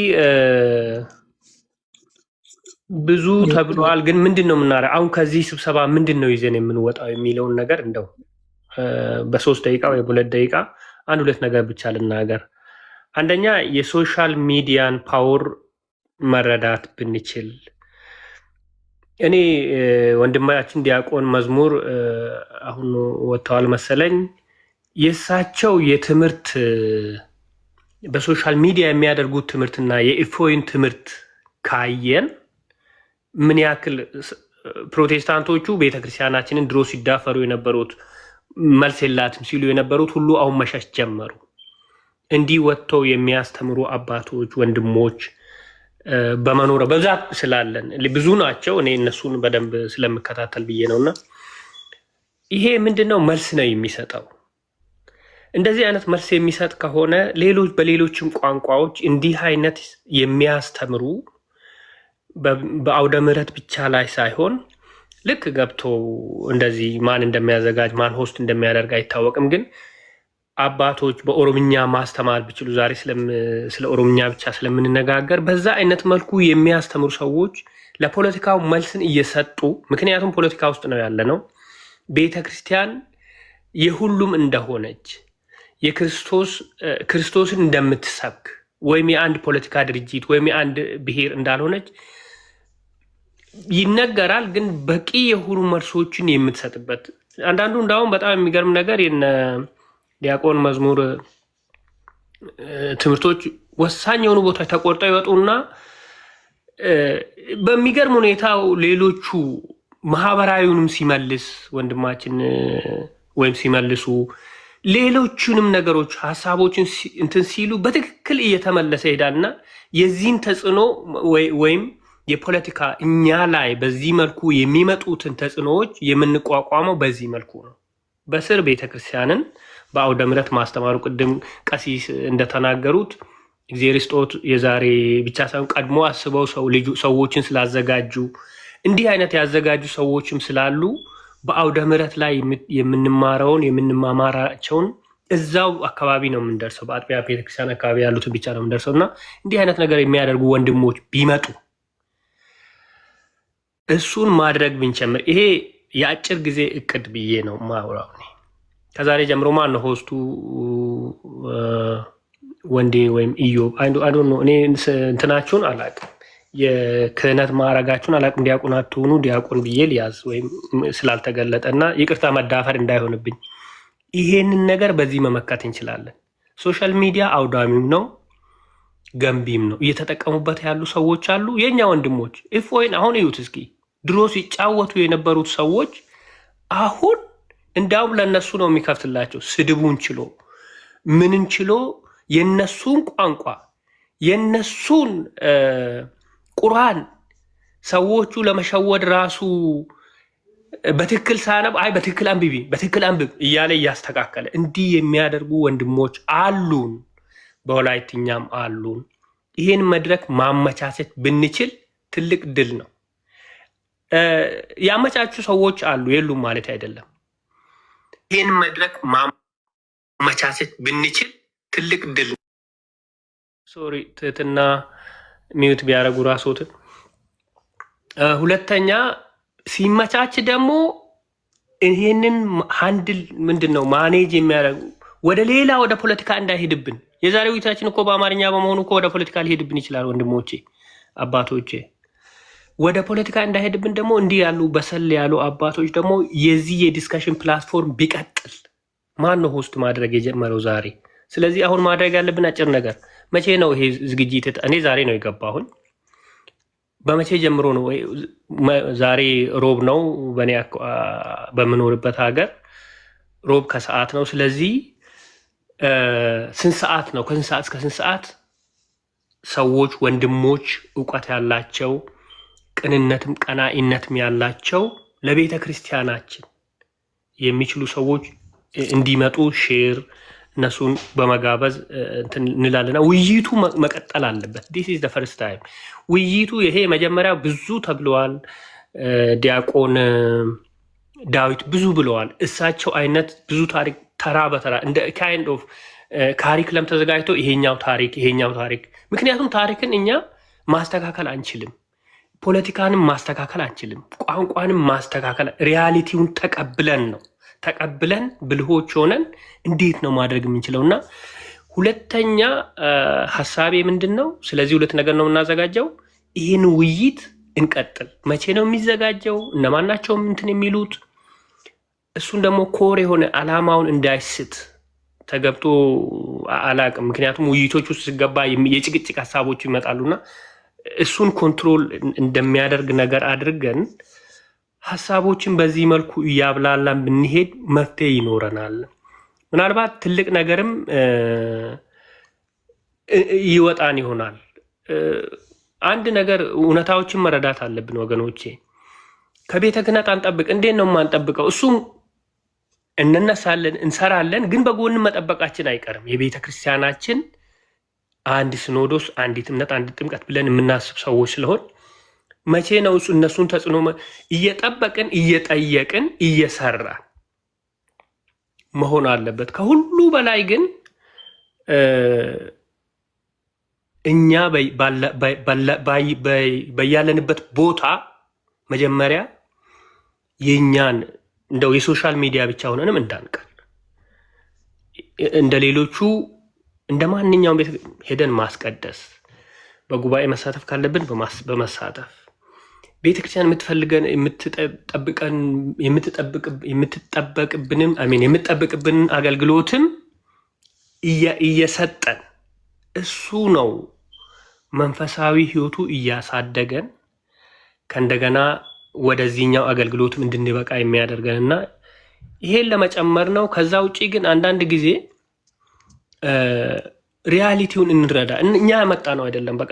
ብዙ ተብሏል። ግን ምንድን ነው የምናደርገው አሁን ከዚህ ስብሰባ ምንድን ነው ይዘን የምንወጣው የሚለውን ነገር እንደው በ3 ደቂቃ ወይ በ2 ደቂቃ አንድ ሁለት ነገር ብቻ ልናገር። አንደኛ የሶሻል ሚዲያን ፓወር መረዳት ብንችል። እኔ ወንድማችን ዲያቆን መዝሙር አሁን ወጥተዋል መሰለኝ፣ የእሳቸው የትምህርት በሶሻል ሚዲያ የሚያደርጉት ትምህርትና የኢፎይን ትምህርት ካየን ምን ያክል ፕሮቴስታንቶቹ ቤተክርስቲያናችንን ድሮ ሲዳፈሩ የነበሩት መልስ የላትም ሲሉ የነበሩት ሁሉ አሁን መሸሽ ጀመሩ። እንዲህ ወጥተው የሚያስተምሩ አባቶች ወንድሞች በመኖር በብዛት ስላለን ብዙ ናቸው። እኔ እነሱን በደንብ ስለምከታተል ብዬ ነውና ይሄ ምንድነው መልስ ነው የሚሰጠው። እንደዚህ አይነት መልስ የሚሰጥ ከሆነ ሌሎች በሌሎችም ቋንቋዎች እንዲህ አይነት የሚያስተምሩ በአውደ ምሕረት ብቻ ላይ ሳይሆን ልክ ገብቶ እንደዚህ ማን እንደሚያዘጋጅ ማን ሆስት እንደሚያደርግ አይታወቅም፣ ግን አባቶች በኦሮምኛ ማስተማር ቢችሉ ዛሬ ስለ ኦሮምኛ ብቻ ስለምንነጋገር በዛ አይነት መልኩ የሚያስተምሩ ሰዎች ለፖለቲካው መልስን እየሰጡ፣ ምክንያቱም ፖለቲካ ውስጥ ነው ያለ ነው። ቤተክርስቲያን የሁሉም እንደሆነች ክርስቶስን እንደምትሰብክ ወይም የአንድ ፖለቲካ ድርጅት ወይም የአንድ ብሔር እንዳልሆነች ይነገራል። ግን በቂ የሆኑ መልሶችን የምትሰጥበት አንዳንዱ እንዳውም በጣም የሚገርም ነገር የነ ዲያቆን መዝሙር ትምህርቶች ወሳኝ የሆኑ ቦታዎች ተቆርጠው ይወጡና በሚገርም ሁኔታው ሌሎቹ ማህበራዊውንም ሲመልስ ወንድማችን ወይም ሲመልሱ ሌሎቹንም ነገሮች ሀሳቦችን እንትን ሲሉ በትክክል እየተመለሰ ይሄዳልና የዚህን ተጽዕኖ ወይም የፖለቲካ እኛ ላይ በዚህ መልኩ የሚመጡትን ተጽዕኖዎች የምንቋቋመው በዚህ መልኩ ነው። በስር ቤተክርስቲያንን በአውደ ምሕረት ማስተማሩ ቅድም ቀሲስ እንደተናገሩት እግዚአብሔር ይስጦት የዛሬ ብቻ ሳይሆን ቀድሞ አስበው ሰዎችን ስላዘጋጁ እንዲህ አይነት ያዘጋጁ ሰዎችም ስላሉ በአውደ ምሕረት ላይ የምንማረውን የምንማማራቸውን እዛው አካባቢ ነው የምንደርሰው። በአጥቢያ ቤተክርስቲያን አካባቢ ያሉትን ብቻ ነው የምንደርሰው እና እንዲህ አይነት ነገር የሚያደርጉ ወንድሞች ቢመጡ እሱን ማድረግ ብንጨምር፣ ይሄ የአጭር ጊዜ እቅድ ብዬ ነው ማውራው። ከዛሬ ጀምሮ ማን ነው ሆስቱ? ወንዴ ወይም ኢዮብ አይዶ ነው። እኔ እንትናችሁን አላውቅም፣ የክህነት ማዕረጋችሁን አላውቅም። ዲያቆን አትሆኑ ዲያቆን ብዬ ሊያዝ ወይም ስላልተገለጠ እና ይቅርታ መዳፈር እንዳይሆንብኝ ይሄንን ነገር በዚህ መመከት እንችላለን። ሶሻል ሚዲያ አውዳሚም ነው ገንቢም ነው። እየተጠቀሙበት ያሉ ሰዎች አሉ። የእኛ ወንድሞች እፎይን አሁን እዩት እስኪ። ድሮ ሲጫወቱ የነበሩት ሰዎች አሁን እንዳውም ለነሱ ነው የሚከፍትላቸው። ስድቡን ችሎ ምንን ችሎ የነሱን ቋንቋ የነሱን ቁርአን ሰዎቹ ለመሸወድ ራሱ በትክክል ሳነብ አይ በትክክል አንብቢ በትክክል አንብብ እያለ እያስተካከለ እንዲህ የሚያደርጉ ወንድሞች አሉን፣ በወላይትኛም አሉን። ይህን መድረክ ማመቻቸት ብንችል ትልቅ ድል ነው። ያመቻቹ ሰዎች አሉ የሉም ማለት አይደለም። ይህን መድረክ መቻቸት ብንችል ትልቅ ድል። ሶሪ ትህትና ሚዩት ቢያደርጉ ራስዎትን። ሁለተኛ ሲመቻች ደግሞ ይሄንን ሃንድል ምንድነው ማኔጅ የሚያደርጉ ወደ ሌላ ወደ ፖለቲካ እንዳይሄድብን። የዛሬው ውይይታችን እኮ በአማርኛ በመሆኑ እኮ ወደ ፖለቲካ ሊሄድብን ይችላል። ወንድሞቼ አባቶቼ፣ ወደ ፖለቲካ እንዳይሄድብን ደግሞ እንዲህ ያሉ በሰል ያሉ አባቶች ደግሞ የዚህ የዲስከሽን ፕላትፎርም ቢቀጥል ማን ነው ሆስት ማድረግ የጀመረው ዛሬ? ስለዚህ አሁን ማድረግ ያለብን አጭር ነገር፣ መቼ ነው ይሄ ዝግጅት? እኔ ዛሬ ነው የገባሁኝ። በመቼ ጀምሮ ነው? ዛሬ ሮብ ነው በእኔ በምኖርበት ሀገር ሮብ ከሰዓት ነው። ስለዚህ ስንት ሰዓት ነው? ከስንት ሰዓት እስከ ስንት ሰዓት ሰዎች ወንድሞች፣ እውቀት ያላቸው ቅንነትም ቀናኢነትም ያላቸው ለቤተ ክርስቲያናችን የሚችሉ ሰዎች እንዲመጡ ሼር እነሱን በመጋበዝ እንላለና ውይይቱ መቀጠል አለበት። ዲስ ኢዝ ዘ ፈርስት ታይም ውይይቱ ይሄ መጀመሪያ ብዙ ተብለዋል። ዲያቆን ዳዊት ብዙ ብለዋል። እሳቸው አይነት ብዙ ታሪክ ተራ በተራ እንደ ካይንድ ኦፍ ካሪክለም ተዘጋጅቶ ይሄኛው ታሪክ። ምክንያቱም ታሪክን እኛ ማስተካከል አንችልም፣ ፖለቲካንም ማስተካከል አንችልም፣ ቋንቋንም ማስተካከል ሪያሊቲውን ተቀብለን ብልሆች ሆነን እንዴት ነው ማድረግ የምንችለው? እና ሁለተኛ ሀሳቤ ምንድን ነው? ስለዚህ ሁለት ነገር ነው የምናዘጋጀው። ይህን ውይይት እንቀጥል። መቼ ነው የሚዘጋጀው? እነማን ናቸው እንትን የሚሉት? እሱን ደግሞ ኮር የሆነ አላማውን እንዳይስት ተገብቶ አላቅም። ምክንያቱም ውይይቶች ውስጥ ሲገባ የጭቅጭቅ ሀሳቦች ይመጣሉና እሱን ኮንትሮል እንደሚያደርግ ነገር አድርገን ሀሳቦችን በዚህ መልኩ እያብላላን ብንሄድ መፍትሄ ይኖረናል። ምናልባት ትልቅ ነገርም ይወጣን ይሆናል። አንድ ነገር እውነታዎችን መረዳት አለብን ወገኖቼ። ከቤተ ክህነት አንጠብቅ። እንዴት ነው የማንጠብቀው? እሱም እንነሳለን፣ እንሰራለን፣ ግን በጎን መጠበቃችን አይቀርም። የቤተ ክርስቲያናችን አንድ ሲኖዶስ፣ አንዲት እምነት፣ አንዲት ጥምቀት ብለን የምናስብ ሰዎች ስለሆን መቼ ነው እነሱን ተጽዕኖ እየጠበቅን እየጠየቅን እየሰራን መሆን አለበት። ከሁሉ በላይ ግን እኛ በያለንበት ቦታ መጀመሪያ የእኛን እንደው የሶሻል ሚዲያ ብቻ ሆነንም እንዳንቀር፣ እንደ ሌሎቹ እንደ ማንኛውም ቤት ሄደን ማስቀደስ፣ በጉባኤ መሳተፍ ካለብን በመሳተፍ ቤተክርስቲያን የምትፈልገን የምትጠብቅብንን አገልግሎትም እየሰጠን እሱ ነው መንፈሳዊ ህይወቱ እያሳደገን ከእንደገና ወደዚህኛው አገልግሎትም እንድንበቃ የሚያደርገን እና ይሄን ለመጨመር ነው። ከዛ ውጪ ግን አንዳንድ ጊዜ ሪያሊቲውን እንረዳ። እኛ ያመጣ ነው አይደለም። በቃ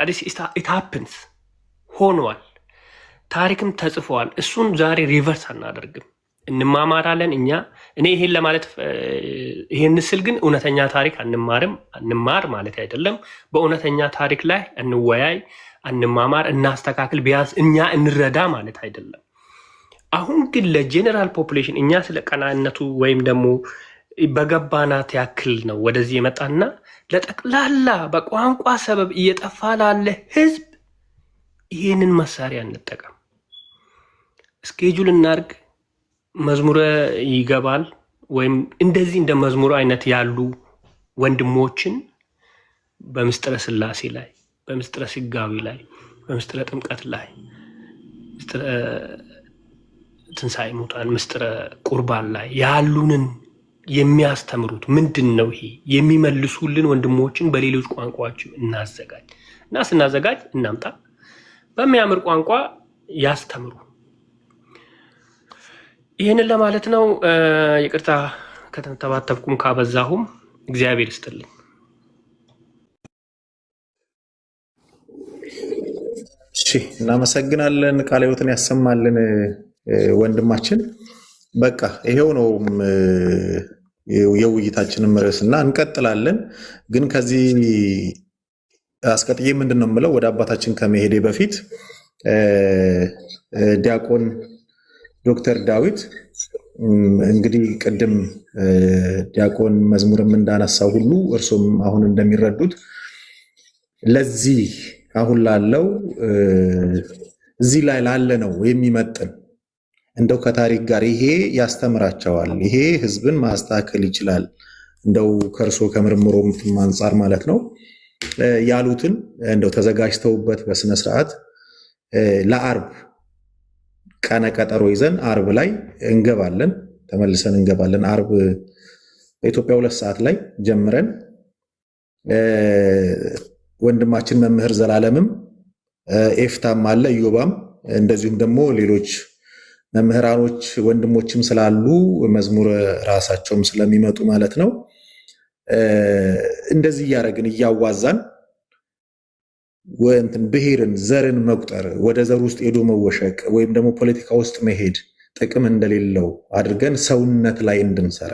ኢት ሃፕንስ ሆኗል። ታሪክም ተጽፈዋል። እሱን ዛሬ ሪቨርስ አናደርግም፣ እንማማራለን። እኔ ይሄን ለማለት ይሄን ስል ግን እውነተኛ ታሪክ አንማር ማለት አይደለም። በእውነተኛ ታሪክ ላይ እንወያይ፣ እንማማር፣ እናስተካክል፣ ቢያንስ እኛ እንረዳ ማለት አይደለም። አሁን ግን ለጄኔራል ፖፑሌሽን እኛ ስለ ቀናነቱ ወይም ደግሞ በገባናት ያክል ነው ወደዚህ የመጣና ለጠቅላላ በቋንቋ ሰበብ እየጠፋ ላለ ህዝብ ይህንን መሳሪያ እንጠቀም። ስኬጁል እናርግ። መዝሙረ ይገባል ወይም እንደዚህ እንደ መዝሙሩ አይነት ያሉ ወንድሞችን በምስጢረ ስላሴ ላይ፣ በምስጢረ ስጋዊ ላይ፣ በምስጢረ ጥምቀት ላይ፣ ምስጢረ ትንሣኤ ሙታን፣ ምስጢረ ቁርባን ላይ ያሉንን የሚያስተምሩት ምንድን ነው ይሄ የሚመልሱልን ወንድሞችን በሌሎች ቋንቋዎች እናዘጋጅ እና ስናዘጋጅ እናምጣ፣ በሚያምር ቋንቋ ያስተምሩ። ይህንን ለማለት ነው። ይቅርታ ከተንተባተብኩም ካበዛሁም፣ እግዚአብሔር ይስጥልኝ። እሺ፣ እናመሰግናለን። ቃለ ሕይወትን ያሰማልን ወንድማችን። በቃ ይሄው ነው የውይይታችንም ርዕስና እንቀጥላለን። ግን ከዚህ አስቀጥዬ ምንድን ነው የምለው ወደ አባታችን ከመሄዴ በፊት ዲያቆን ዶክተር ዳዊት እንግዲህ ቅድም ዲያቆን መዝሙርም እንዳነሳው ሁሉ እርሱም አሁን እንደሚረዱት ለዚህ አሁን ላለው እዚህ ላይ ላለ ነው የሚመጥን እንደው ከታሪክ ጋር ይሄ ያስተምራቸዋል፣ ይሄ ህዝብን ማስተካከል ይችላል፣ እንደው ከእርሶ ከምርምሮ አንጻር ማለት ነው ያሉትን እንደው ተዘጋጅተውበት በስነ ስርዓት ለአርብ ቀነ ቀጠሮ ይዘን አርብ ላይ እንገባለን፣ ተመልሰን እንገባለን። አርብ በኢትዮጵያ 2 ሰዓት ላይ ጀምረን ወንድማችን መምህር ዘላለምም ኤፍታም አለ ኢዮባም እንደዚሁም ደግሞ ሌሎች መምህራኖች ወንድሞችም ስላሉ መዝሙር ራሳቸውም ስለሚመጡ ማለት ነው እንደዚህ እያደረግን እያዋዛን ወንትን ብሔርን ዘርን መቁጠር ወደ ዘር ውስጥ ሄዶ መወሸቅ ወይም ደግሞ ፖለቲካ ውስጥ መሄድ ጥቅም እንደሌለው አድርገን ሰውነት ላይ እንድንሰራ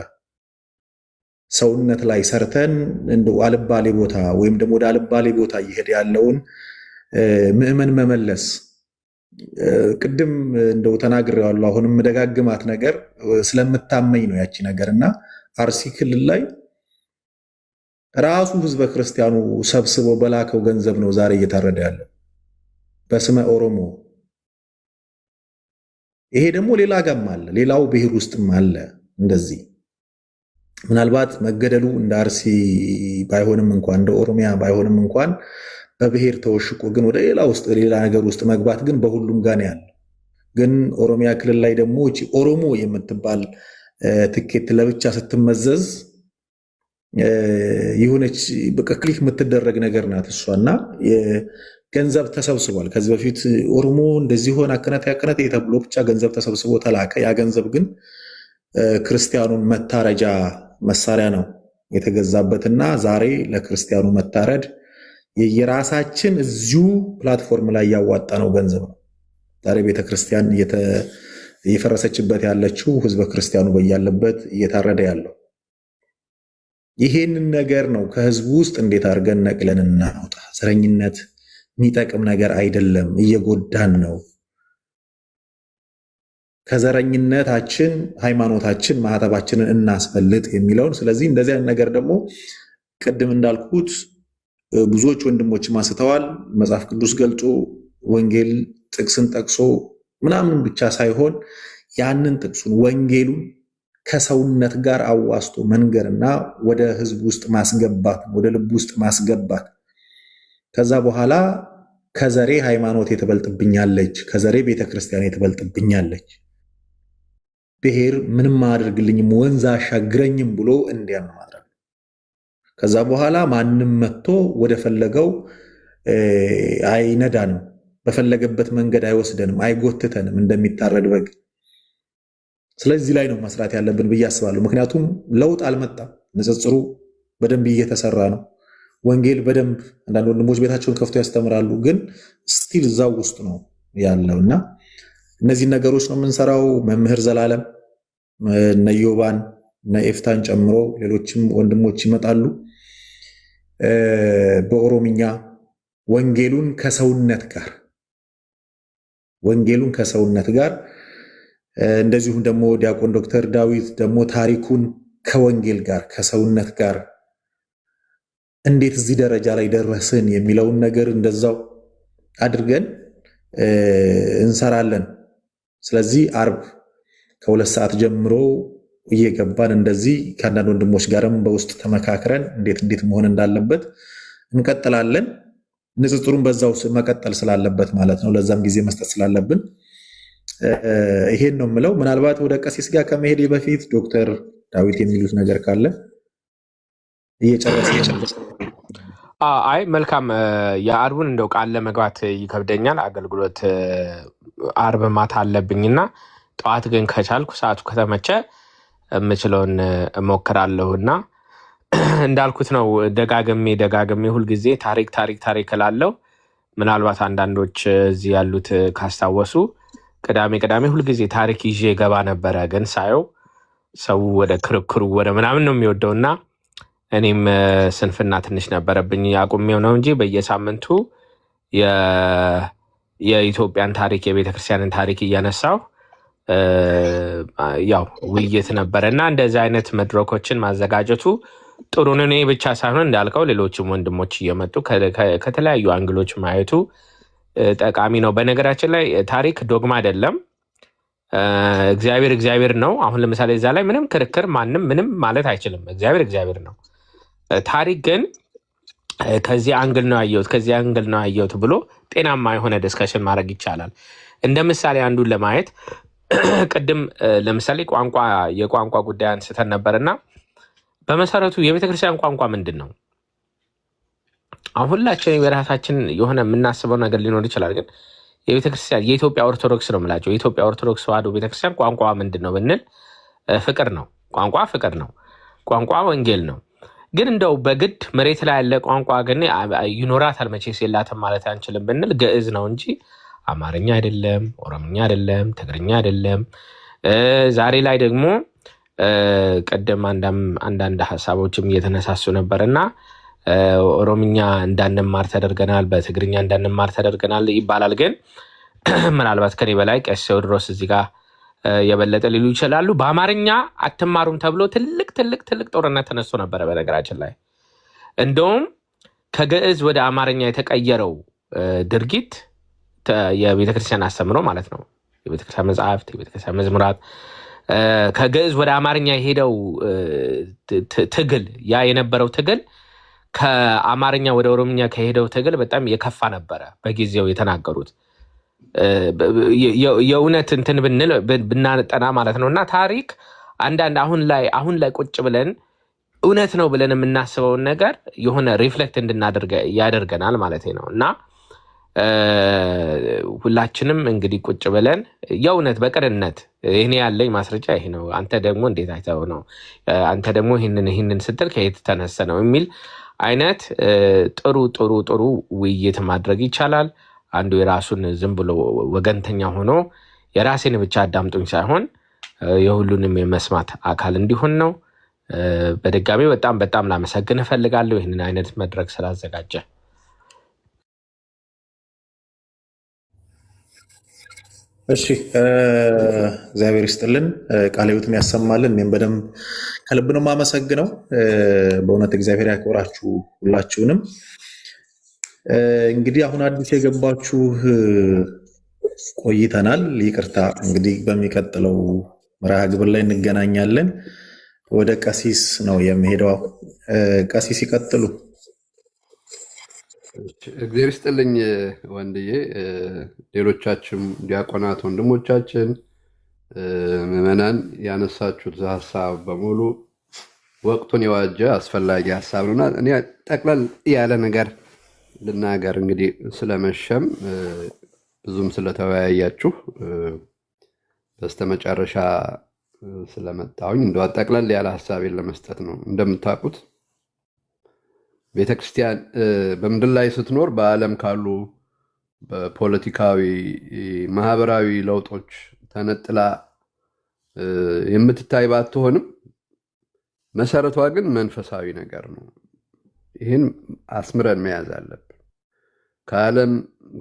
ሰውነት ላይ ሰርተን እንደው አልባሌ ቦታ ወይም ደግሞ ወደ አልባሌ ቦታ ይሄድ ያለውን ምዕመን መመለስ ቅድም እንደው ተናግሬዋለሁ። አሁንም መደጋግማት ነገር ስለምታመኝ ነው ያቺ ነገርና አርሲ ክልል ላይ ራሱ ህዝበ ክርስቲያኑ ሰብስቦ በላከው ገንዘብ ነው ዛሬ እየታረደ ያለው በስመ ኦሮሞ። ይሄ ደግሞ ሌላ ጋም አለ፣ ሌላው ብሔር ውስጥም አለ እንደዚህ። ምናልባት መገደሉ እንደ አርሲ ባይሆንም እንኳን እንደ ኦሮሚያ ባይሆንም እንኳን በብሔር ተወሽቆ ግን ወደ ሌላ ውስጥ ሌላ ነገር ውስጥ መግባት ግን በሁሉም ጋር ያለ። ግን ኦሮሚያ ክልል ላይ ደግሞ እቺ ኦሮሞ የምትባል ትኬት ለብቻ ስትመዘዝ የሆነች በቃ ክሊክ የምትደረግ ነገር ናት እሷና ገንዘብ ተሰብስቧል። ከዚህ በፊት ኦሮሞ እንደዚህ ሆነ አከናተ ተብሎ ብቻ ገንዘብ ተሰብስቦ ተላከ። ያ ገንዘብ ግን ክርስቲያኑን መታረጃ መሳሪያ ነው የተገዛበትና ዛሬ ለክርስቲያኑ መታረድ የየራሳችን እዚሁ ፕላትፎርም ላይ ያዋጣ ነው ገንዘብ ነው። ዛሬ ቤተክርስቲያን እየፈረሰችበት ያለችው ህዝበ ክርስቲያኑ በያለበት እየታረደ ያለው ይሄንን ነገር ነው። ከህዝቡ ውስጥ እንዴት አድርገን ነቅለን እናውጣ? ዘረኝነት የሚጠቅም ነገር አይደለም፣ እየጎዳን ነው። ከዘረኝነታችን ሃይማኖታችን ማህተባችንን እናስፈልጥ የሚለውን ስለዚህ እንደዚህ አይነት ነገር ደግሞ ቅድም እንዳልኩት ብዙዎች ወንድሞች ማስተዋል መጽሐፍ ቅዱስ ገልጾ ወንጌል ጥቅስን ጠቅሶ ምናምን ብቻ ሳይሆን ያንን ጥቅሱን ወንጌሉን ከሰውነት ጋር አዋስቶ መንገርና ወደ ህዝብ ውስጥ ማስገባት ወደ ልብ ውስጥ ማስገባት ከዛ በኋላ ከዘሬ ሃይማኖት የተበልጥብኛለች፣ ከዘሬ ቤተክርስቲያን የተበልጥብኛለች፣ ብሔር ምንም አድርግልኝም ወንዝ አሻግረኝም ብሎ እንዲያን ማድረግ። ከዛ በኋላ ማንም መጥቶ ወደ ፈለገው አይነዳንም፣ በፈለገበት መንገድ አይወስደንም፣ አይጎትተንም እንደሚታረድ በግ። ስለዚህ ላይ ነው መስራት ያለብን ብዬ አስባለሁ። ምክንያቱም ለውጥ አልመጣም፣ ንጽጽሩ በደንብ እየተሰራ ነው። ወንጌል በደንብ አንዳንድ ወንድሞች ቤታቸውን ከፍተው ያስተምራሉ፣ ግን ስቲል እዛው ውስጥ ነው ያለው እና እነዚህ ነገሮች ነው የምንሰራው። መምህር ዘላለም እነ ዮባን እነ ኤፍታን ጨምሮ ሌሎችም ወንድሞች ይመጣሉ። በኦሮምኛ ወንጌሉን ከሰውነት ጋር እንደዚሁም ደግሞ ዲያቆን ዶክተር ዳዊት ደግሞ ታሪኩን ከወንጌል ጋር ከሰውነት ጋር እንዴት እዚህ ደረጃ ላይ ደረስን የሚለውን ነገር እንደዛው አድርገን እንሰራለን። ስለዚህ አርብ ከ2 ሰዓት ጀምሮ እየገባን እንደዚህ ከአንዳንድ ወንድሞች ጋርም በውስጥ ተመካክረን እንዴት መሆን እንዳለበት እንቀጥላለን። ንጽጽሩን በዛው መቀጠል ስላለበት ማለት ነው። ለዛም ጊዜ መስጠት ስላለብን ይሄን ነው የምለው። ምናልባት ወደ ቀሲስ ጋር ከመሄድ በፊት ዶክተር ዳዊት የሚሉት ነገር ካለ እየጨረሰ አይ መልካም። የአርቡን እንደው ቃል ለመግባት ይከብደኛል። አገልግሎት አርብ ማታ አለብኝና ጠዋት ግን ከቻልኩ ሰዓቱ ከተመቸ የምችለውን እሞክራለሁና እንዳልኩት ነው። ደጋግሜ ሁልጊዜ ታሪክ እላለሁ። ምናልባት አንዳንዶች እዚህ ያሉት ካስታወሱ ቅዳሜ ሁልጊዜ ታሪክ ይዤ ገባ ነበረ። ግን ሳየው ሰው ወደ ክርክሩ ወደ ምናምን ነው የሚወደውና እኔም ስንፍና ትንሽ ነበረብኝ አቁሜው ነው እንጂ በየሳምንቱ የኢትዮጵያን ታሪክ የቤተክርስቲያንን ታሪክ እያነሳው ያው ውይይት ነበረ እና እንደዚህ አይነት መድረኮችን ማዘጋጀቱ ጥሩን እኔ ብቻ ሳይሆን እንዳልከው ሌሎችም ወንድሞች እየመጡ ከተለያዩ አንግሎች ማየቱ ጠቃሚ ነው። በነገራችን ላይ ታሪክ ዶግማ አይደለም። እግዚአብሔር ነው። አሁን ለምሳሌ እዛ ላይ ምንም ክርክር ማንም ምንም ማለት አይችልም። እግዚአብሔር ነው። ታሪክ ግን ከዚህ አንግል ነው ያየሁት ከዚህ አንግል ነው ያየሁት ብሎ ጤናማ የሆነ ዲስከሽን ማድረግ ይቻላል። እንደ ምሳሌ አንዱን ለማየት ቅድም ለምሳሌ የቋንቋ ጉዳይ አንስተን ነበርና በመሰረቱ የቤተክርስቲያን ቋንቋ ምንድን ነው? አሁን ሁላችን የራሳችን የሆነ የምናስበው ነገር ሊኖር ይችላል። ግን የቤተክርስቲያን የኢትዮጵያ ኦርቶዶክስ ነው የምላቸው የኢትዮጵያ ኦርቶዶክስ ተዋሕዶ ቤተክርስቲያን ቋንቋ ምንድን ነው ብንል ፍቅር ነው። ቋንቋ ፍቅር ነው። ቋንቋ ወንጌል ነው። ግን እንደው በግድ መሬት ላይ ያለ ቋንቋ ግን ይኖራታል መቼስ የላትም ማለት አንችልም ብንል ግዕዝ ነው እንጂ አማርኛ አይደለም፣ ኦሮምኛ አይደለም፣ ትግርኛ አይደለም። ዛሬ ላይ ደግሞ ቀደም አንዳንድ ሀሳቦችም እየተነሳሱ ነበርና ኦሮምኛ እንዳንማር ተደርገናል፣ በትግርኛ እንዳንማር ተደርገናል ይባላል። ግን ምናልባት ከኔ በላይ ቀሲስ ቴዎድሮስ እዚህ ጋር የበለጠ ሊሉ ይችላሉ። በአማርኛ አትማሩም ተብሎ ትልቅ ጦርነት ተነስቶ ነበረ። በነገራችን ላይ እንደውም ከግዕዝ ወደ አማርኛ የተቀየረው ድርጊት የቤተክርስቲያን አስተምሮ ማለት ነው። የቤተክርስቲያን መጽሐፍት፣ የቤተክርስቲያን መዝሙራት ከግዕዝ ወደ አማርኛ የሄደው ትግል ያ የነበረው ትግል ከአማርኛ ወደ ኦሮምኛ ከሄደው ትግል በጣም የከፋ ነበረ በጊዜው የተናገሩት። የእውነት እንትን ብናጠና ማለት ነው። እና ታሪክ አንዳንድ አሁን ላይ ቁጭ ብለን እውነት ነው ብለን የምናስበውን ነገር የሆነ ሪፍሌክት እንድናደርግ ያደርገናል ማለት ነው። እና ሁላችንም እንግዲህ ቁጭ ብለን የእውነት በቅንነት ይሄ ያለኝ ማስረጃ ይሄ ነው፣ አንተ ደግሞ እንዴት አይተው ነው፣ አንተ ደግሞ ይህንን ስትል ከየት ተነሰ ነው የሚል አይነት ጥሩ ውይይት ማድረግ ይቻላል። አንዱ የራሱን ዝም ብሎ ወገንተኛ ሆኖ የራሴን ብቻ አዳምጡኝ ሳይሆን የሁሉንም የመስማት አካል እንዲሆን ነው። በድጋሚ በጣም ላመሰግን እፈልጋለሁ ይህንን አይነት መድረክ ስላዘጋጀ። እሺ እግዚአብሔር ይስጥልን፣ ቃለ ሕይወትን ያሰማልን። እኔም በደንብ ከልብ ነው የማመሰግነው። በእውነት እግዚአብሔር ያክብራችሁ ሁላችሁንም። እንግዲህ አሁን አዲስ የገባችሁ ቆይተናል፣ ይቅርታ። እንግዲህ በሚቀጥለው መርሃ ግብር ላይ እንገናኛለን። ወደ ቀሲስ ነው የሚሄደው። ቀሲስ ይቀጥሉ። እግዚአብሔር ይስጥልኝ ወንድዬ። ሌሎቻችሁም ዲያቆናት ወንድሞቻችን፣ ምዕመናን ያነሳችሁት ሀሳብ በሙሉ ወቅቱን የዋጀ አስፈላጊ ሀሳብ ነውና እኔ ጠቅለል ያለ ነገር ልናገር። እንግዲህ ስለመሸም ብዙም ስለተወያያችሁ በስተመጨረሻ ስለመጣሁኝ እንደ ጠቅለል ያለ ሀሳቤን ለመስጠት ነው። እንደምታውቁት ቤተክርስቲያን በምድር ላይ ስትኖር በዓለም ካሉ በፖለቲካዊ ማህበራዊ ለውጦች ተነጥላ የምትታይ ባትሆንም መሰረቷ ግን መንፈሳዊ ነገር ነው። ይህን አስምረን መያዝ አለብን። ከዓለም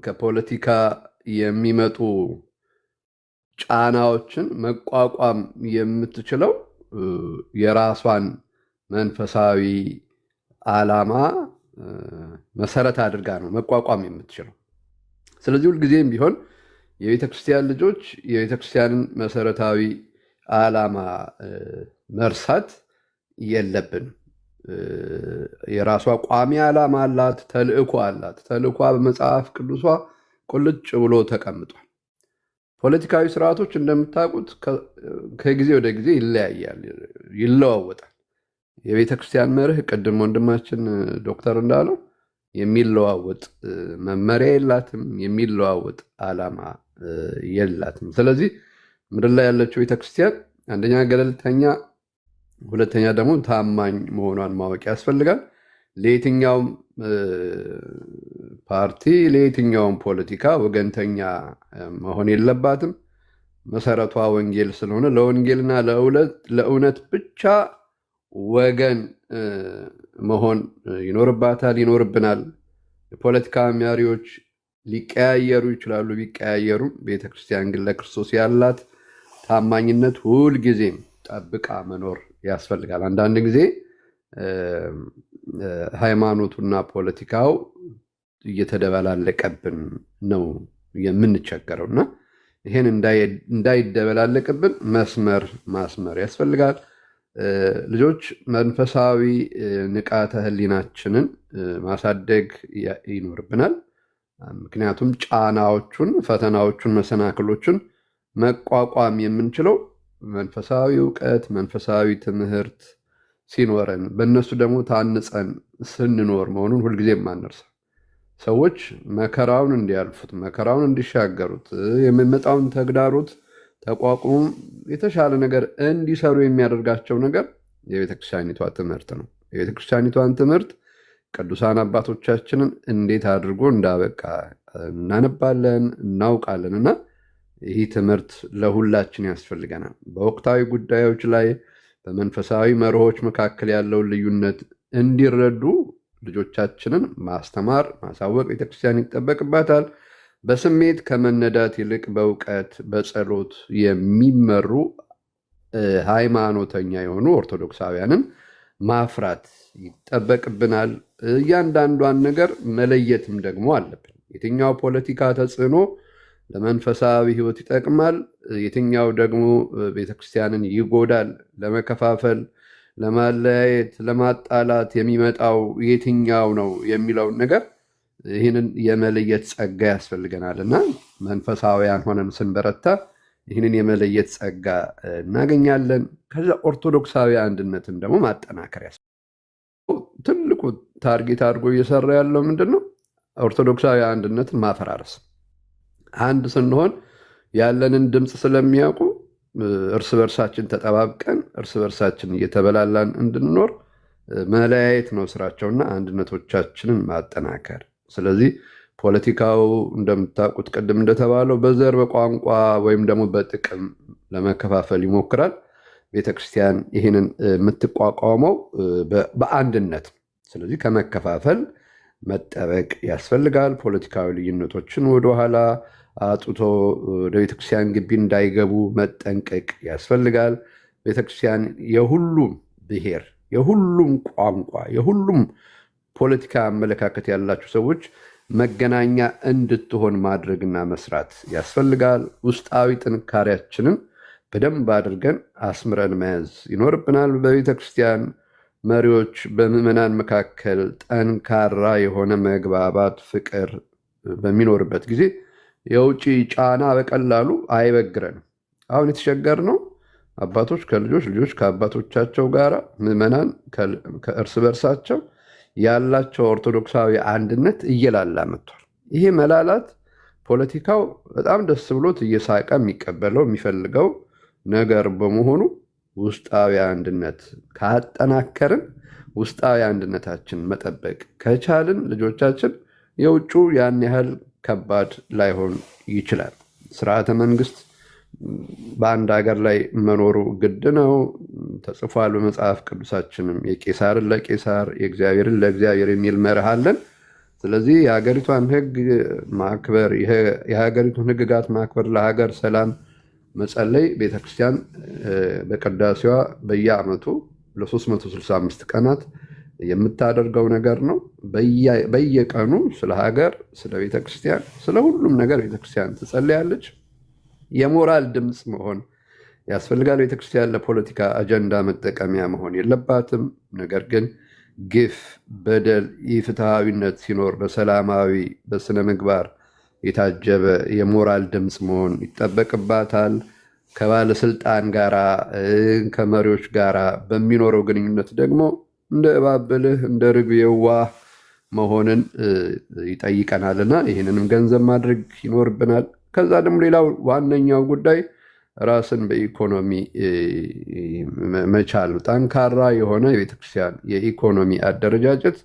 ከፖለቲካ የሚመጡ ጫናዎችን መቋቋም የምትችለው የራሷን መንፈሳዊ ዓላማ መሰረት አድርጋ ነው መቋቋም የምትችለው። ስለዚህ ሁልጊዜም ቢሆን የቤተክርስቲያን ልጆች የቤተክርስቲያንን መሰረታዊ ዓላማ መርሳት የለብንም። የራሷ ቋሚ ዓላማ አላት፣ ተልእኮ አላት። ተልእኳ በመጽሐፍ ቅዱሷ ቁልጭ ብሎ ተቀምጧል። ፖለቲካዊ ስርዓቶች እንደምታውቁት ከጊዜ ወደ ጊዜ ይለያያል፣ ይለዋወጣል። የቤተ ክርስቲያን መርህ ቅድም ወንድማችን ዶክተር እንዳለው የሚለዋወጥ መመሪያ የላትም፣ የሚለዋወጥ ዓላማ የላትም። ስለዚህ ምድር ላይ ያለችው ቤተክርስቲያን አንደኛ ገለልተኛ፣ ሁለተኛ ደግሞ ታማኝ መሆኗን ማወቅ ያስፈልጋል። ለየትኛውም ፓርቲ፣ ለየትኛውም ፖለቲካ ወገንተኛ መሆን የለባትም። መሰረቷ ወንጌል ስለሆነ ለወንጌልና ለእውነት ብቻ ወገን መሆን ይኖርባታል፣ ይኖርብናል። የፖለቲካ መሪዎች ሊቀያየሩ ይችላሉ፣ ቢቀያየሩም ቤተክርስቲያን ግን ለክርስቶስ ያላት ታማኝነት ሁልጊዜም ጠብቃ መኖር ያስፈልጋል። አንዳንድ ጊዜ ሃይማኖቱና ፖለቲካው እየተደበላለቀብን ነው የምንቸገረው እና ይህን እንዳይደበላለቅብን ማስመር ያስፈልጋል። ልጆች መንፈሳዊ ንቃተ ህሊናችንን ማሳደግ ይኖርብናል። ምክንያቱም ጫናዎቹን፣ ፈተናዎቹን፣ መሰናክሎቹን መቋቋም የምንችለው መንፈሳዊ እውቀት፣ መንፈሳዊ ትምህርት ሲኖረን በእነሱ ደግሞ ታንጸን ስንኖር መሆኑን ሁልጊዜም አንርሳ። ሰዎች መከራውን እንዲያልፉት፣ መከራውን እንዲሻገሩት፣ የሚመጣውን ተግዳሮት ተቋቁሞ የተሻለ ነገር እንዲሰሩ የሚያደርጋቸው ነገር የቤተክርስቲያኒቷ ትምህርት ነው። የቤተክርስቲያኒቷን ትምህርት ቅዱሳን አባቶቻችንን እንዴት አድርጎ እንዳበቃ እናነባለን፣ እናውቃለን እና ይህ ትምህርት ለሁላችን ያስፈልገናል። በወቅታዊ ጉዳዮች ላይ በመንፈሳዊ መርሆች መካከል ያለውን ልዩነት እንዲረዱ ልጆቻችንን ማስተማር፣ ማሳወቅ ቤተክርስቲያን ይጠበቅባታል። በስሜት ከመነዳት ይልቅ በእውቀት በጸሎት የሚመሩ ሃይማኖተኛ የሆኑ ኦርቶዶክሳውያንን ማፍራት ይጠበቅብናል። እያንዳንዷን ነገር መለየትም ደግሞ አለብን። የትኛው ፖለቲካ ተጽዕኖ ለመንፈሳዊ ሕይወት ይጠቅማል፣ የትኛው ደግሞ ቤተክርስቲያንን ይጎዳል፣ ለመከፋፈል፣ ለማለያየት፣ ለማጣላት የሚመጣው የትኛው ነው የሚለውን ነገር ይህንን የመለየት ጸጋ ያስፈልገናል እና መንፈሳውያን ሆነን ስንበረታ ይህንን የመለየት ጸጋ እናገኛለን። ከዛ ኦርቶዶክሳዊ አንድነትን ደግሞ ማጠናከር ያስፈልጋል። ትልቁ ታርጌት አድርጎ እየሰራ ያለው ምንድን ነው? ኦርቶዶክሳዊ አንድነትን ማፈራረስ። አንድ ስንሆን ያለንን ድምፅ ስለሚያውቁ እርስ በርሳችን ተጠባብቀን እርስ በርሳችን እየተበላላን እንድንኖር መለያየት ነው ስራቸውና አንድነቶቻችንን ማጠናከር። ስለዚህ ፖለቲካው እንደምታውቁት ቅድም እንደተባለው በዘር በቋንቋ ወይም ደግሞ በጥቅም ለመከፋፈል ይሞክራል። ቤተክርስቲያን ይህንን የምትቋቋመው በአንድነት። ስለዚህ ከመከፋፈል መጠበቅ ያስፈልጋል። ፖለቲካዊ ልዩነቶችን ወደኋላ አጡቶ ወደ ቤተክርስቲያን ግቢ እንዳይገቡ መጠንቀቅ ያስፈልጋል። ቤተክርስቲያን የሁሉም ብሔር፣ የሁሉም ቋንቋ፣ የሁሉም ፖለቲካ አመለካከት ያላቸው ሰዎች መገናኛ እንድትሆን ማድረግና መስራት ያስፈልጋል። ውስጣዊ ጥንካሬያችንን በደንብ አድርገን አስምረን መያዝ ይኖርብናል። በቤተክርስቲያን መሪዎች፣ በምዕመናን መካከል ጠንካራ የሆነ መግባባት፣ ፍቅር በሚኖርበት ጊዜ የውጭ ጫና በቀላሉ አይበግረንም። አሁን የተቸገርነው አባቶች ከልጆች፣ ልጆች ከአባቶቻቸው ጋር፣ ምዕመናን ከእርስ በርሳቸው ያላቸው ኦርቶዶክሳዊ አንድነት እየላላ መጥቷል። ይሄ መላላት ፖለቲካው በጣም ደስ ብሎት እየሳቀ የሚቀበለው የሚፈልገው ነገር በመሆኑ ውስጣዊ አንድነት ካጠናከርን፣ ውስጣዊ አንድነታችን መጠበቅ ከቻልን ልጆቻችን የውጩ ያን ያህል ከባድ ላይሆን ይችላል። ስርዓተ መንግስት በአንድ ሀገር ላይ መኖሩ ግድ ነው፣ ተጽፏል በመጽሐፍ ቅዱሳችንም። የቄሳርን ለቄሳር የእግዚአብሔርን ለእግዚአብሔር የሚል መርህ አለን። ስለዚህ የሀገሪቷን ሕግ ማክበር፣ የሀገሪቱን ሕግጋት ማክበር፣ ለሀገር ሰላም መጸለይ ቤተክርስቲያን በቅዳሴዋ በየዓመቱ ለ365 ቀናት የምታደርገው ነገር ነው። በየቀኑ ስለ ሀገር፣ ስለ ቤተክርስቲያን፣ ስለ ሁሉም ነገር ቤተክርስቲያን ትጸልያለች። የሞራል ድምፅ መሆን ያስፈልጋል። ቤተክርስቲያን ለፖለቲካ አጀንዳ መጠቀሚያ መሆን የለባትም። ነገር ግን ግፍ፣ በደል፣ ኢፍትሐዊነት ሲኖር በሰላማዊ በስነ ምግባር የታጀበ የሞራል ድምፅ መሆን ይጠበቅባታል። ከባለስልጣን ጋራ ከመሪዎች ጋራ በሚኖረው ግንኙነት ደግሞ እንደ እባብ ብልህ እንደ ርግብ የዋህ መሆንን ይጠይቀናልና ይህንንም ገንዘብ ማድረግ ይኖርብናል። ከዛ ደግሞ ሌላው ዋነኛው ጉዳይ ራስን በኢኮኖሚ መቻል። ጠንካራ የሆነ የቤተክርስቲያን የኢኮኖሚ አደረጃጀት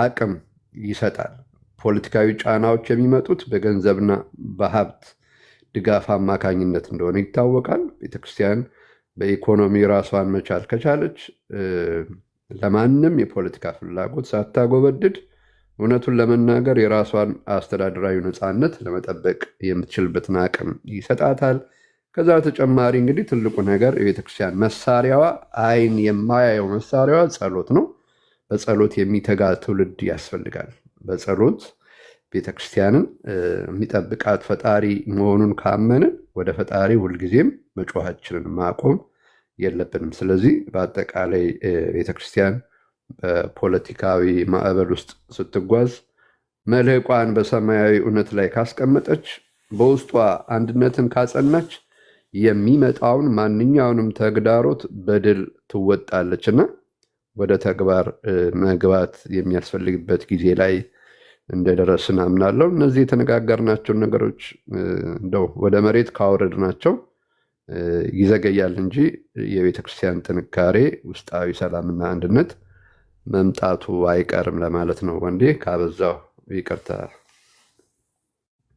አቅም ይሰጣል። ፖለቲካዊ ጫናዎች የሚመጡት በገንዘብና በሀብት ድጋፍ አማካኝነት እንደሆነ ይታወቃል። ቤተክርስቲያን በኢኮኖሚ ራሷን መቻል ከቻለች ለማንም የፖለቲካ ፍላጎት ሳታጎበድድ እውነቱን ለመናገር የራሷን አስተዳደራዊ ነፃነት ለመጠበቅ የምትችልበትን አቅም ይሰጣታል። ከዛ በተጨማሪ እንግዲህ ትልቁ ነገር የቤተክርስቲያን መሳሪያዋ አይን የማያየው መሳሪያዋ ጸሎት ነው። በጸሎት የሚተጋ ትውልድ ያስፈልጋል። በጸሎት ቤተክርስቲያንን የሚጠብቃት ፈጣሪ መሆኑን ካመንን ወደ ፈጣሪ ሁልጊዜም መጮኻችንን ማቆም የለብንም። ስለዚህ በአጠቃላይ ቤተክርስቲያን በፖለቲካዊ ማዕበል ውስጥ ስትጓዝ መልህቋን በሰማያዊ እውነት ላይ ካስቀመጠች፣ በውስጧ አንድነትን ካጸናች የሚመጣውን ማንኛውንም ተግዳሮት በድል ትወጣለችና ወደ ተግባር መግባት የሚያስፈልግበት ጊዜ ላይ እንደደረስን አምናለሁ። እነዚህ የተነጋገርናቸውን ነገሮች እንደው ወደ መሬት ካወረድናቸው ይዘገያል እንጂ የቤተክርስቲያን ጥንካሬ፣ ውስጣዊ ሰላምና አንድነት መምጣቱ አይቀርም ለማለት ነው። ወንዴ ካበዛው ይቅርታ።